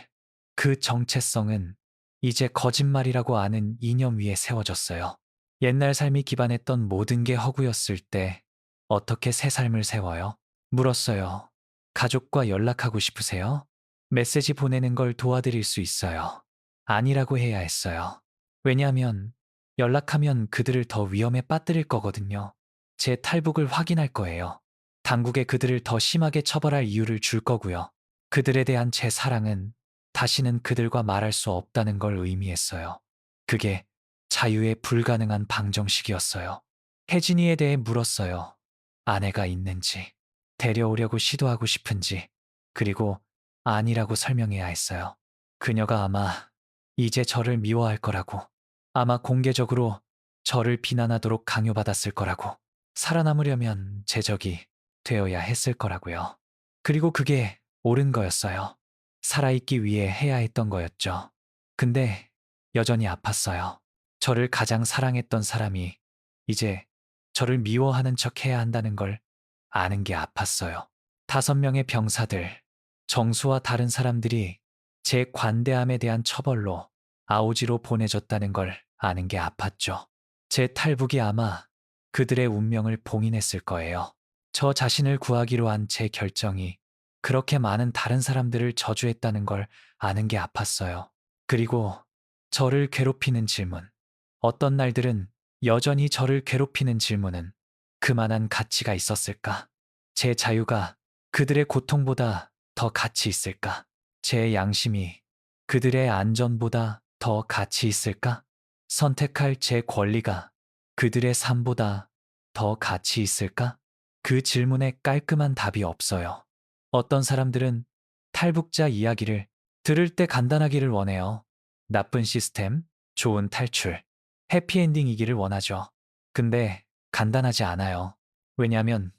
그 정체성은 이제 거짓말이라고 아는 이념 위에 세워졌어요. 옛날 삶이 기반했던 모든 게 허구였을 때 어떻게 새 삶을 세워요? 물었어요. 가족과 연락하고 싶으세요? 메시지 보내는 걸 도와드릴 수 있어요. 아니라고 해야 했어요. 왜냐하면 연락하면 그들을 더 위험에 빠뜨릴 거거든요. 제 탈북을 확인할 거예요. 당국에 그들을 더 심하게 처벌할 이유를 줄 거고요. 그들에 대한 제 사랑은 다시는 그들과 말할 수 없다는 걸 의미했어요. 그게 자유의 불가능한 방정식이었어요. 혜진이에 대해 물었어요. 아내가 있는지, 데려오려고 시도하고 싶은지, 그리고 아니라고 설명해야 했어요. 그녀가 아마 이제 저를 미워할 거라고, 아마 공개적으로 저를 비난하도록 강요받았을 거라고, 살아남으려면 제적이 되어야 했을 거라고요. 그리고 그게 옳은 거였어요. 살아있기 위해 해야 했던 거였죠. 근데 여전히 아팠어요. 저를 가장 사랑했던 사람이 이제 저를 미워하는 척 해야 한다는 걸 아는 게 아팠어요. 5명의 병사들, 정수와 다른 사람들이 제 관대함에 대한 처벌로 아오지로 보내졌다는 걸 아는 게 아팠죠. 제 탈북이 아마 그들의 운명을 봉인했을 거예요. 저 자신을 구하기로 한 제 결정이 그렇게 많은 다른 사람들을 저주했다는 걸 아는 게 아팠어요. 그리고 저를 괴롭히는 질문. 어떤 날들은 여전히 저를 괴롭히는 질문은 그만한 가치가 있었을까? 제 자유가 그들의 고통보다 더 가치 있을까? 제 양심이 그들의 안전보다 더 가치 있을까? 선택할 제 권리가 그들의 삶보다 더 가치 있을까? 그 질문에 깔끔한 답이 없어요. 어떤 사람들은 탈북자 이야기를 들을 때 간단하기를 원해요. 나쁜 시스템, 좋은 탈출, 해피엔딩이기를 원하죠. 근데 간단하지 않아요. 왜냐하면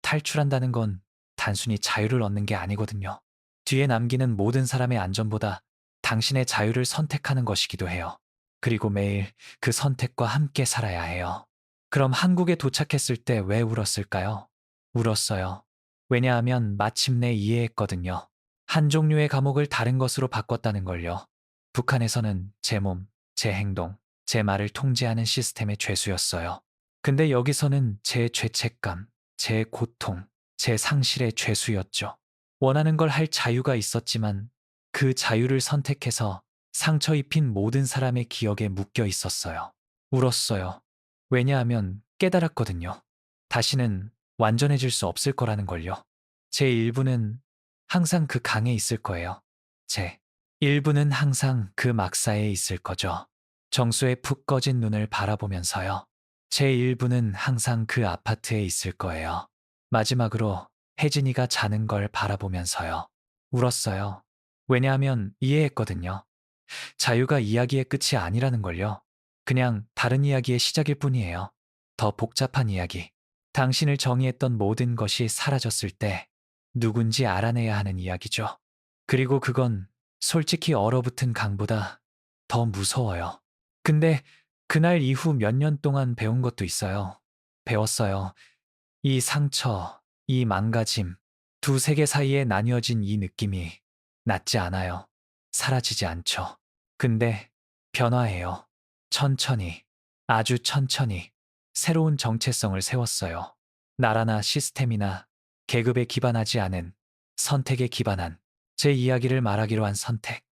탈출한다는 건 단순히 자유를 얻는 게 아니거든요. 뒤에 남기는 모든 사람의 안전보다 당신의 자유를 선택하는 것이기도 해요. 그리고 매일 그 선택과 함께 살아야 해요. 그럼 한국에 도착했을 때 왜 울었을까요? 울었어요. 왜냐하면 마침내 이해했거든요. 한 종류의 감옥을 다른 것으로 바꿨다는 걸요. 북한에서는 제 몸, 제 행동, 제 말을 통제하는 시스템의 죄수였어요. 근데 여기서는 제 죄책감, 제 고통, 제 상실의 죄수였죠. 원하는 걸 할 자유가 있었지만 그 자유를 선택해서 상처 입힌 모든 사람의 기억에 묶여 있었어요. 울었어요. 왜냐하면 깨달았거든요. 다시는 완전해질 수 없을 거라는 걸요. 제 일부는 항상 그 강에 있을 거예요. 제 일부는 항상 그 막사에 있을 거죠. 정수의 푹 꺼진 눈을 바라보면서요. 제 일부는 항상 그 아파트에 있을 거예요. 마지막으로 혜진이가 자는 걸 바라보면서요. 울었어요. 왜냐하면 이해했거든요. 자유가 이야기의 끝이 아니라는 걸요. 그냥 다른 이야기의 시작일 뿐이에요. 더 복잡한 이야기. 당신을 정의했던 모든 것이 사라졌을 때 누군지 알아내야 하는 이야기죠. 그리고 그건 솔직히 얼어붙은 강보다 더 무서워요. 근데 그날 이후 몇 년 동안 배운 것도 있어요. 배웠어요. 이 상처, 이 망가짐, 두 세계 사이에 나뉘어진 이 느낌이 낫지 않아요. 사라지지 않죠. 근데 변화해요. 천천히, 아주 천천히 새로운 정체성을 세웠어요. 나라나 시스템이나 계급에 기반하지 않은 선택에 기반한 제 이야기를 말하기로 한 선택.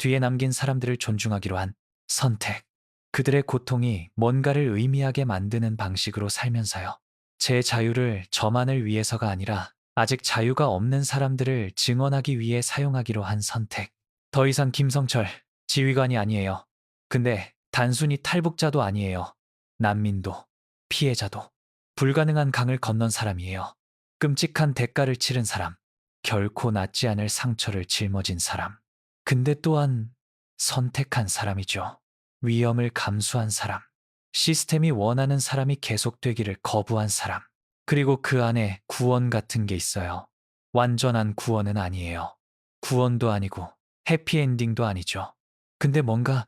뒤에 남긴 사람들을 존중하기로 한 선택. 그들의 고통이 뭔가를 의미하게 만드는 방식으로 살면서요. 제 자유를 저만을 위해서가 아니라 아직 자유가 없는 사람들을 증언하기 위해 사용하기로 한 선택. 더 이상 김성철, 지휘관이 아니에요. 근데 단순히 탈북자도 아니에요. 난민도, 피해자도, 불가능한 강을 건넌 사람이에요. 끔찍한 대가를 치른 사람, 결코 낫지 않을 상처를 짊어진 사람. 근데 또한 선택한 사람이죠. 위험을 감수한 사람, 시스템이 원하는 사람이 계속되기를 거부한 사람. 그리고 그 안에 구원 같은 게 있어요. 완전한 구원은 아니에요. 구원도 아니고 해피엔딩도 아니죠. 근데 뭔가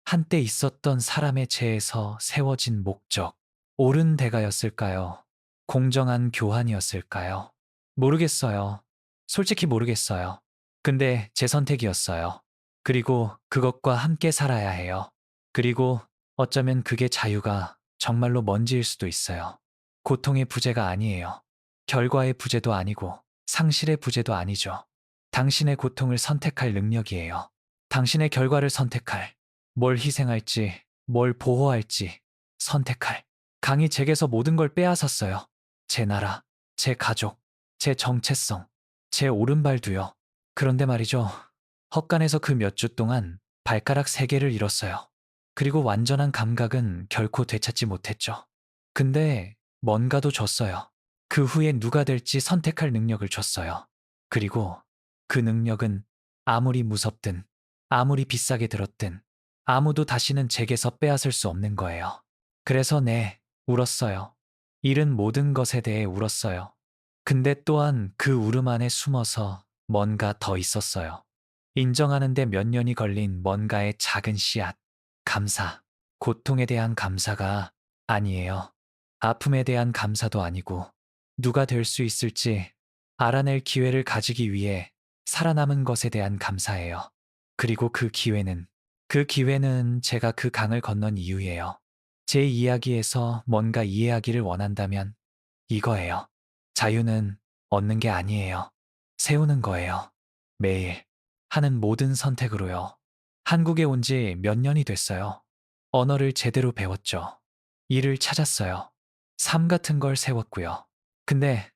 한때 있었던 사람의 죄에서 세워진 목적, 옳은 대가였을까요? 공정한 교환이었을까요? 모르겠어요. 솔직히 모르겠어요. 근데 제 선택이었어요. 그리고 그것과 함께 살아야 해요. 그리고 어쩌면 그게 자유가 정말로 먼지일 수도 있어요. 고통의 부재가 아니에요. 결과의 부재도 아니고 상실의 부재도 아니죠. 당신의 고통을 선택할 능력이에요. 당신의 결과를 선택할, 뭘 희생할지, 뭘 보호할지 선택할. 강이 제게서 모든 걸 빼앗았어요. 제 나라, 제 가족, 제 정체성, 제 오른발도요. 그런데 말이죠. 헛간에서 그 몇 주 동안 발가락 3개를 잃었어요. 그리고 완전한 감각은 결코 되찾지 못했죠. 근데 뭔가도 줬어요. 그 후에 누가 될지 선택할 능력을 줬어요. 그리고 그 능력은 아무리 무섭든, 아무리 비싸게 들었든, 아무도 다시는 제게서 빼앗을 수 없는 거예요. 그래서 네, 울었어요. 잃은 모든 것에 대해 울었어요. 근데 또한 그 울음 안에 숨어서 뭔가 더 있었어요. 인정하는데 몇 년이 걸린 뭔가의 작은 씨앗. 감사. 고통에 대한 감사가 아니에요. 아픔에 대한 감사도 아니고 누가 될 수 있을지 알아낼 기회를 가지기 위해 살아남은 것에 대한 감사예요. 그리고 그 기회는 제가 그 강을 건넌 이유예요. 제 이야기에서 뭔가 이해하기를 원한다면 이거예요. 자유는 얻는 게 아니에요. 세우는 거예요. 매일 하는 모든 선택으로요. 한국에 온 지 몇 년이 됐어요. 언어를 제대로 배웠죠. 일을 찾았어요. 삶 같은 걸 세웠고요. 근데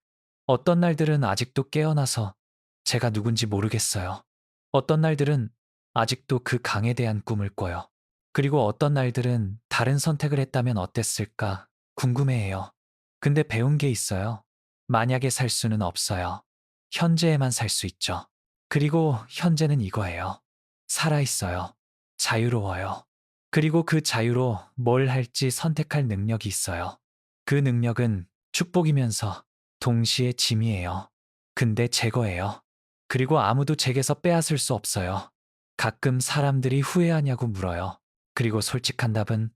어떤 날들은 아직도 깨어나서 제가 누군지 모르겠어요. 어떤 날들은 아직도 그 강에 대한 꿈을 꿔요. 그리고 어떤 날들은 다른 선택을 했다면 어땠을까 궁금해해요. 근데 배운 게 있어요. 만약에 살 수는 없어요. 현재에만 살 수 있죠. 그리고 현재는 이거예요. 살아있어요. 자유로워요. 그리고 그 자유로 뭘 할지 선택할 능력이 있어요. 그 능력은 축복이면서 동시에 짐이에요. 근데 제 거예요. 그리고 아무도 제게서 빼앗을 수 없어요. 가끔 사람들이 후회하냐고 물어요. 그리고 솔직한 답은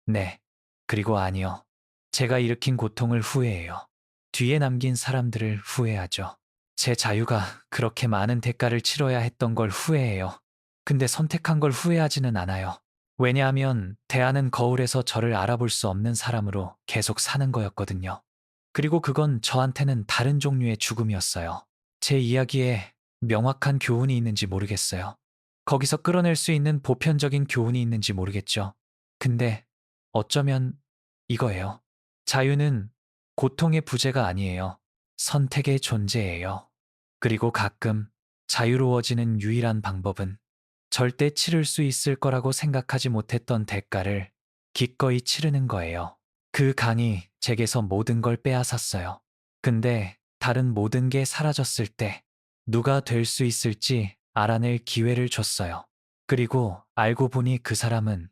네. 그리고 아니요. 제가 일으킨 고통을 후회해요. 뒤에 남긴 사람들을 후회하죠. 제 자유가 그렇게 많은 대가를 치러야 했던 걸 후회해요. 근데 선택한 걸 후회하지는 않아요. 왜냐하면 대안은 거울에서 저를 알아볼 수 없는 사람으로 계속 사는 거였거든요. 그리고 그건 저한테는 다른 종류의 죽음이었어요. 제 이야기에 명확한 교훈이 있는지 모르겠어요. 거기서 끌어낼 수 있는 보편적인 교훈이 있는지 모르겠죠. 근데 어쩌면 이거예요. 자유는 고통의 부재가 아니에요. 선택의 존재예요. 그리고 가끔 자유로워지는 유일한 방법은 절대 치를 수 있을 거라고 생각하지 못했던 대가를 기꺼이 치르는 거예요. 그 강이 제게서 모든 걸 빼앗았어요. 근데 다른 모든 게 사라졌을 때 누가 될 수 있을지 알아낼 기회를 줬어요. 그리고 알고 보니 그 사람은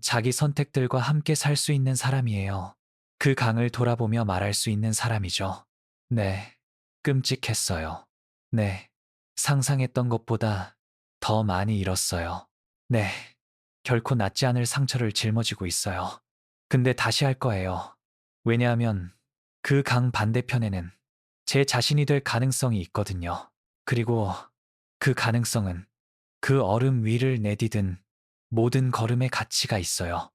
자기 선택들과 함께 살 수 있는 사람이에요. 그 강을 돌아보며 말할 수 있는 사람이죠. 네, 끔찍했어요. 네, 상상했던 것보다 더 많이 잃었어요. 네, 결코 낫지 않을 상처를 짊어지고 있어요. 근데 다시 할 거예요. 왜냐하면 그 강 반대편에는 제 자신이 될 가능성이 있거든요. 그리고 그 가능성은 그 얼음 위를 내디딘 모든 걸음의 가치가 있어요.